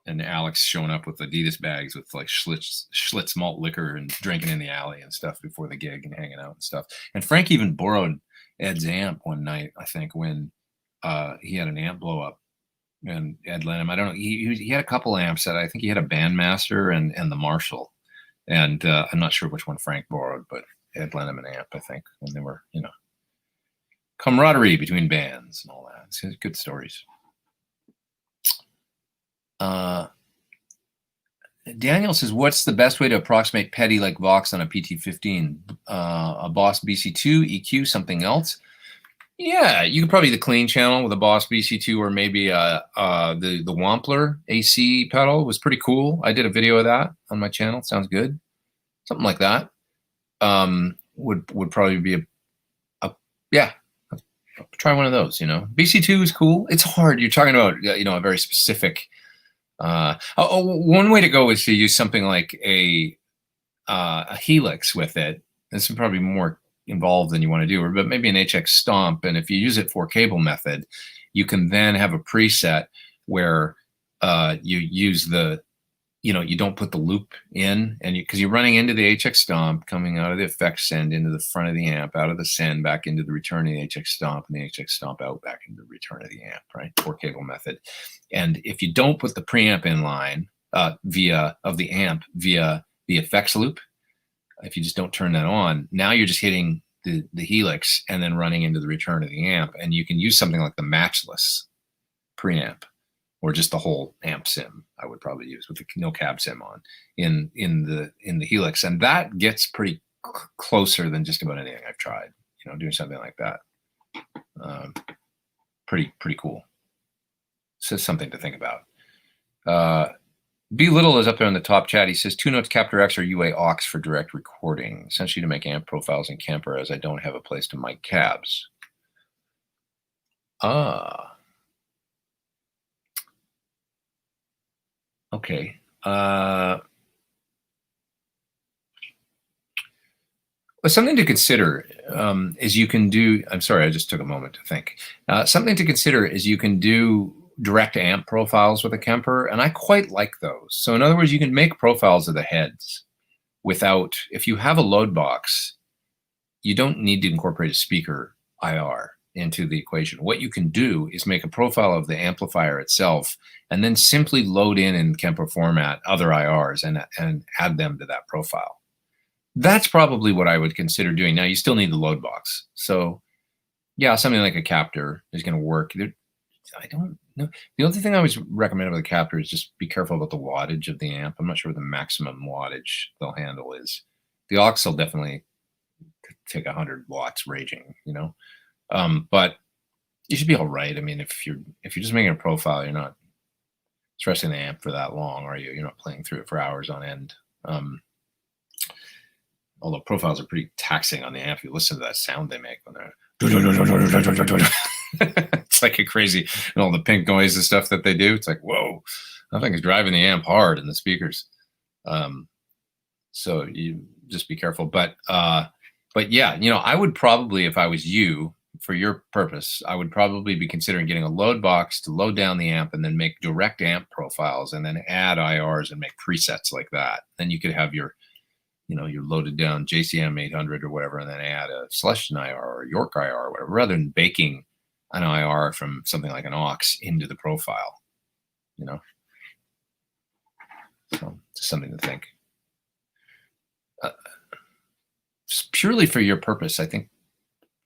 and Alex showing up with Adidas bags with like Schlitz malt liquor and drinking in the alley and stuff before the gig and hanging out and stuff. And Frank even borrowed Ed's amp one night, I think, when he had an amp blow up, and Ed lent him. I don't know. He had a couple amps that I think he had a Bandmaster and the Marshall, and I'm not sure which one Frank borrowed, but Ed lent him an amp, I think, when they were, you know, camaraderie between bands and all that. It's good stories. Daniel says, what's the best way to approximate petty like Vox on a PT15? A Boss BC2, EQ, something else? Yeah, you could probably the clean channel with a Boss BC2, or maybe the Wampler AC pedal was pretty cool. I did a video of that on my channel. Sounds good. Something like that would probably be yeah. Try one of those. You know, BC2 is cool. It's hard. You're talking about, you know, a very specific. One way to go is to use something like a Helix with it. This is probably more involved than you want to do, but maybe an HX Stomp. And if you use it for cable method, you can then have a preset where you use the, you know, you don't put the loop in, and because you're running into the HX Stomp, coming out of the effects send into the front of the amp, out of the send back into the return of the HX Stomp, and the HX Stomp out back into the return of the amp, right? For cable method. And if you don't put the preamp in line via the effects loop, if you just don't turn that on, now you're just hitting the Helix and then running into the return of the amp. And you can use something like the matchless preamp, or just the whole amp sim. I would probably use with the no cab sim on in the Helix, and that gets pretty closer than just about anything I've tried. You know, doing something like that, pretty cool. So something to think about. B Little is up there in the top chat. He says 2 Notes Captor X or UA aux for direct recording, essentially to make amp profiles in Kemper, as I don't have a place to mic cabs. Okay. Well, something to consider is you can do, I'm sorry, I just took a moment to think. Something to consider is you can do direct amp profiles with a Kemper, and I quite like those. So in other words, you can make profiles of the heads without, if you have a load box, you don't need to incorporate a speaker IR into the equation. What you can do is make a profile of the amplifier itself and then simply load in Kemper format other IRs and add them to that profile. That's probably what I would consider doing. Now, you still need the load box. So yeah, something like a Captor is going to work. I don't know. The only thing I always recommend with a Captor is just be careful about the wattage of the amp. I'm not sure what the maximum wattage they'll handle is. The aux will definitely take 100 watts raging, you know. But you should be all right. I mean, if you're just making a profile, you're not stressing the amp for that long, are you? You're not playing through it for hours on end. Although profiles are pretty taxing on the amp. You listen to that sound they make when they're it's like a crazy, and all the pink noise and stuff that they do. It's like, whoa, that thing is driving the amp hard in the speakers. So you just be careful. But yeah, you know, I would probably, if I was you, for your purpose, I would probably be considering getting a load box to load down the amp and then make direct amp profiles and then add IRs and make presets like that. Then you could have your, you know, your loaded down JCM 800 or whatever, and then add a Celestion IR or York IR or whatever, rather than baking an IR from something like an aux into the profile, you know? So just something to think. Purely for your purpose, I think,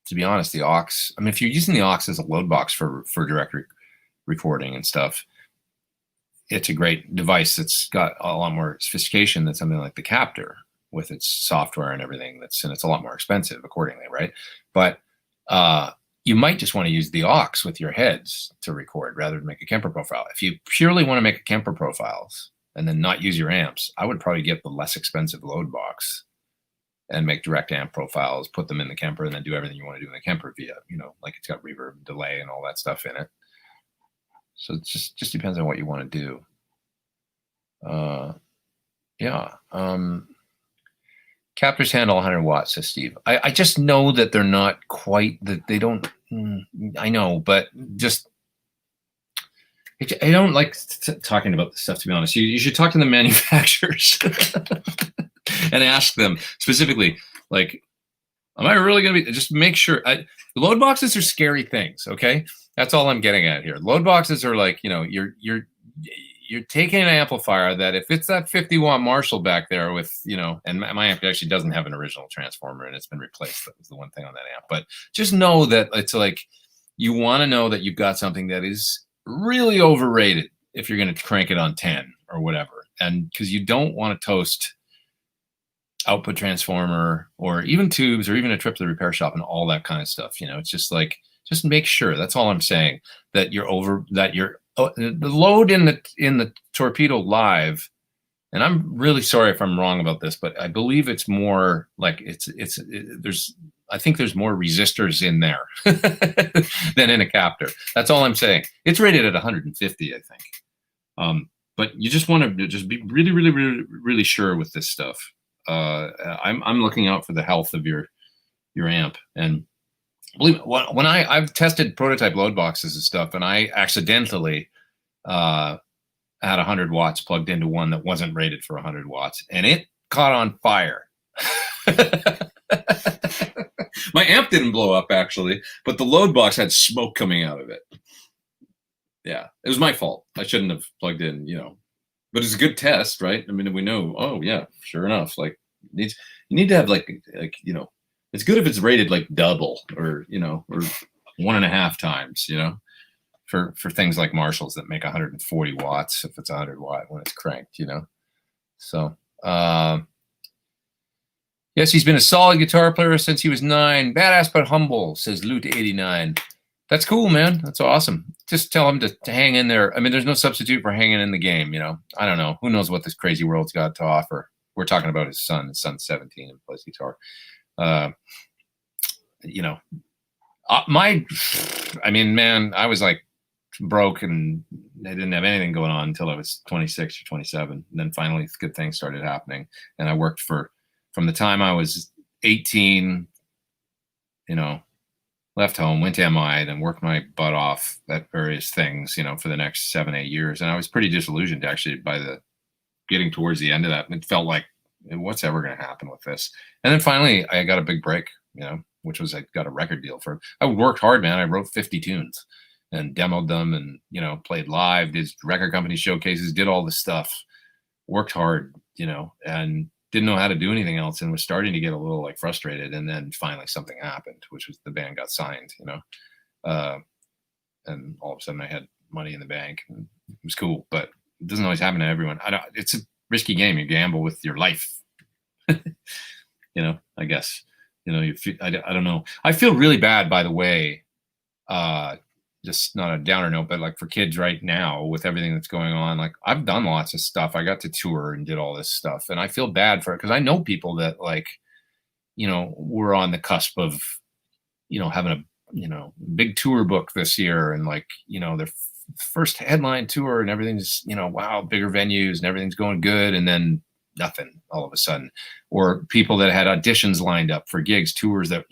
to be honest, the aux, I mean, if you're using the aux as a load box for direct recording and stuff, it's a great device that's got a lot more sophistication than something like the Captor with its software and everything. And it's a lot more expensive accordingly, right? But you might just want to use the aux with your heads to record rather than make a Kemper profile. If you purely want to make a Kemper profiles and then not use your amps, I would probably get the less expensive load box and make direct amp profiles, put them in the Kemper, and then do everything you want to do in the Kemper via, you know, like it's got reverb, delay, and all that stuff in it. So it just depends on what you want to do. Yeah. Captors handle 100 watts, says Steve. I just know that they're not quite, that they don't, I know, but just, I don't like talking about this stuff, to be honest. You should talk to the manufacturers and ask them specifically, like, am I really going to be, just make sure. Load boxes are scary things, okay? That's all I'm getting at here. Load boxes are like, you're taking an amplifier that if it's that 50-watt Marshall back there with, and my amp actually doesn't have an original transformer and it's been replaced. That was the one thing on that amp. But just know that it's like, you want to know that you've got something that is really overrated if you're going to crank it on 10 or whatever. And because you don't want to toast output transformer or even tubes or even a trip to the repair shop and all that kind of stuff. It's just like, just make sure, that's all I'm saying, that the load in the Torpedo Live, and I'm really sorry if I'm wrong about this, but I believe it's more like I think there's more resistors in there than in a Captor. That's all I'm saying. It's rated at 150, I think. But you just want to just be really, really, really, really sure with this stuff. I'm looking out for the health of your amp. And believe me, when I've tested prototype load boxes and stuff, and I accidentally had 100 watts plugged into one that wasn't rated for 100 watts, and it caught on fire. My amp didn't blow up, actually, but the load box had smoke coming out of it. Yeah, it was my fault. I shouldn't have plugged in, but it's a good test, right? I mean, we know, oh yeah, sure enough, like you need to have like it's good if it's rated like double or, or 1.5 times, for things like Marshalls that make 140 watts if it's 100 watt when it's cranked, So, yes, he's been a solid guitar player since he was 9. Badass but humble, says Loot89. That's cool, man. That's awesome. Just tell him to hang in there. I mean, there's no substitute for hanging in the game, I don't know. Who knows what this crazy world's got to offer. We're talking about his son. His son's 17 and plays guitar. I mean, man, I was like broke and I didn't have anything going on until I was 26 or 27. And then finally good things started happening. And I worked from the time I was 18, left home, went to MI, then worked my butt off at various things, for the next 7-8 years. And I was pretty disillusioned actually by getting towards the end of that. And it felt like, what's ever going to happen with this? And then finally I got a big break, which was I got a record deal I worked hard, man. I wrote 50 tunes and demoed them and, played live, did record company showcases, did all this stuff, worked hard, and didn't know how to do anything else and was starting to get a little like frustrated. And then finally something happened, which was the band got signed, and all of a sudden I had money in the bank and it was cool, but it doesn't always happen to everyone. It's a risky game. You gamble with your life, I guess, I don't know. I feel really bad, by the way, just not a downer note, but like for kids right now with everything that's going on, like I've done lots of stuff. I got to tour and did all this stuff and I feel bad for it because I know people that like, were on the cusp of, having a, big tour book this year and like, their first headline tour and everything's, wow, bigger venues and everything's going good. And then nothing all of a sudden, or people that had auditions lined up for gigs, tours that,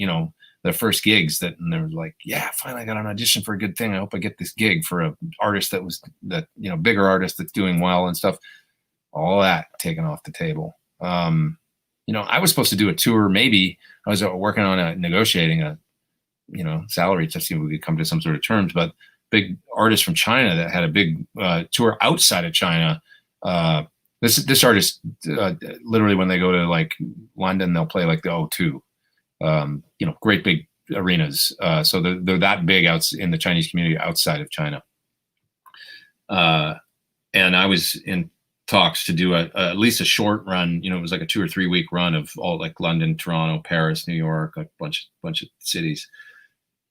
their first gigs and they're like, yeah, finally I got an audition for a good thing. I hope I get this gig for a artist bigger artist that's doing well and stuff. All that taken off the table. I was supposed to do a tour. Maybe I was working on negotiating a, salary to see if we could come to some sort of terms, but big artist from China that had a big tour outside of China. This artist, literally when they go to like London, they'll play like the O2. Great big arenas. So they're that big out in the Chinese community outside of China. And I was in talks to do at least a short run. It was like a 2 or 3 week run of all like London, Toronto, Paris, New York, a bunch of cities.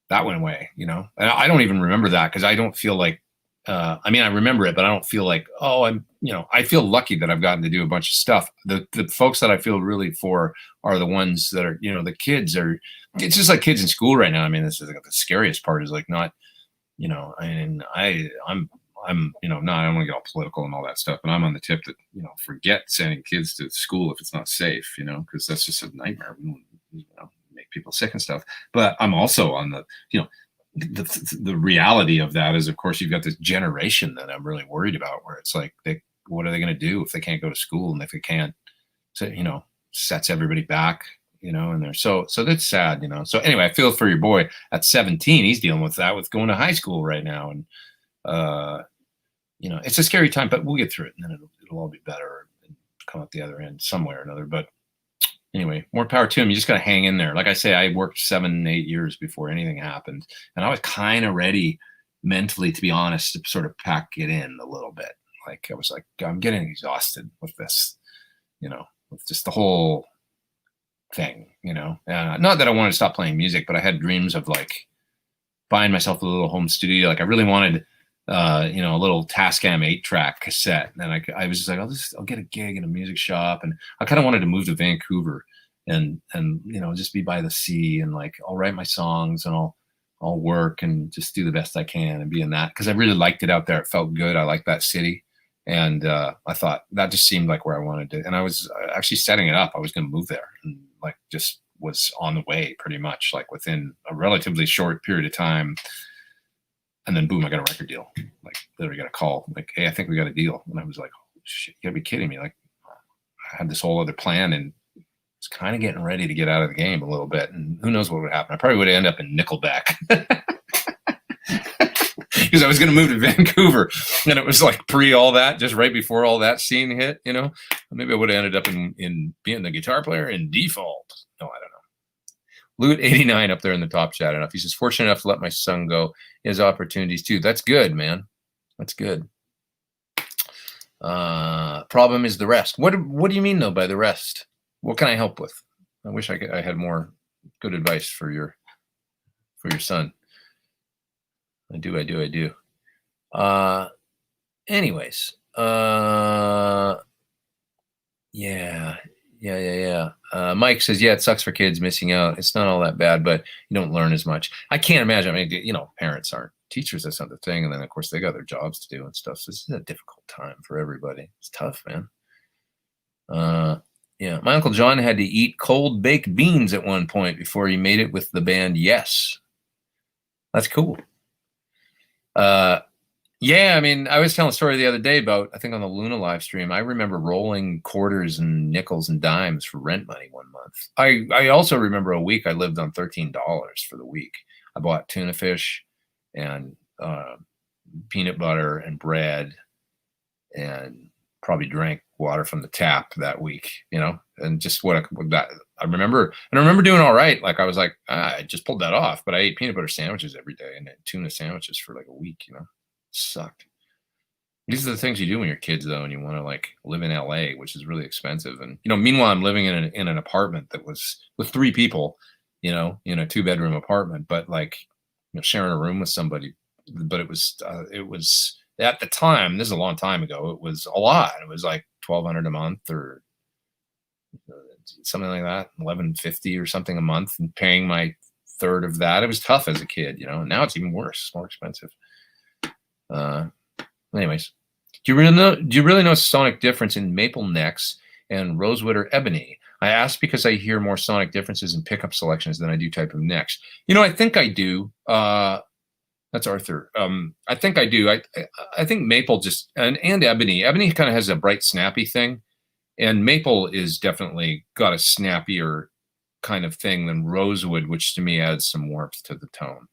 That went away, and I don't even remember that because I don't feel like, I remember it, but I don't feel like, I feel lucky that I've gotten to do a bunch of stuff. The folks that I feel really for are the ones that are, the kids are, it's just like kids in school right now. I mean, this is like the scariest part is like not, I'm not, I don't want to get all political and all that stuff, but I'm on the tip that, forget sending kids to school if it's not safe, because that's just a nightmare, make people sick and stuff. But I'm also on the, the reality of that is, of course, you've got this generation that I'm really worried about, where it's like, what are they going to do if they can't go to school, and if they can't, so, you know, sets everybody back, you know, and they're so that's sad, you know. So anyway, I feel for your boy at 17. He's dealing with that, with going to high school right now, and you know, it's a scary time, but we'll get through it, and then it'll all be better and come out the other end some way or another. But anyway, more power to him. You just got to hang in there. Like I say, I worked 7-8 years before anything happened, and I was kind of ready mentally, to be honest, to sort of pack it in a little bit. Like, I was like, I'm getting exhausted with this, you know, with just the whole thing, you know. Not that I wanted to stop playing music, but I had dreams of like buying myself a little home studio. Like, I really wanted, you know, a little Tascam 8-track cassette. And then I was just like, I'll get a gig in a music shop. And I kind of wanted to move to Vancouver and, you know, just be by the sea, and like, I'll write my songs, and I'll work and just do the best I can and be in that. 'Cause I really liked it out there. It felt good. I liked that city. And I thought that just seemed like where I wanted to. And I was actually setting it up. I was going to move there, and like, just was on the way pretty much, like within a relatively short period of time. And then boom, I got a record deal. Like, literally got a call, like, hey, I think we got a deal. And I was like, oh, shit, you gotta be kidding me. Like, I had this whole other plan, and was kind of getting ready to get out of the game a little bit. And who knows what would happen. I probably would end up in Nickelback. Because I was going to move to Vancouver, and it was like all that, just right before all that scene hit, you know. Maybe I would have ended up in being the guitar player in Default. No, I don't know. Loot89 up there in the top chat enough. He says, fortunate enough to let my son go. He has opportunities too. That's good, man. That's good. Problem is the rest. What do you mean though by the rest? What can I help with? I wish I had more good advice for your son. I do. Anyways, yeah. Mike says, yeah, it sucks for kids missing out. It's not all that bad, but you don't learn as much. I can't imagine. I mean, you know, parents aren't teachers. That's not the thing. And then, of course, they got their jobs to do and stuff. So this is a difficult time for everybody. It's tough, man. Yeah, my Uncle John had to eat cold baked beans at one point before he made it with the band Yes. That's cool. Yeah, I mean, I was telling a story the other day about, I think on the Luna live stream, I remember rolling quarters and nickels and dimes for rent money one month. I also remember a week I lived on $13 for the week. I bought tuna fish and peanut butter and bread, and probably drank water from the tap that week, you know, and just what I remember. And I remember doing all right. Like, I was like, I just pulled that off, but I ate peanut butter sandwiches every day and tuna sandwiches for like a week, you know. Sucked. These are the things you do when you're kids, though, and you want to like live in LA, which is really expensive. And, you know, meanwhile, I'm living in an apartment that was with 3 people, you know, in a 2-bedroom apartment, but like, you know, sharing a room with somebody. But it was at the time, this is a long time ago, it was a lot. It was like $1,200 a month or something like that, $1,150 or something a month, and paying my third of that. It was tough as a kid, you know. And now it's even worse. It's more expensive. Anyways, do you really know sonic difference in maple necks and rosewood or ebony? I ask because I hear more sonic differences in pickup selections than I do type of necks. You know, I think I do. That's Arthur. I think I do. I think maple just and ebony. Ebony kind of has a bright, snappy thing, and maple is definitely got a snappier kind of thing than rosewood, which to me adds some warmth to the tone,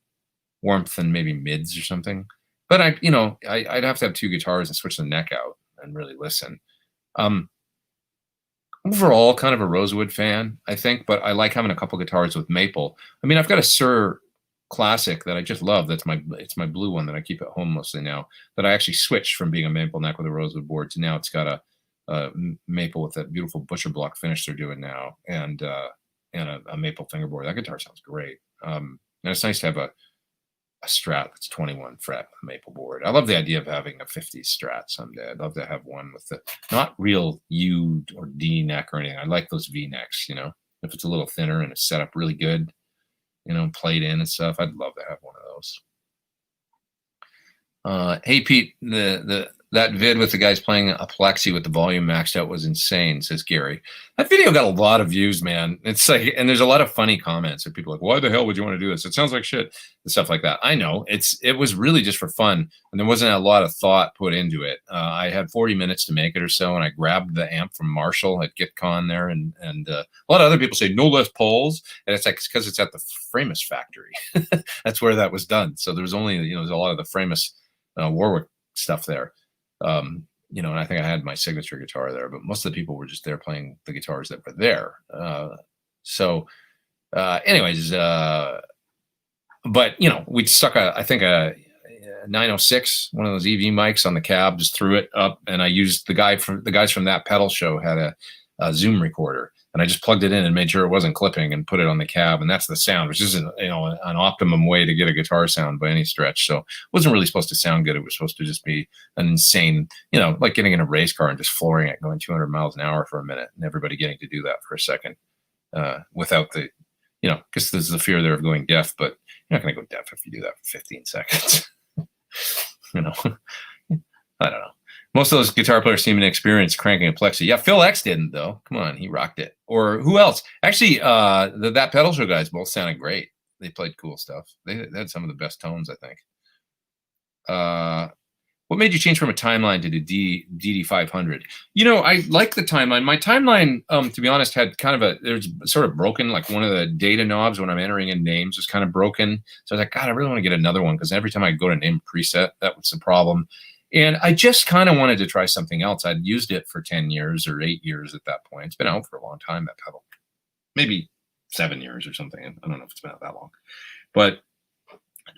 warmth and maybe mids or something. But I'd have to have 2 guitars and switch the neck out and really listen. Overall, kind of a rosewood fan, I think, but I like having a couple guitars with maple. I mean, I've got a Sir Classic that I just love. It's my blue one that I keep at home mostly now, that I actually switched from being a maple neck with a rosewood board to now it's got a maple with that beautiful butcher block finish they're doing now, and a maple fingerboard. That guitar sounds great. And it's nice to have a Strat that's 21 fret maple board. I love the idea of having a 50s Strat someday. I'd love to have one with the not real U or D neck or anything. I like those V necks, you know, if it's a little thinner and it's set up really good, you know, played in and stuff. I'd love to have one of those. Hey Pete, the that vid with the guys playing a plexi with the volume maxed out was insane, says Gary. That video got a lot of views, man. It's like, and there's a lot of funny comments of people like, why the hell would you want to do this? It sounds like shit and stuff like that. I know it was really just for fun, and there wasn't a lot of thought put into it. I had 40 minutes to make it or so, and I grabbed the amp from Marshall at GitCon there, and a lot of other people say no Les Pauls, and it's like because it's at the Framus factory. That's where that was done. So there's only, there's a lot of the Framus Warwick stuff there. And I think I had my signature guitar there, but most of the people were just there playing the guitars that were there. Anyways, but we stuck I think a 906, one of those EV mics on the cab, just threw it up, and I used the guys from that pedal show had a Zoom recorder, and I just plugged it in and made sure it wasn't clipping and put it on the cab, and that's the sound, which isn't an optimum way to get a guitar sound by any stretch. So it wasn't really supposed to sound good. It was supposed to just be an insane, like getting in a race car and just flooring it, going 200 miles an hour for a minute, and everybody getting to do that for a second without the, because there's the fear there of going deaf, but you're not going to go deaf if you do that for 15 seconds. I don't know. Most of those guitar players seem inexperienced cranking a plexi. Yeah, Phil X didn't, though. Come on, he rocked it. Or who else? Actually, that pedal show guys both sounded great. They played cool stuff. They had some of the best tones, I think. What made you change from a timeline to the DD500? I like the timeline. My timeline, to be honest, had kind of there's sort of broken, like one of the data knobs when I'm entering in names was kind of broken. So I was like, God, I really want to get another one, because every time I go to name preset, that was the problem. And I just kind of wanted to try something else. I'd used it for 10 years or 8 years at that point. It's been out for a long time, that pedal. Maybe 7 years or something. I don't know if it's been out that long. But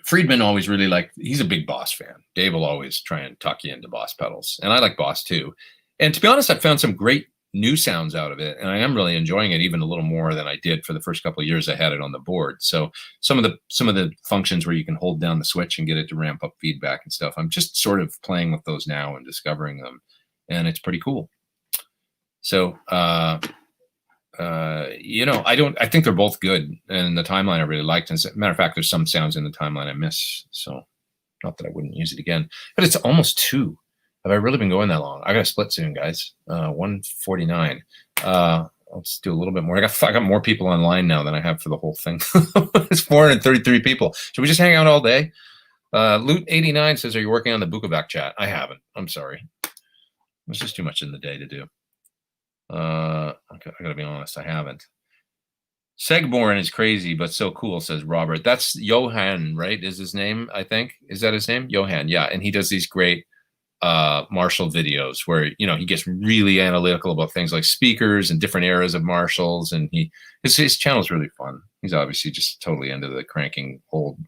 Friedman always really he's a big Boss fan. Dave will always try and tuck you into Boss pedals. And I like Boss too. And to be honest, I found some great new sounds out of it. And I am really enjoying it even a little more than I did for the first couple of years I had it on the board. So some of the functions where you can hold down the switch and get it to ramp up feedback and stuff, I'm just sort of playing with those now and discovering them. And it's pretty cool. So, I think they're both good, and the timeline I really liked. And as a matter of fact, there's some sounds in the timeline I miss. So not that I wouldn't use it again, but it's almost 2. Have I really been going that long? I got to split soon, guys. 1:49. Let's do a little bit more. I got more people online now than I have for the whole thing. It's 433 people. Should we just hang out all day? Loot89 says, are you working on the Bukovac chat? I haven't. I'm sorry. There's just too much in the day to do. I gotta be honest, I haven't. Segborn is crazy, but so cool, says Robert. That's Johan, right? Is his name, I think. Is that his name? Johan, yeah. And he does these great Marshall videos where, he gets really analytical about things like speakers and different eras of Marshalls. And his channel is really fun. He's obviously just totally into the cranking old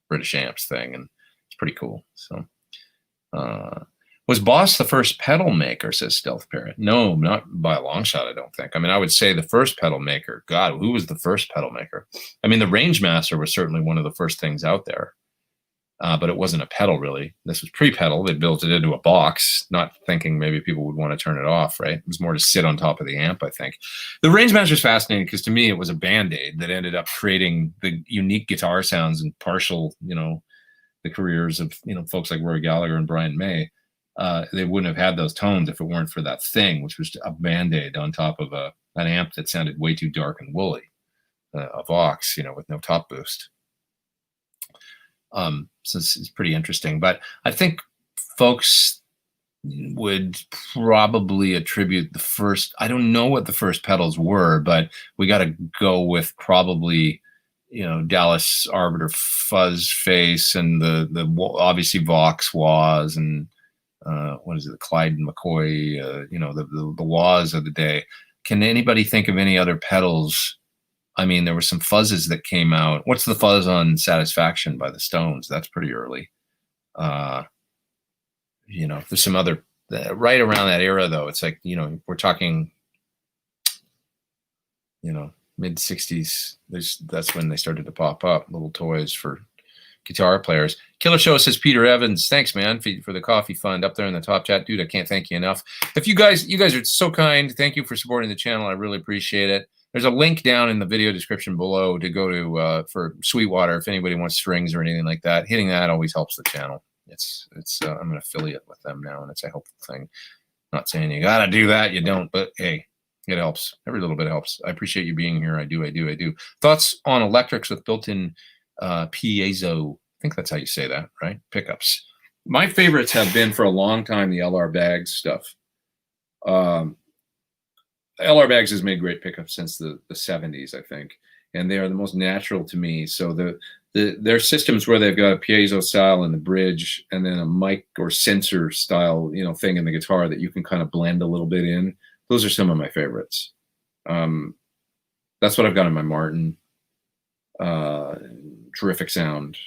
British amps thing, and it's pretty cool. So, was Boss the first pedal maker, says Stealth Parrot? No, not by a long shot, I don't think. I mean, I would say the first pedal maker. God, who was the first pedal maker? I mean, the Rangemaster was certainly one of the first things out there, but it wasn't a pedal, really. This was pre-pedal. They built it into a box, not thinking maybe people would want to turn it off, right? It was more to sit on top of the amp, I think. The Rangemaster is fascinating because, to me, it was a Band-Aid that ended up creating the unique guitar sounds and partial, the careers of, folks like Roy Gallagher and Brian May. They wouldn't have had those tones if it weren't for that thing, which was a Band-Aid on top of an amp that sounded way too dark and woolly, a Vox, with no top boost. So it's pretty interesting. But I think folks would probably attribute the first, I don't know what the first pedals were, but we got to go with probably, Dallas Arbiter Fuzz Face and the obviously Vox Waz and what is it, the Clyde and McCoy, the Waz of the day. Can anybody think of any other pedals? I mean, there were some fuzzes that came out. What's the fuzz on Satisfaction by the Stones? That's pretty early. There's some other, right around that era, though. It's like, we're talking, mid 60s. That's when they started to pop up, little toys for guitar players. Killer Show says, Peter Evans, thanks, man, for the coffee fund up there in the top chat. Dude, I can't thank you enough. If you guys are so kind. Thank you for supporting the channel. I really appreciate it. There's a link down in the video description below to go to for Sweetwater if anybody wants strings or anything like that. Hitting that always helps the channel. It's I'm an affiliate with them now, and it's a helpful thing. Not saying you got to do that, you don't, but hey, it helps. Every little bit helps. I appreciate you being here. I do. Thoughts on electrics with built-in piezo? I think that's how you say that, right? Pickups. My favorites have been for a long time the LR Baggs stuff. LR Baggs has made great pickups since the 70s, I think, and they are the most natural to me. So their systems where they've got a piezo style in the bridge and then a mic or sensor style, thing in the guitar that you can kind of blend a little bit in. Those are some of my favorites. That's what I've got in my Martin. Terrific sound,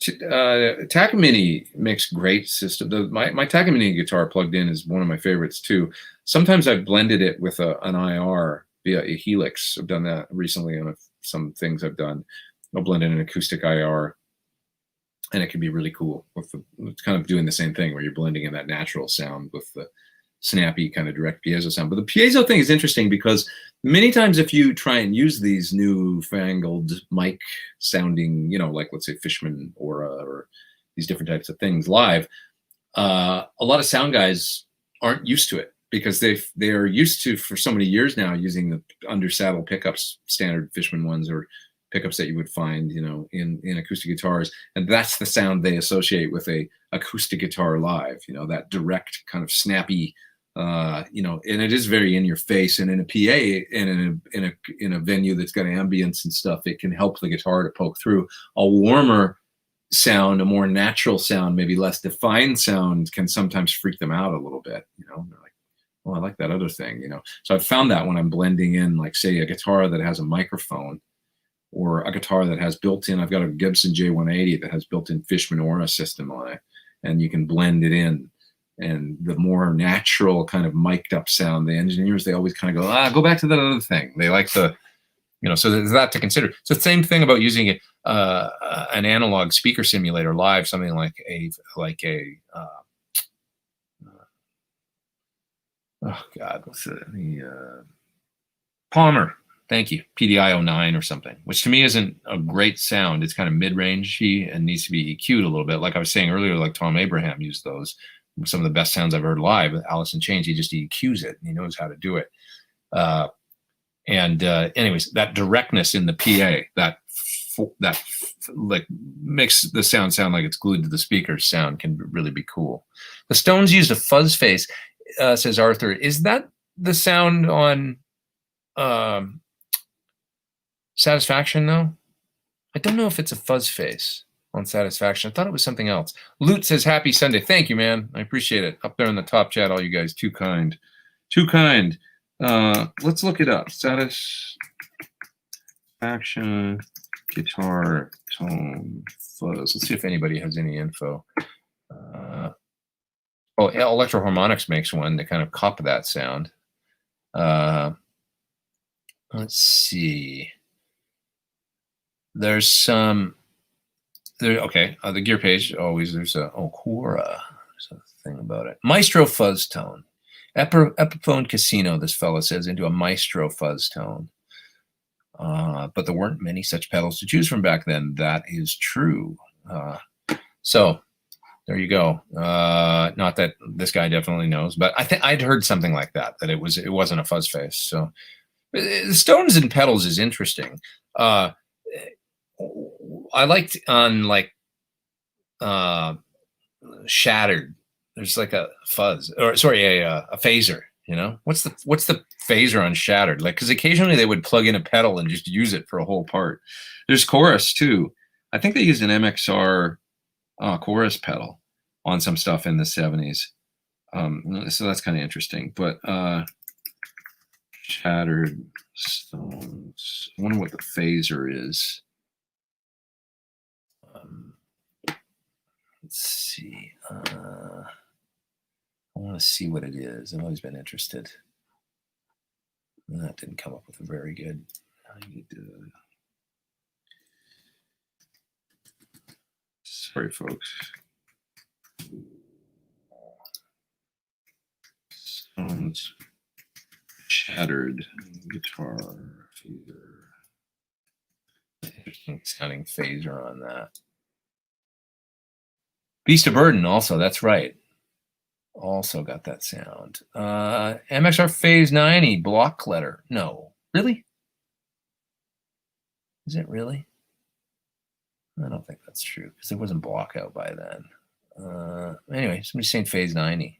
Takamine makes great system. My Takamine guitar plugged in is one of my favorites too. Sometimes I've blended it with an IR via a Helix. I've done that recently on some things I've done. I'll blend in an acoustic IR, and it can be really cool. It's kind of doing the same thing where you're blending in that natural sound with the snappy kind of direct piezo sound. But the piezo thing is interesting because many times if you try and use these newfangled mic sounding, like let's say Fishman or these different types of things live, a lot of sound guys aren't used to it because they are used to, for so many years now, using the under saddle pickups, standard Fishman ones or pickups that you would find, in acoustic guitars. And that's the sound they associate with a acoustic guitar live, that direct kind of snappy, and it is very in your face. And in a PA and in a venue that's got ambience and stuff, it can help the guitar to poke through. A warmer sound, a more natural sound, maybe less defined sound can sometimes freak them out a little bit. They're like, well, I like that other thing, So I've found that when I'm blending in, like say a guitar that has a microphone or a guitar that has built-in, I've got a Gibson J180 that has built-in Fishman Aura system on it, and you can blend it in. And the more natural kind of mic'd up sound, the engineers, they always kind of go back to that other thing. They like the, so there's that to consider. So the same thing about using an analog speaker simulator live, something like a what's the Palmer. Thank you. PDI-09 or something, which to me isn't a great sound. It's kind of mid-rangey and needs to be EQ'd a little bit. Like I was saying earlier, like Tom Abraham used those. Some of the best sounds I've heard live, Alice in Chains, he just EQs it. And he knows how to do it. Anyways, that directness in the PA, that like makes the sound like it's glued to the speaker's sound can really be cool. The Stones used a fuzz face, says Arthur. Is that the sound on Satisfaction though? I don't know if it's a fuzz face on Satisfaction. I thought it was something else. Loot says happy Sunday. Thank you, man. I appreciate it. Up there in the top chat, all you guys, too kind. Too kind. Let's look it up. Satisfaction guitar tone fuzz. Let's see if anybody has any info. Electro Harmonics makes one to kind of copy that sound. Let's see. There's some. Okay, the gear page always there's a Quora. There's a thing about it. Maestro fuzz tone. Epiphone Casino, this fella says, into a Maestro fuzz tone. But there weren't many such pedals to choose from back then. That is true. So there you go. Not that this guy definitely knows, but I think I'd heard something like that it wasn't a fuzz face. So Stones and pedals is interesting. I liked on Shattered. There's like a fuzz, or sorry, a phaser. What's the phaser on Shattered? Like, because occasionally they would plug in a pedal and just use it for a whole part. There's chorus too. I think they used an MXR chorus pedal on some stuff in the 70s. So that's kind of interesting. But Shattered Stones. I wonder what the phaser is. Let's see. I want to see what it is. I've always been interested. That didn't come up with a very good. I need to. Sorry, folks. Sounds Shattered guitar phaser. Interesting sounding phaser on that. Beast of Burden also, that's right. Also got that sound. MXR Phase 90 block letter. No. Really? Is it really? I don't think that's true because it wasn't block out by then. Anyway, somebody's saying Phase 90.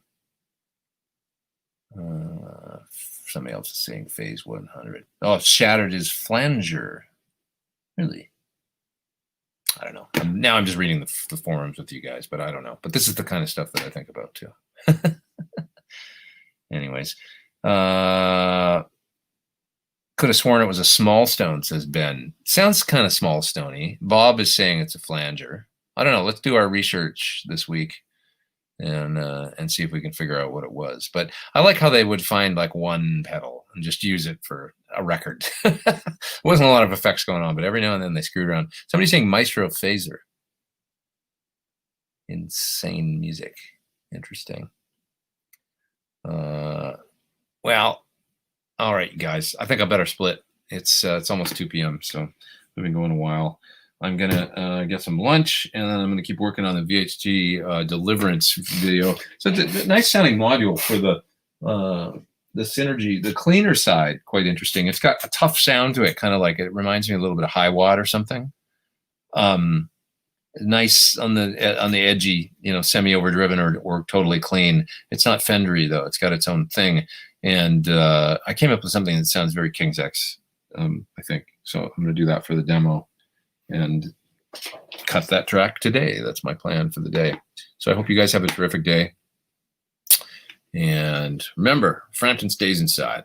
Somebody else is saying Phase 100. Oh, shattered his flanger. Really? I don't know. Now I'm just reading the forums with you guys, but I don't know. But this is the kind of stuff that I think about too. Anyways, could have sworn it was a small stone, says Ben. Sounds kind of small stony. Bob is saying it's a flanger. I don't know. Let's do our research this week and see if we can figure out what it was. But I like how they would find like one pedal and just use it for a record. Wasn't a lot of effects going on, but every now and then they screwed around. Somebody's saying Maestro Phaser. Insane music. Interesting. Well, all right, you guys. I think I better split. It's almost 2 p.m., so we've been going a while. I'm gonna get some lunch, and then I'm gonna keep working on the VHG Deliverance video. So it's a nice sounding module for the Synergy, the cleaner side. Quite interesting. It's got a tough sound to it, kind of like it reminds me a little bit of High Watt or something. Nice on the edgy, semi overdriven or totally clean. It's not Fendery though. It's got its own thing, and I came up with something that sounds very King's X. I think so. I'm gonna do that for the demo and cut that track today. That's my plan for the day. So I hope you guys have a terrific day. And remember, Frampton stays inside.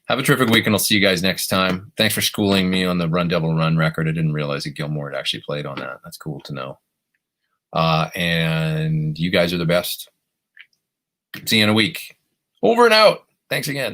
Have a terrific week, and I'll see you guys next time. Thanks for schooling me on the Run Devil Run record. I didn't realize that Gilmore had actually played on that. That's cool to know. And you guys are the best. See you in a week. Over and out. Thanks again.